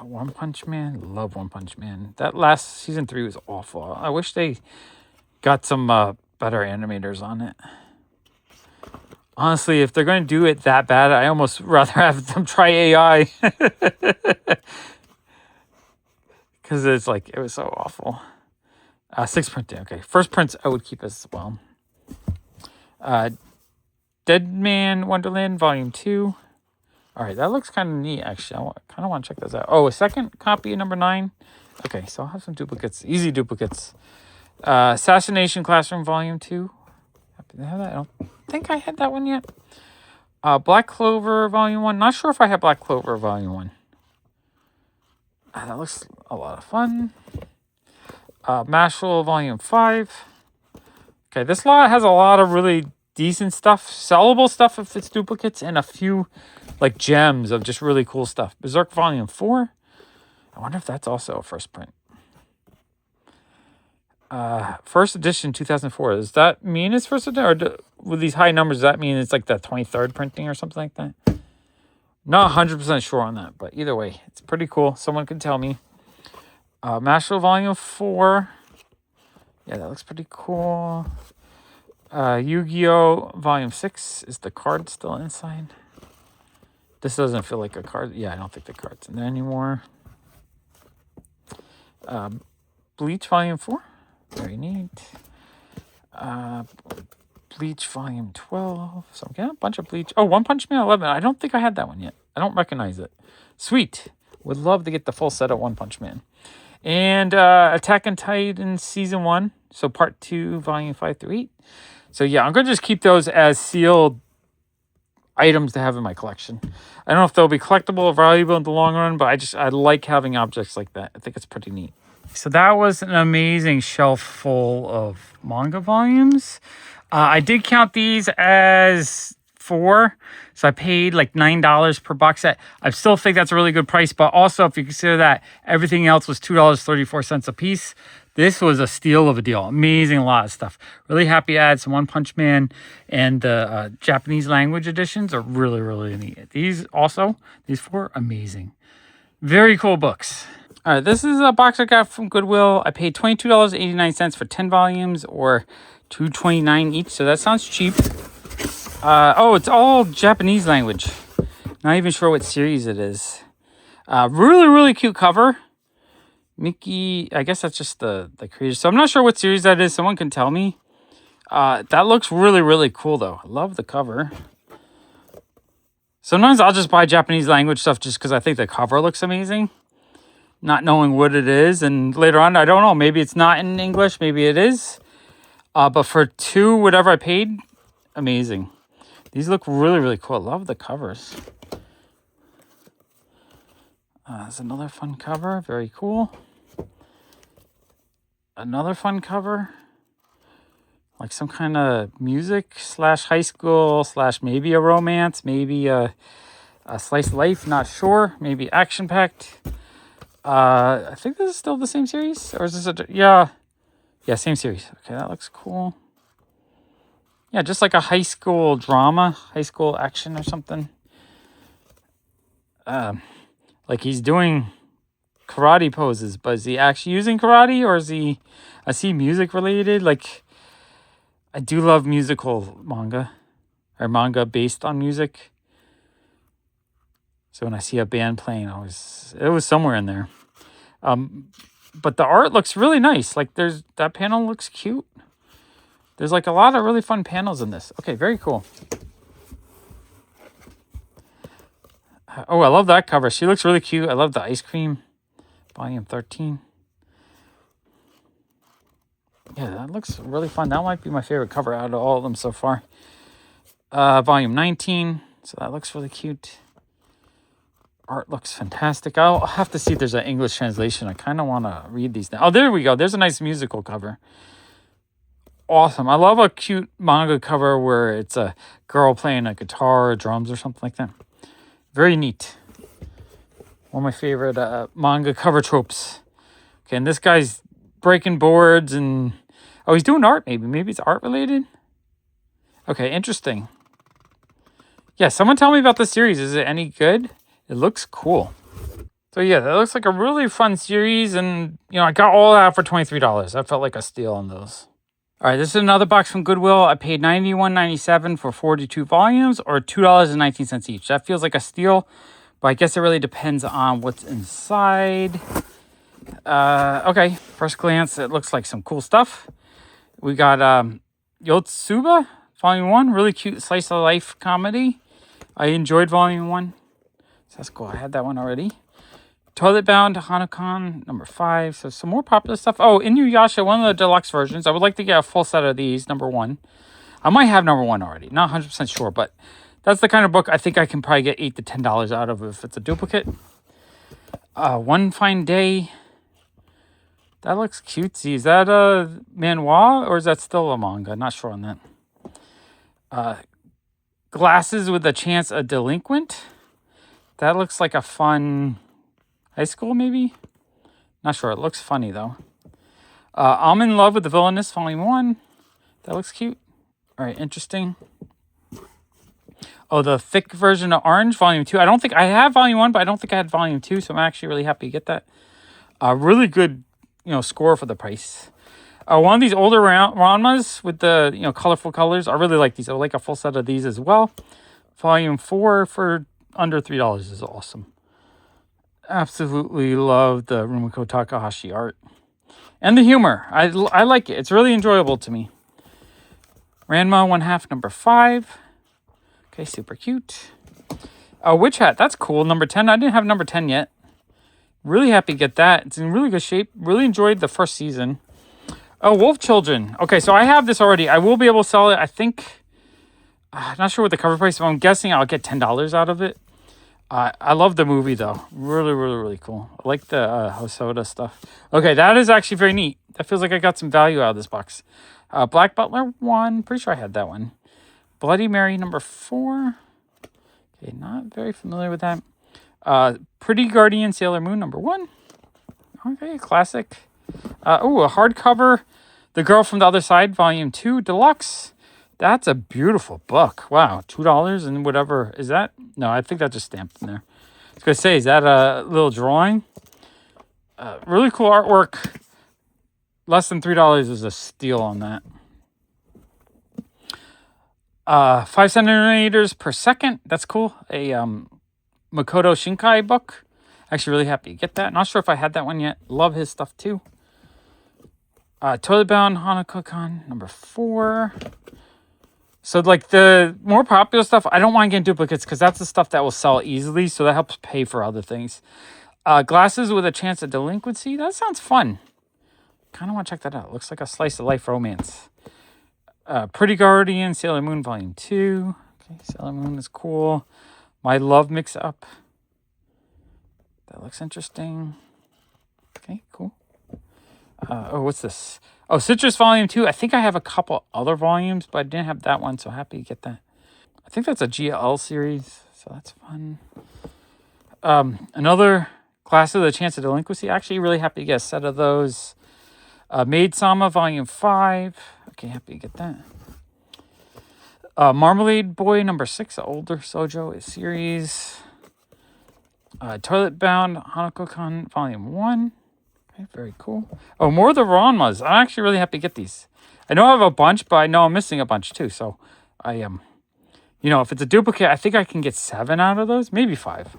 One Punch Man. Love One Punch Man. That last season 3 was awful. I wish they got some better animators on it. Honestly, if they're going to do it that bad, I almost rather have them try AI. Because it's like, it was so awful. 6th printing. Okay, first prints I would keep as well. Dead Man Wonderland Volume 2. All right, that looks kind of neat, actually. I kind of want to check those out. Oh, a second copy of number 9. Okay, so I'll have some duplicates. Easy duplicates. Assassination Classroom Volume 2. Happy to have that. I don't think I had that one yet. Black Clover Volume 1. Not sure if I had Black Clover Volume 1. That looks a lot of fun. Mashal Volume 5. Okay, this lot has a lot of really decent stuff. Sellable stuff if it's duplicates. And a few, like, gems of just really cool stuff. Berserk Volume 4. I wonder if that's also a first print. First edition 2004. Does that mean it's first edition? Or with these high numbers, does that mean it's like the 23rd printing or something like that? Not 100% sure on that, but either way, it's pretty cool. Someone can tell me. Mashal Volume 4. Yeah, that looks pretty cool. Yu-Gi-Oh! Volume 6. Is the card still inside? This doesn't feel like a card. Yeah, I don't think the card's in there anymore. Bleach Volume 4. Very neat. Bleach Volume 12. So I'm getting a bunch of Bleach. Oh, One Punch Man 11. I don't think I had that one yet. I don't recognize it. Sweet. Would love to get the full set of One Punch Man. And Attack on Titan Season 1. So Part 2, Volume 5 through 8. So yeah, I'm going to just keep those as sealed items to have in my collection. I don't know if they'll be collectible or valuable in the long run, but I like having objects like that. I think it's pretty neat. So that was an amazing shelf full of manga volumes. I did count these as 4. So I paid like $9 per box set. I still think that's a really good price. But also, if you consider that everything else was $2.34 a piece, this was a steal of a deal. Amazing, a lot of stuff. Really happy I had some One Punch Man, and the Japanese language editions are really, really neat. These 4, amazing. Very cool books. All right, this is a box I got from Goodwill. I paid $22.89 for 10 volumes, or $2.29 each, so that sounds cheap. It's all Japanese language. Not even sure what series it is. Really, really cute cover. Mickey, I guess that's just the creator. So I'm not sure what series that is. Someone can tell me. That looks really, really cool, though. I love the cover. Sometimes I'll just buy Japanese language stuff just because I think the cover looks amazing. Not knowing what it is. And later on, I don't know. Maybe it's not in English. Maybe it is. But for 2, whatever I paid, amazing. These look really, really cool. I love the covers. There's another fun cover. Very cool. Another fun cover. Like some kind of music / high school / maybe a romance, maybe a slice of life, not sure. Maybe action packed. I think this is still the same series, or is this yeah, same series. Okay, that looks cool. Yeah, just like a high school drama, high school action or something. Like he's doing karate poses, but is he actually using karate, or is he music related? Like, I do love musical manga, or manga based on music. So when I see a band playing, it was somewhere in there. But the art looks really nice. Like that panel looks cute. There's like a lot of really fun panels in this. Okay, very cool. Oh, I love that cover. She looks really cute. I love the ice cream. Volume 13. Yeah, that looks really fun. That might be my favorite cover out of all of them so far. Volume 19. So that looks really cute. Art looks fantastic. I'll have to see if there's an English translation. I kind of want to read these now. Oh, there we go. There's a nice musical cover. Awesome. I love a cute manga cover where it's a girl playing a guitar or drums or something like that. Very neat. One of my favorite manga cover tropes. Okay, and this guy's breaking boards and... Oh, he's doing art maybe. Maybe it's art related? Okay, interesting. Yeah, someone tell me about this series. Is it any good? It looks cool. So yeah, that looks like a really fun series. And, I got all that for $23. That felt like a steal on those. All right, this is another box from Goodwill. I paid $91.97 for 42 volumes, or $2.19 each. That feels like a steal, but I guess it really depends on what's inside. Okay, first glance, it looks like some cool stuff. We got Yotsuba, Volume 1, really cute slice of life comedy. I enjoyed Volume 1. So that's cool. I had that one already. Toilet Bound, Hanukon, number 5. So some more popular stuff. Oh, Inuyasha, one of the deluxe versions. I would like to get a full set of these, number 1. I might have number 1 already. Not 100% sure, but that's the kind of book I think I can probably get $8 to $10 out of if it's a duplicate. One Fine Day. That looks cutesy. Is that a manhwa or is that still a manga? Not sure on that. Glasses with a Chance, a Delinquent. That looks like a fun... high school, maybe? Not sure. It looks funny, though. I'm in Love with the Villainess, Volume 1. That looks cute. All right, interesting. Oh, the thick version of Orange, Volume 2. I don't think I have Volume 1, but I don't think I had Volume 2, so I'm actually really happy to get that. Really good, score for the price. One of these older Ranmas with the, colorful colors. I really like these. I would like a full set of these as well. Volume 4 for under $3 is awesome. Absolutely love the Rumiko Takahashi art. And the humor. I like it. It's really enjoyable to me. Ranma 1/2, number 5. Okay, super cute. Witch Hat. That's cool. Number 10. I didn't have number 10 yet. Really happy to get that. It's in really good shape. Really enjoyed the first season. Wolf Children. Okay, so I have this already. I will be able to sell it. I think... not sure what the cover price is. I'm guessing I'll get $10 out of it. I love the movie, though. Really, really, really cool. I like the Hosoda stuff. Okay, that is actually very neat. That feels like I got some value out of this box. Black Butler 1. Pretty sure I had that one. Bloody Mary number 4. Okay, not very familiar with that. Pretty Guardian Sailor Moon number 1. Okay, classic. A hardcover. The Girl from the Other Side, Volume 2, Deluxe. That's a beautiful book. Wow, $2 and whatever. Is that? No, I think that's just stamped in there. I was going to say, is that a little drawing? Really cool artwork. Less than $3 is a steal on that. 5 centimeters per second. That's cool. A Makoto Shinkai book. Actually really happy to get that. Not sure if I had that one yet. Love his stuff too. Toilet Bound Hanako-kan, number 4. So, like, the more popular stuff, I don't mind getting duplicates because that's the stuff that will sell easily, so that helps pay for other things. Glasses with a Chance of Delinquency. That sounds fun. Kind of want to check that out. Looks like a slice of life romance. Pretty Guardian, Sailor Moon, Volume 2. Okay, Sailor Moon is cool. My Love Mix-Up. That looks interesting. Okay, cool. What's this? Oh, Citrus Volume 2. I think I have a couple other volumes, but I didn't have that one, so happy to get that. I think that's a GL series, so that's fun. Another Class of the Chance of Delinquency. Actually, really happy to get a set of those. Maid-sama Volume 5. Okay, happy to get that. Marmalade Boy number 6, older Shojo series. Toilet Bound Hanako-kan Volume 1. Okay, very cool. Oh, more of the Ranmas. I'm actually really happy to get these. I know I have a bunch, but I know I'm missing a bunch too. So I am, if it's a duplicate, I think I can get 7 out of those, maybe 5.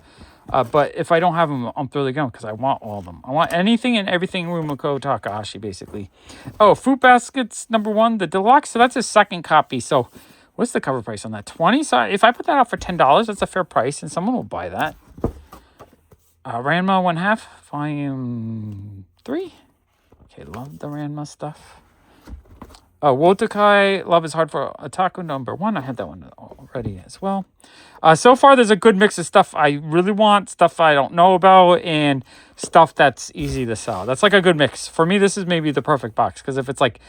But if I don't have them, I'm throwing them because I want all of them. I want anything and everything Rumiko Takahashi, basically. Oh, Fruit Baskets number 1, the Deluxe. So that's a second copy. So what's the cover price on that? $20. So if I put that out for $10, that's a fair price, and someone will buy that. Ranma 1/2, Volume 3. Okay, love the Ranma stuff. Wotokai, Love is Hard for Otaku number 1. I had that one already as well. So far, there's a good mix of stuff I really want, stuff I don't know about, and stuff that's easy to sell. That's like a good mix. For me, this is maybe the perfect box, because if it's like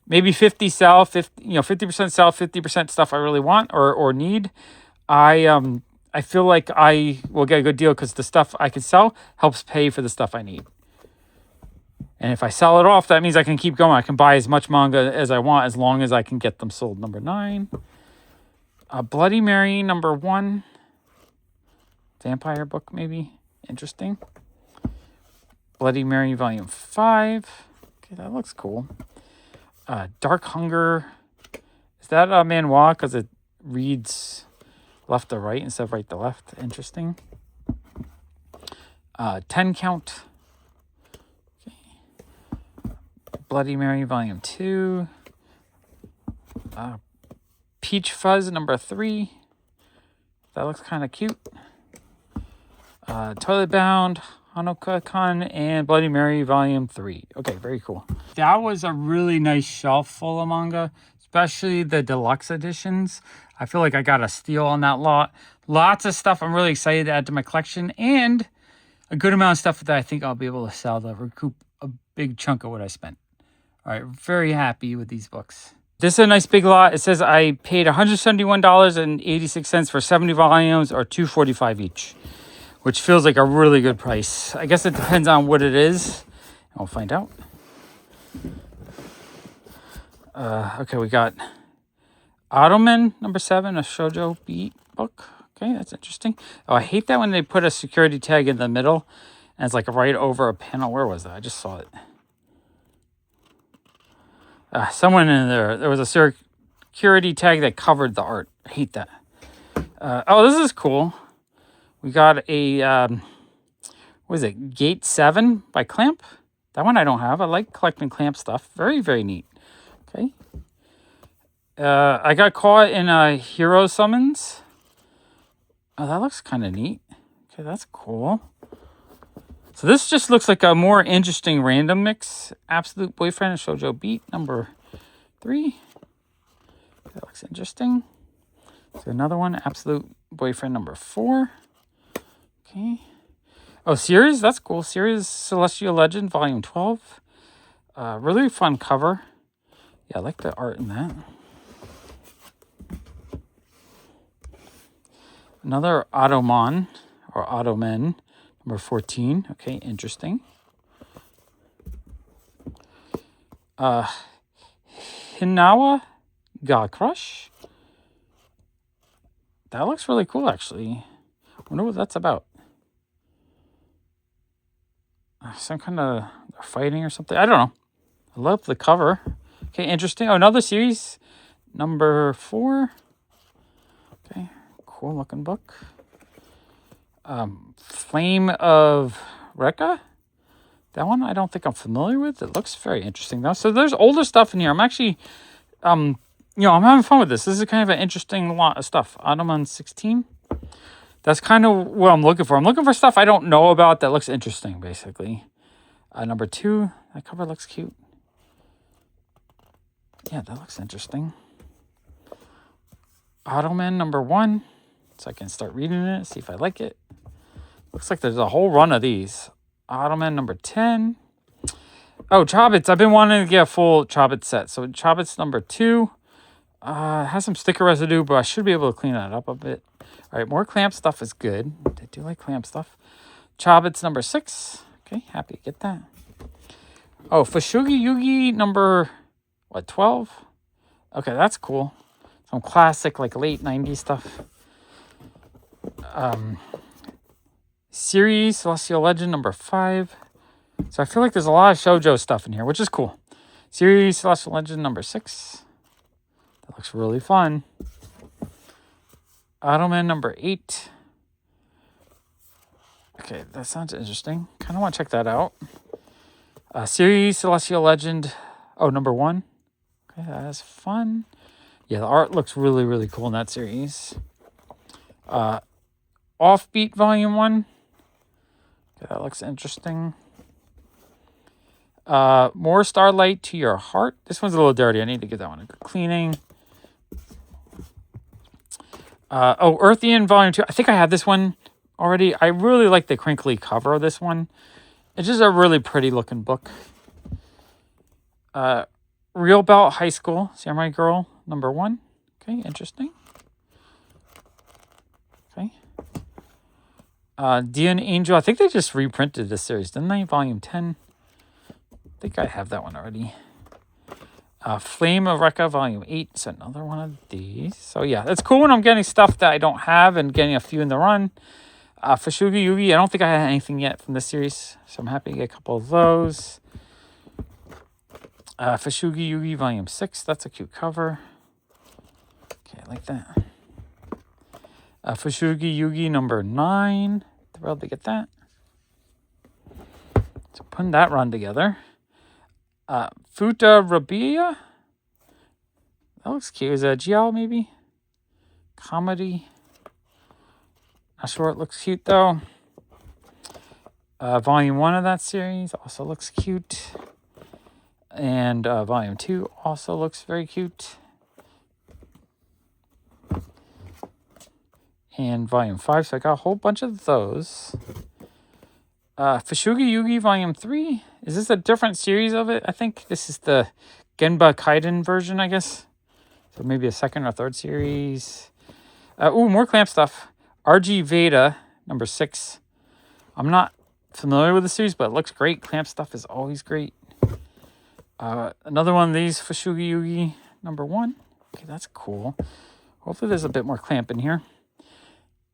maybe 50% sell, 50% stuff I really want or need, I feel like I will get a good deal because the stuff I can sell helps pay for the stuff I need. And if I sell it off, that means I can keep going. I can buy as much manga as I want as long as I can get them sold. Number 9. Bloody Mary number 1. Vampire book, maybe. Interesting. Bloody Mary Volume 5. Okay, that looks cool. Dark Hunger. Is that a manhwa? Because it reads left to right instead of right to left. Interesting. 10 count. Okay. Bloody Mary Volume 2. Peach Fuzz number 3. That looks kind of cute. Toilet Bound, Hanako-kan, and Bloody Mary Volume 3. Okay, very cool. That was a really nice shelf full of manga, especially the deluxe editions. I feel like I got a steal on that lot. Lots of stuff I'm really excited to add to my collection, and a good amount of stuff that I think I'll be able to sell to recoup a big chunk of what I spent. All right, very happy with these books. This is a nice big lot. It says I paid $171.86 for 70 volumes, or $245 each, which feels like a really good price. I guess it depends on what it is. I'll find out. Okay, we got Ottoman number 7, a Shojo beat book. Okay, that's interesting. Oh, I hate that when they put a security tag in the middle and it's like right over a panel. Where was that? I just saw it. Someone in there was a security tag that covered the art. I hate that. Oh, this is cool. We got a, what is it? Gate 7 by Clamp. That one I don't have. I like collecting Clamp stuff. Very, very neat. Okay. I got caught in a Hero Summons. Oh, that looks kind of neat. Okay, that's cool. So this just looks like a more interesting random mix. Absolute Boyfriend and Shojo Beat number 3. That looks interesting. So another one, Absolute Boyfriend number 4. Okay. Oh, series, that's cool. Series Celestial Legend Volume 12. Really fun cover. Yeah, I like the art in that. Another Ottoman or Ottoman number 14. Okay, interesting. Hinawa Ga Crush. That looks really cool, actually. I wonder what that's about. Some kind of fighting or something. I don't know. I love the cover. Okay, interesting. Oh, another series. Number 4. Okay, cool looking book. Flame of Rekka. That one I don't think I'm familiar with. It looks very interesting though. So there's older stuff in here. I'm actually, I'm having fun with this. This is kind of an interesting lot of stuff. Ottoman 16. That's kind of what I'm looking for. I'm looking for stuff I don't know about that looks interesting, basically. Number 2. That cover looks cute. Yeah, that looks interesting. Ottoman number 1. So I can start reading it, see if I like it. Looks like there's a whole run of these. Ottoman number 10. Oh, Chobits. I've been wanting to get a full Chobits set. So Chobits number 2. It has some sticker residue, but I should be able to clean that up a bit. All right, more clamp stuff is good. I do like clamp stuff. Chobits number 6. Okay, happy to get that. Oh, Fushigi Yugi number, 12? Okay, that's cool. Some classic, like, late 90s stuff. Series Celestial Legend number 5. So I feel like there's a lot of Shojo stuff in here, which is cool. Series Celestial Legend number 6. That looks really fun. Ottoman number 8. Okay, that sounds interesting. Kind of want to check that out. Series Celestial Legend, number 1. Okay, that's fun. Yeah, the art looks really, really cool in that series. Offbeat Volume 1. Okay, that looks interesting. More Starlight to Your Heart. This one's a little dirty. I need to give that one a good cleaning. Earthian Volume 2. I think I have this one already. I really like the crinkly cover of this one. It's just a really pretty looking book. Real Belt High School, Samurai Girl, number 1. Okay, interesting. Okay. Dian Angel. I think they just reprinted this series, didn't they? Volume 10. I think I have that one already. Flame of Rekka, Volume 8. So another one of these. So yeah, it's cool when I'm getting stuff that I don't have and getting a few in the run. Fushigi Yugi. I don't think I had anything yet from this series, so I'm happy to get a couple of those. Fushigi Yugi Volume 6. That's a cute cover. Okay, I like that. Fushigi Yugi number 9. Thrilled to get that. So putting that run together. Futa Rabia. That looks cute. Is that a GL maybe? Comedy. Not sure it looks cute though. Volume 1 of that series also looks cute. And Volume 2 also looks very cute. And Volume 5, so I got a whole bunch of those. Fushigi Yugi Volume 3. Is this a different series of it? I think this is the Genba Kaiden version, I guess. So maybe a second or third series. More clamp stuff. RG Veda, number 6. I'm not familiar with the series, but it looks great. Clamp stuff is always great. Another one of these, Fushigi Yugi, number 1. Okay, that's cool. Hopefully there's a bit more clamp in here.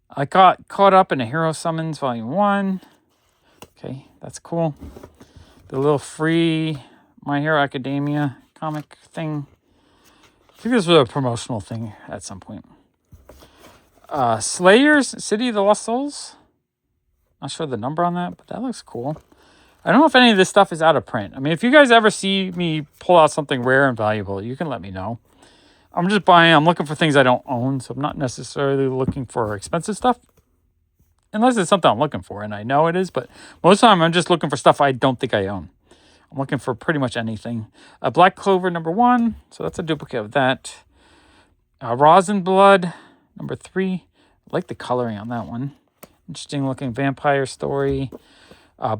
I got caught up in a Hero Summons, Volume 1. Okay, that's cool. The little free My Hero Academia comic thing. I think this was a promotional thing at some point. Slayers, City of the Lost Souls. Not sure the number on that, but that looks cool. I don't know if any of this stuff is out of print. I mean, if you guys ever see me pull out something rare and valuable, you can let me know. I'm just buying, I'm looking for things I don't own, so I'm not necessarily looking for expensive stuff. Unless it's something I'm looking for, and I know it is, but most of the time I'm just looking for stuff I don't think I own. I'm looking for pretty much anything. Black Clover, number 1, so that's a duplicate of that. Rosin Blood, number 3. I like the coloring on that one. Interesting looking vampire story.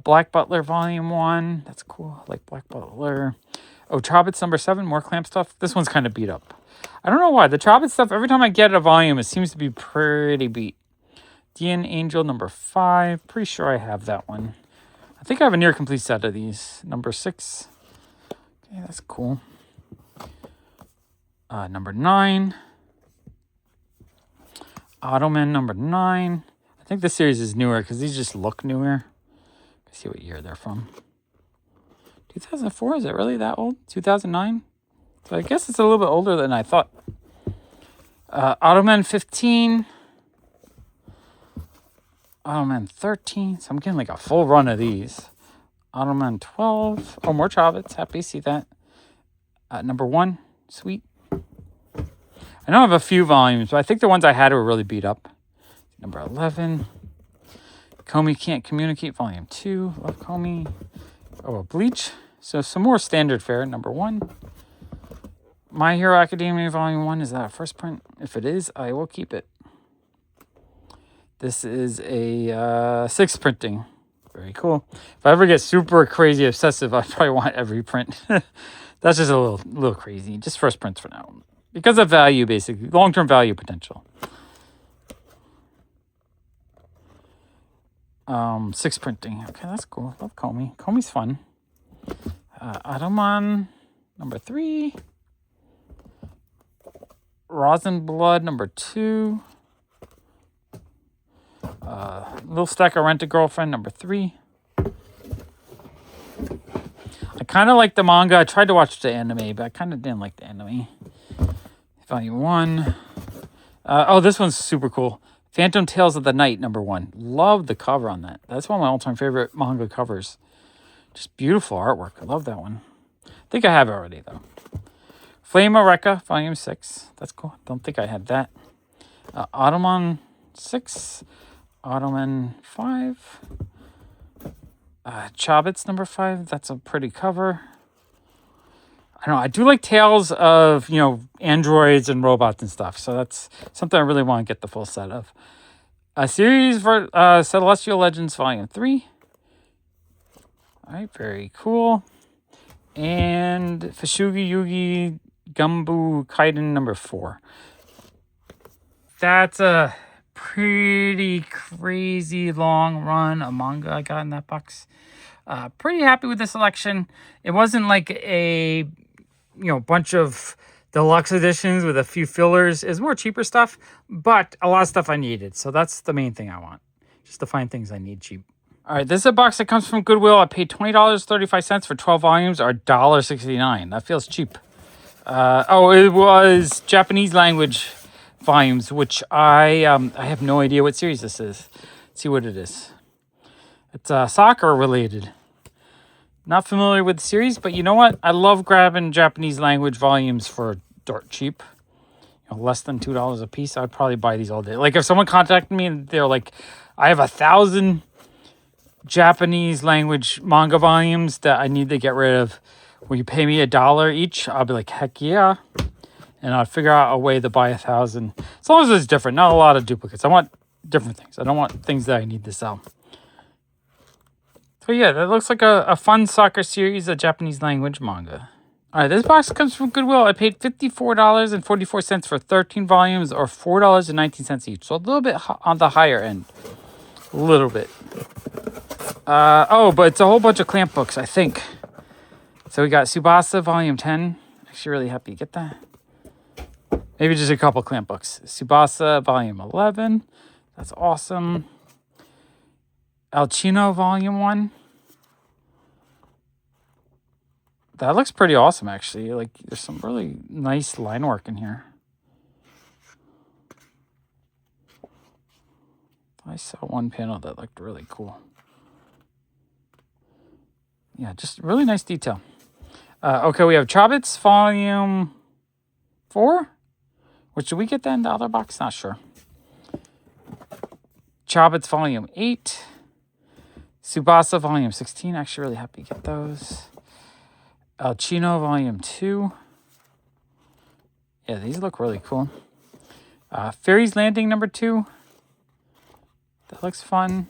Black Butler, Volume 1. That's cool. I like Black Butler. Chobits, number 7. More clamp stuff. This one's kind of beat up. I don't know why. The Chobits stuff, every time I get a volume, it seems to be pretty beat. Dian Angel, number 5. Pretty sure I have that one. I think I have a near complete set of these. Number 6. Okay, that's cool. Number 9. Ottoman, number 9. I think this series is newer because these just look newer. Let's see what year they're from. 2004? Is it really that old? 2009? So I guess it's a little bit older than I thought. Ottoman 15. Ottoman 13. So I'm getting like a full run of these. Ottoman 12. Oh, more Chobits. Happy to see that. Number 1. Sweet. I know I have a few volumes, but I think the ones I had were really beat up. Number 11. Comey Can't Communicate, Volume 2. Love Comey. Bleach. So some more standard fare. Number 1. My Hero Academia, Volume 1. Is that a first print? If it is, I will keep it. This is a 6th printing. Very cool. If I ever get super crazy obsessive, I probably want every print. That's just a little crazy. Just first prints for now. Because of value, basically. Long-term value potential. 6 printing. Okay, that's cool. Love Comey. Comey's fun. Atomon, number 3. Rosin Blood, number 2. Little Stack of Rent-A-Girlfriend, number 3. I kind of like the manga. I tried to watch the anime, but I kind of didn't like the anime. Volume 1. Oh, this one's super cool. Phantom Tales of the Night, number 1. Love the cover on that. That's one of my all-time favorite manga covers. Just beautiful artwork. I love that one. I think I have it already, though. Flame Eureka, Volume 6. That's cool. Don't think I had that. Automon 6. Automon 5. Chobits, number 5. That's a pretty cover. I don't know. I do like tales of, androids and robots and stuff. So that's something I really want to get the full set of. A series for Celestial Legends Volume 3. All right, very cool. And Fushugi Yugi Gumbu Kaiden number 4. That's a pretty crazy long run of manga I got in that box. Pretty happy with the selection. It wasn't like a bunch of deluxe editions with a few fillers. It's more cheaper stuff, but a lot of stuff I needed. So that's the main thing I want, just to find things I need cheap. All right, this is a box that comes from Goodwill. I paid $20.35 for 12 volumes, or $1.69. That feels cheap. It was Japanese language volumes, which I have no idea what series this is. Let's see what it is. It's soccer related. Not familiar with the series, but you know what? I love grabbing Japanese language volumes for dirt cheap. Less than $2 a piece. I'd probably buy these all day. Like if someone contacted me and they're like, I have 1,000 Japanese language manga volumes that I need to get rid of. Will you pay me $1 each? I'll be like, heck yeah. And I'll figure out a way to buy 1,000. As long as it's different, not a lot of duplicates. I want different things. I don't want things that I need to sell. So yeah, that looks like a fun soccer series of Japanese language manga. All right, this box comes from Goodwill. I paid $54.44 for 13 volumes, or $4.19 each. So a little bit on the higher end. A little bit. But it's a whole bunch of clamp books, I think. So we got Tsubasa Volume 10. Actually really happy to get that. Maybe just a couple clamp books. Tsubasa Volume 11. That's awesome. El Chino Volume 1. That looks pretty awesome, actually. Like, there's some really nice line work in here. I saw one panel that looked really cool. Yeah, just really nice detail. Okay, we have Chobits Volume 4. Which, did we get that in the other box? Not sure. Chobits Volume 8. Tsubasa Volume 16. Actually, really happy to get those. El Chino Volume 2. Yeah, these look really cool. Fairy's Landing number 2. That looks fun.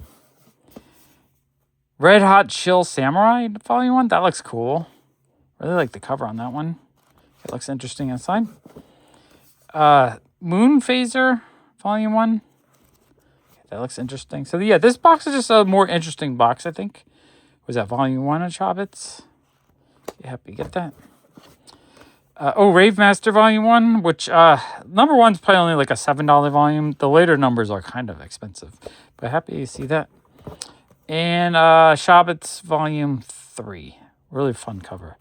Red Hot Chill Samurai Volume 1. That looks cool. Really like the cover on that one. It looks interesting inside. Moon Phaser Volume 1. That looks interesting. So yeah, this box is just a more interesting box, I think. Was that Volume 1 of Chobits? You happy to get that? Rave Master Volume 1, which number 1's probably only like a $7 volume. The later numbers are kind of expensive, but happy to see that. And Chobits Volume 3. Really fun cover.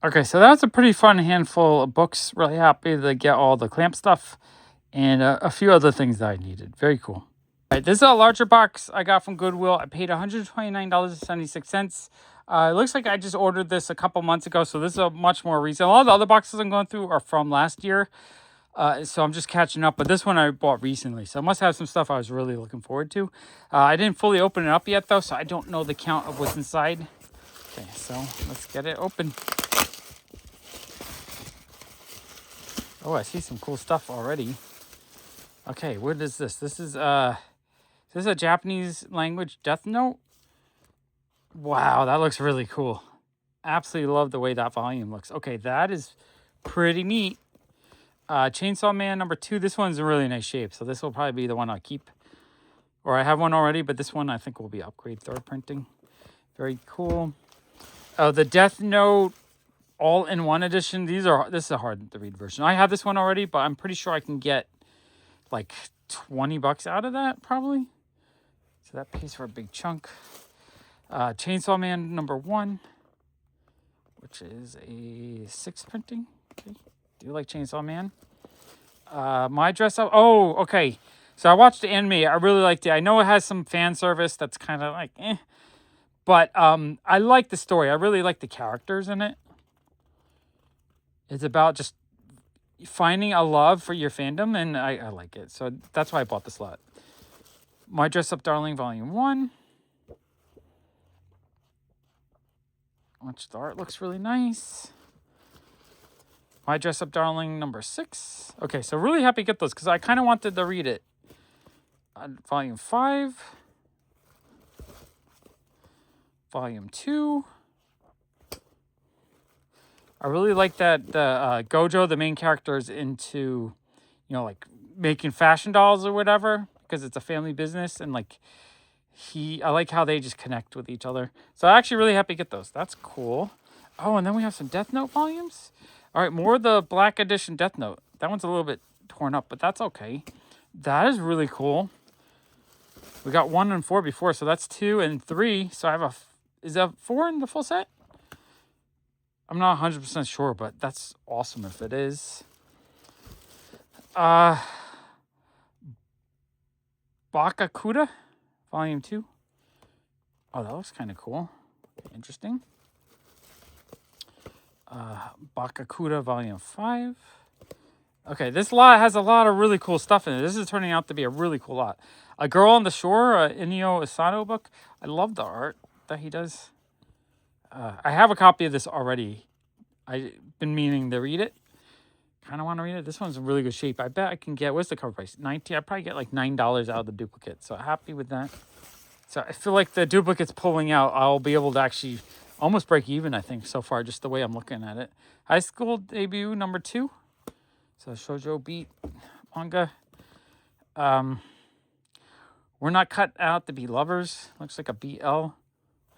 Okay, so that's a pretty fun handful of books. Really happy to get all the clamp stuff and a few other things that I needed. Very cool. All right, this is a larger box I got from Goodwill. I paid $129.76. It looks like I just ordered this a couple months ago, so this is a much more recent. A lot of the other boxes I'm going through are from last year, so I'm just catching up. But this one I bought recently, so I must have some stuff I was really looking forward to. I didn't fully open it up yet, though, so I don't know the count of what's inside. Okay, so let's get it open. Oh, I see some cool stuff already. Okay, what is this? This is This is a Japanese language Death Note. Wow, that looks really cool. Absolutely love the way that volume looks. Okay, that is pretty neat. Chainsaw Man number 2. This one's in really nice shape, so this will probably be the one I'll keep. Or I have one already, but this one I think will be upgrade third printing. Very cool. The Death Note all-in-one edition. This is a hard to read version. I have this one already, but I'm pretty sure I can get like $20 out of that probably. So that pays for a big chunk. Chainsaw Man number 1, which is a 6 printing. Okay. Do you like Chainsaw Man? My dress up. Oh, okay. So I watched the anime. I really liked it. I know it has some fan service that's kind of like, eh. But I like the story. I really like the characters in it. It's about just finding a love for your fandom, and I like it. So that's why I bought this lot. My Dress Up Darling Volume 1. Which the art looks really nice. My Dress Up Darling number 6. Okay, so really happy to get those because I kind of wanted to read it. Volume 5. Volume 2. I really like that Gojo, the main character, is into, like making fashion dolls or whatever because it's a family business, and like I like how they just connect with each other. So I'm actually really happy to get those. That's cool. Oh, and then we have some Death Note volumes. All right, more of the Black Edition Death Note. That one's a little bit torn up, but that's okay. That is really cool. We got 1 and 4 before, so that's 2 and 3. So I have is that 4 in the full set? I'm not 100% sure, but that's awesome if it is. Bakakuda, Volume 2. Oh, that looks kind of cool. Interesting. Bakakuda, Volume 5. Okay, this lot has a lot of really cool stuff in it. This is turning out to be a really cool lot. A Girl on the Shore, Inio Asano book. I love the art that he does. I have a copy of this already. I've been meaning to read it. Kind of want to read it. This one's in really good shape. I bet I can get, what's the cover price? $19. I'd probably get like $9 out of the duplicate. So happy with that. So I feel like the duplicate's pulling out. I'll be able to actually almost break even, I think, so far, just the way I'm looking at it. High School Debut number 2. So Shojo Beat manga. We're Not Cut Out to Be Lovers. Looks like a BL.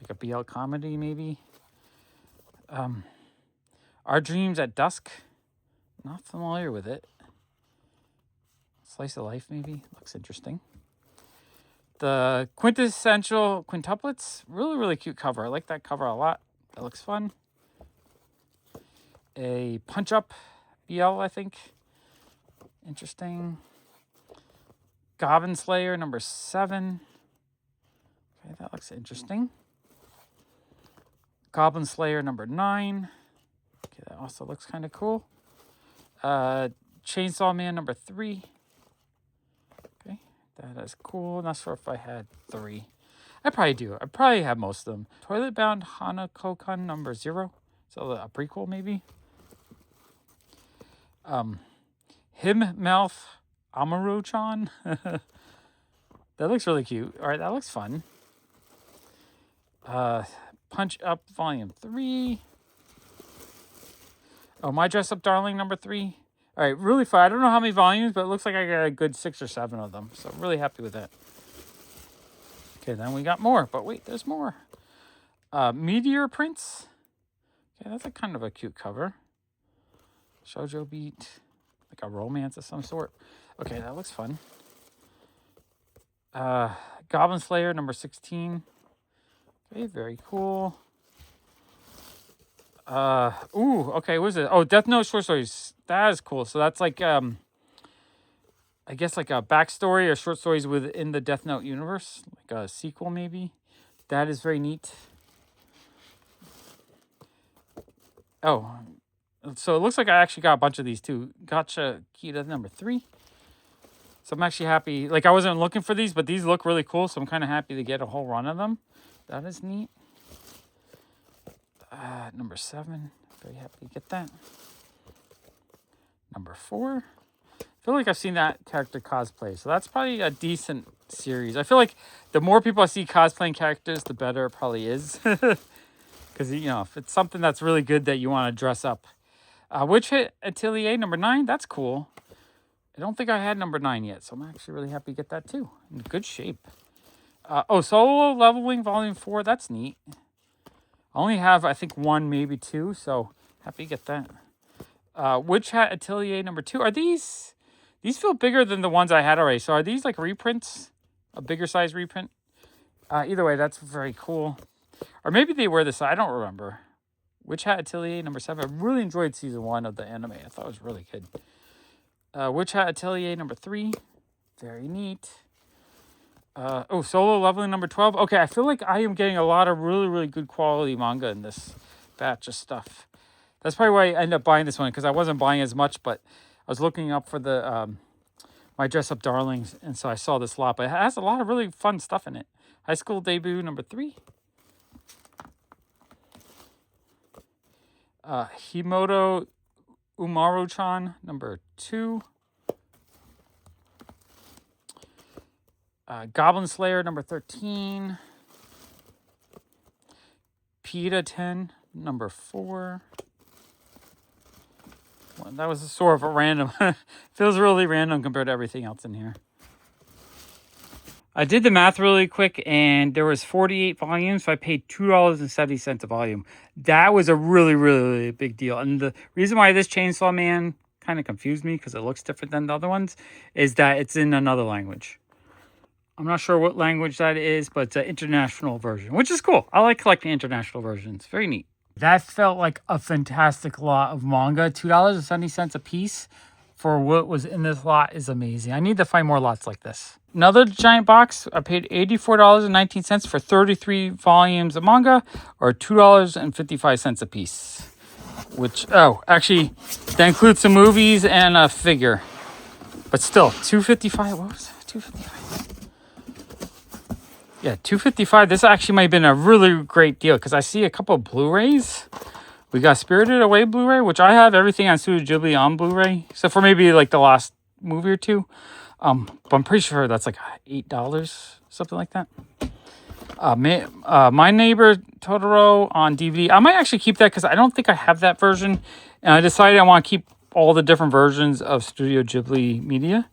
Like a BL comedy, maybe. Our Dreams at Dusk. Not familiar with it. Slice of Life, maybe. Looks interesting. The Quintessential Quintuplets. Really, really cute cover. I like that cover a lot. That looks fun. A Punch Up BL, I think. Interesting. Goblin Slayer number 7. Okay, that looks interesting. Goblin Slayer number 9. Okay, that also looks kind of cool. Chainsaw Man number 3. Okay, that is cool. Not sure if I had 3. I probably do. I probably have most of them. Toilet Bound Hanako-kun number 0. So a prequel, maybe. Him Mouth Amaru-chan. That looks really cute. All right, that looks fun. Punch Up Volume 3. Oh, My Dress Up Darling number 3. All right, really fun. I don't know how many volumes, but it looks like I got a good 6 or 7 of them. So really happy with that. Okay, then we got more. But wait, there's more. Meteor Prince. Okay, that's a kind of a cute cover. Shojo Beat. Like a romance of some sort. Okay, that looks fun. Goblin Slayer number 16. Okay, very cool. Okay, what is it? Oh, Death Note short stories. That is cool. So that's like, I guess like a backstory or short stories within the Death Note universe. Like a sequel, maybe. That is very neat. Oh, so it looks like I actually got a bunch of these too. Gotcha Kita number 3. So I'm actually happy. Like I wasn't looking for these, but these look really cool. So I'm kind of happy to get a whole run of them. That is neat. Number 7. Very happy to get that. Number 4. feel like I've seen that character cosplay, so that's probably a decent series. I feel like the more people I see cosplaying characters, the better it probably is. Because, you know, if it's something that's really good that you want to dress up. Witch Hit Atelier number 9, that's cool. I don't think I had number 9 yet, so I'm actually really happy to get that too. In good shape. Solo Leveling Volume 4, that's neat. I only have, I think, 1, maybe 2, so happy to get that. Witch Hat Atelier number 2. Are these feel bigger than the ones I had already. So are these like reprints? A bigger size reprint? Either way, that's very cool. Or maybe they were this, I don't remember. Witch Hat Atelier number 7. I really enjoyed season 1 of the anime. I thought it was really good. Witch Hat Atelier number 3. Very neat. Solo Leveling number 12. Okay, I feel like I am getting a lot of really, really good quality manga in this batch of stuff. That's probably why I ended up buying this one, because I wasn't buying as much, but I was looking up for the my Dress Up Darlings, and so I saw this lot. But it has a lot of really fun stuff in it. High School Debut number 3. Himoto Umaru-chan number 2. Goblin Slayer number 13. Pita 10 number 4. Well, that was sort of a random. Feels really random compared to everything else in here. I did the math really quick, and there was 48 volumes, so I paid $2.70 a volume. That was a really, really, really big deal. And the reason why this Chainsaw Man kind of confused me, because it looks different than the other ones, is that it's in another language. I'm not sure what language that is, but it's an international version, which is cool. I like collecting international versions. Very neat. That felt like a fantastic lot of manga. $2.70 a piece for what was in this lot is amazing. I need to find more lots like this. Another giant box. I paid $84.19 for 33 volumes of manga, or $2.55 a piece. Which, actually, that includes some movies and a figure. But still, $2.55. What was it? $2.55. Yeah, $2.55. This actually might have been a really great deal, because I see a couple of Blu-rays. We got Spirited Away Blu-ray, which I have everything on Studio Ghibli on Blu-ray, except for maybe like the last movie or two. But I'm pretty sure that's like $8, something like that. My Neighbor Totoro on DVD. I might actually keep that, because I don't think I have that version. And I decided I want to keep all the different versions of Studio Ghibli media.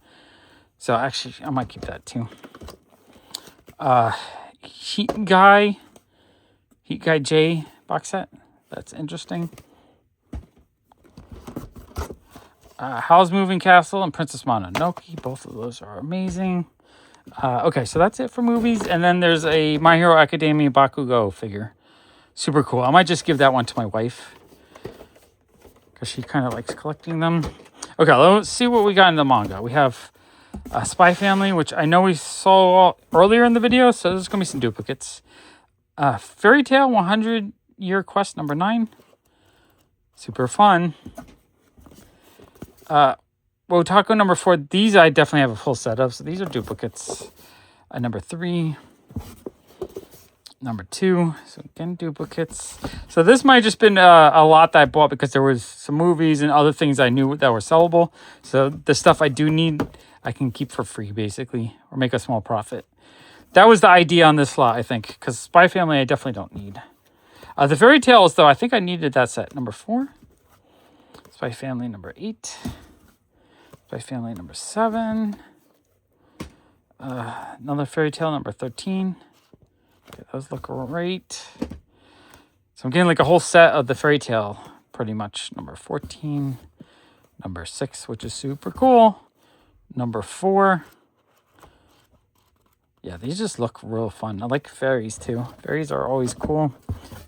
So actually, I might keep that too. Heat Guy J box set. That's interesting. Howl's Moving Castle and Princess Mononoke. Both of those are amazing. Okay, so that's it for movies. And then there's a My Hero Academia Bakugo figure. Super cool. I might just give that one to my wife, because she kind of likes collecting them. Okay, let's see what we got in the manga. We have Spy Family, which I know we saw earlier in the video, so there's going to be some duplicates. Fairy Tail 100-Year Quest number 9. Super fun. Wotaku number 4. These I definitely have a full set of, so these are duplicates. Number 3. Number 2. So again, duplicates. So this might have just been a lot that I bought because there was some movies and other things I knew that were sellable. So the stuff I do need, I can keep for free, basically, or make a small profit. That was the idea on this lot, I think, because Spy Family I definitely don't need. The Fairy Tales, though, I think I needed that set. Number 4. Spy Family number 8. Spy Family number 7. Another Fairy Tale number 13. Okay, those look great. So I'm getting like a whole set of the Fairy Tale, pretty much. Number 14. Number 6, which is super cool. Number 4. Yeah, these just look real fun. I like fairies too. Fairies are always cool.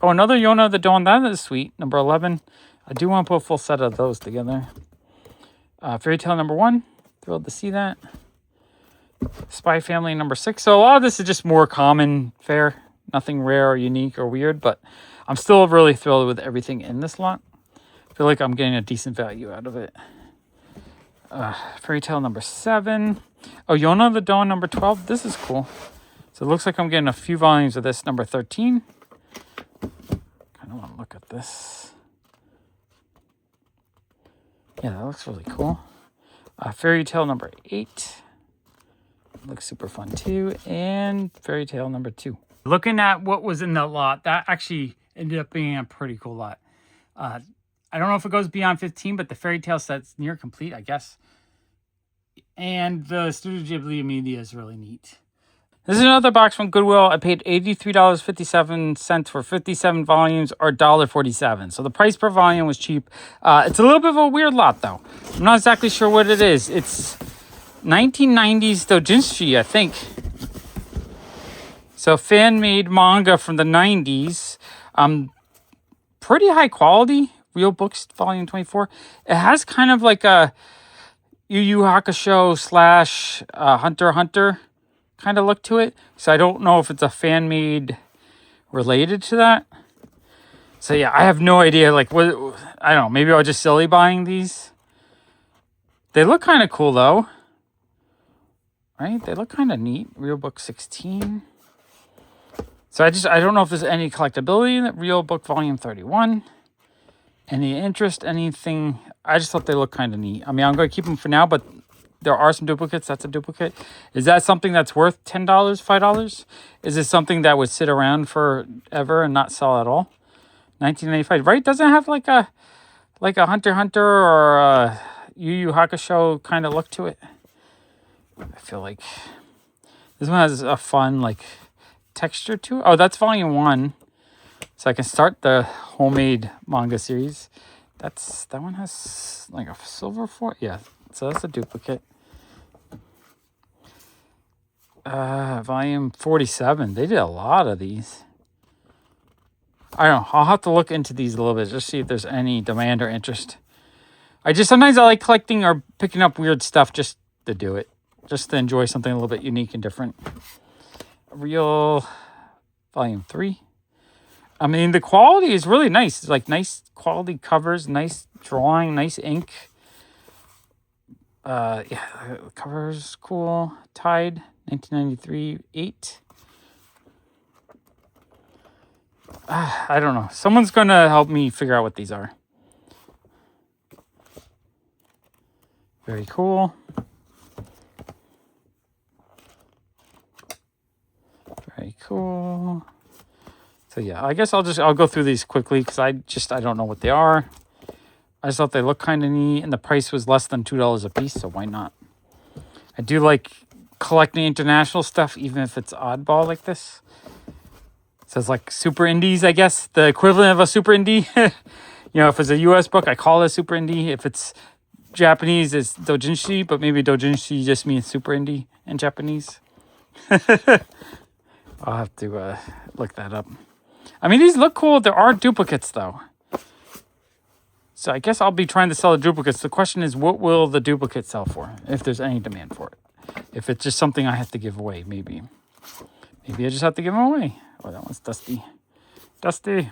Oh, another Yona of the Dawn. That is sweet. Number 11. I do want to put a full set of those together. Fairy Tale number 1. Thrilled to see that. Spy Family number 6. So a lot of this is just more common fare. Nothing rare or unique or weird, but I'm still really thrilled with everything in this lot. I feel like I'm getting a decent value out of it. Fairy Tale number 7. Oh, Yona of the Dawn number 12. This is cool. So it looks like I'm getting a few volumes of this. Number 13. Kind of want to look at this. Yeah, that looks really cool. Fairy Tale number 8. Looks super fun too. And Fairy Tale number 2. Looking at what was in the lot, that actually ended up being a pretty cool lot. I don't know if it goes beyond 15, but the Fairy Tale set's near complete, I guess. And the Studio Ghibli media is really neat. This is another box from Goodwill. I paid $83.57 for 57 volumes, or $1.47. So the price per volume was cheap. It's a little bit of a weird lot, though. I'm not exactly sure what it is. It's 1990s doujinshi, I think. So fan-made manga from the 90s. Pretty high quality. Real Books, volume 24. It has kind of like a Yu Yu Hakusho / Hunter x Hunter kind of look to it. So I don't know if it's a fan-made related to that. So yeah, I have no idea. Like, what? I don't know. Maybe I was just silly buying these. They look kind of cool, though. Right? They look kind of neat. Real Book 16. So I don't know if there's any collectability in it. Real Book volume 31. Any interest, anything. I just thought they look kind of neat. I mean, I'm going to keep them for now, but there are some duplicates. That's a duplicate. Is that something that's worth $10, $5? Is it something that would sit around forever and not sell at all? 1995, right? Doesn't it have like a Hunter x Hunter or a Yu Yu Hakusho kind of look to it? I feel like this one has a fun like texture to it. Oh, that's volume 1. So I can start the homemade manga series. That one has like a silver foil. Yeah, so that's a duplicate. Volume 47. They did a lot of these. I don't know. I'll have to look into these a little bit. Just see if there's any demand or interest. Sometimes I like collecting or picking up weird stuff just to do it. Just to enjoy something a little bit unique and different. Real volume 3. I mean, the quality is really nice. It's like nice quality covers, nice drawing, nice ink. Yeah, the cover's cool. Tide, 1993, 8. I don't know. Someone's going to help me figure out what these are. Very cool. Very cool. So yeah, I guess I'll go through these quickly because I don't know what they are. I just thought they looked kind of neat, and the price was less than $2 a piece, so why not? I do like collecting international stuff, even if it's oddball like this. It says like super indies, I guess, the equivalent of a super indie. You know, if it's a US book, I call it a super indie. If it's Japanese, it's doujinshi, but maybe doujinshi just means super indie in Japanese. I'll have to look that up. I mean, these look cool. There are duplicates, though. So I guess I'll be trying to sell the duplicates. The question is, what will the duplicate sell for, if there's any demand for it? If it's just something I have to give away, maybe. Maybe I just have to give them away. Oh, that one's dusty. Dusty. Is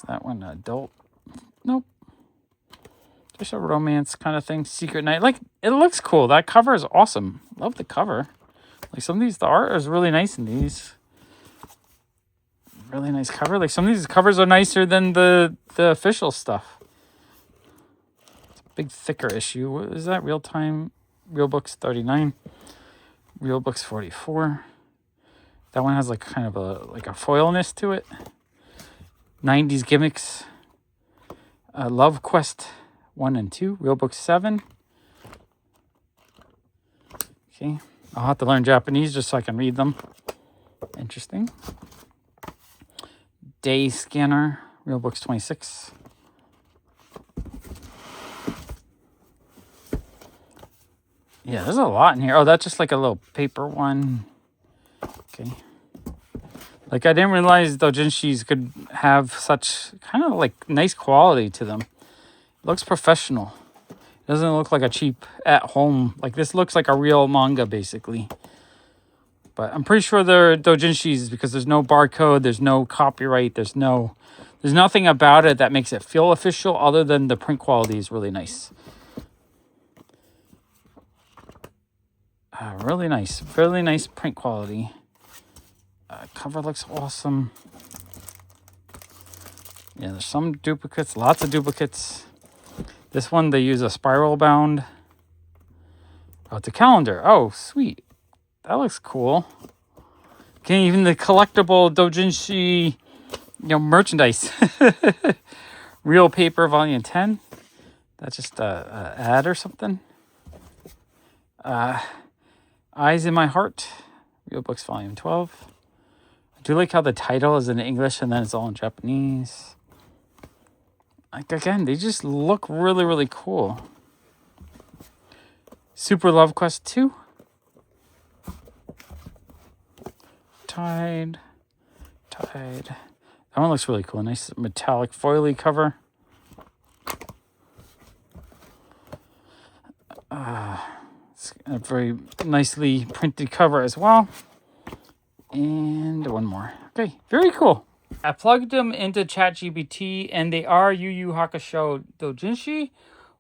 that one adult? Nope. Just a romance kind of thing. Secret Night. Like, it looks cool. That cover is awesome. Love the cover. Like, some of these, the art is really nice in these. Really nice cover. Like, some of these covers are nicer than the official stuff. It's a big, thicker issue. What is that? Real Books 39. Real Books 44. That one has, like, kind of a foilness to it. 90s gimmicks. Love Quest 1 and 2. Real Books 7. Okay. I'll have to learn Japanese just so I can read them. Interesting. Day Scanner. Real Books 26. Yeah, there's a lot in here. Oh, that's just like a little paper one. Okay. Like, I didn't realize doujinshis could have such kind of like nice quality to them. It looks professional. It doesn't look like a cheap at-home. Like, this looks like a real manga, basically. But I'm pretty sure they're doujinshis because there's no barcode, there's no copyright, there's nothing about it that makes it feel official other than the print quality is really nice. Really nice print quality. Cover looks awesome. Yeah, there's some duplicates, lots of duplicates. This one, they use a spiral bound. Oh, it's a calendar. Oh, sweet. That looks cool. Okay, even the collectible doujinshi, merchandise. Real Paper Volume 10. That's just a ad or something. Eyes in My Heart. Real Books Volume 12. I do like how the title is in English and then it's all in Japanese. Like, again, they just look really, really cool. Super Love Quest 2. Tide. That one looks really cool. Nice metallic foily cover. It's a very nicely printed cover as well. And one more. Okay, very cool. I plugged them into ChatGPT, and they are Yu Yu Hakusho doujinshi,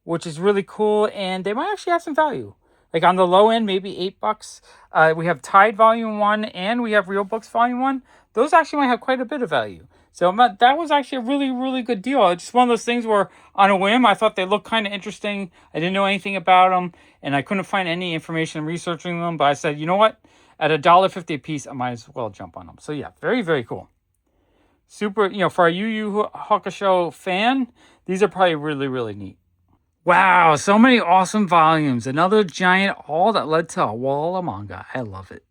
which is really cool, and they might actually have some value. Like on the low end, maybe $8. We have Tide Volume 1 and we have Real Books Volume 1. Those actually might have quite a bit of value. So that was actually a really, really good deal. It's just one of those things where on a whim, I thought they looked kind of interesting. I didn't know anything about them, and I couldn't find any information researching them. But I said, you know what? At $1.50 a piece, I might as well jump on them. So yeah, very, very cool. Super, for a Yu Yu Hakusho fan, these are probably really, really neat. Wow, so many awesome volumes. Another giant haul that led to a wall of manga. I love it.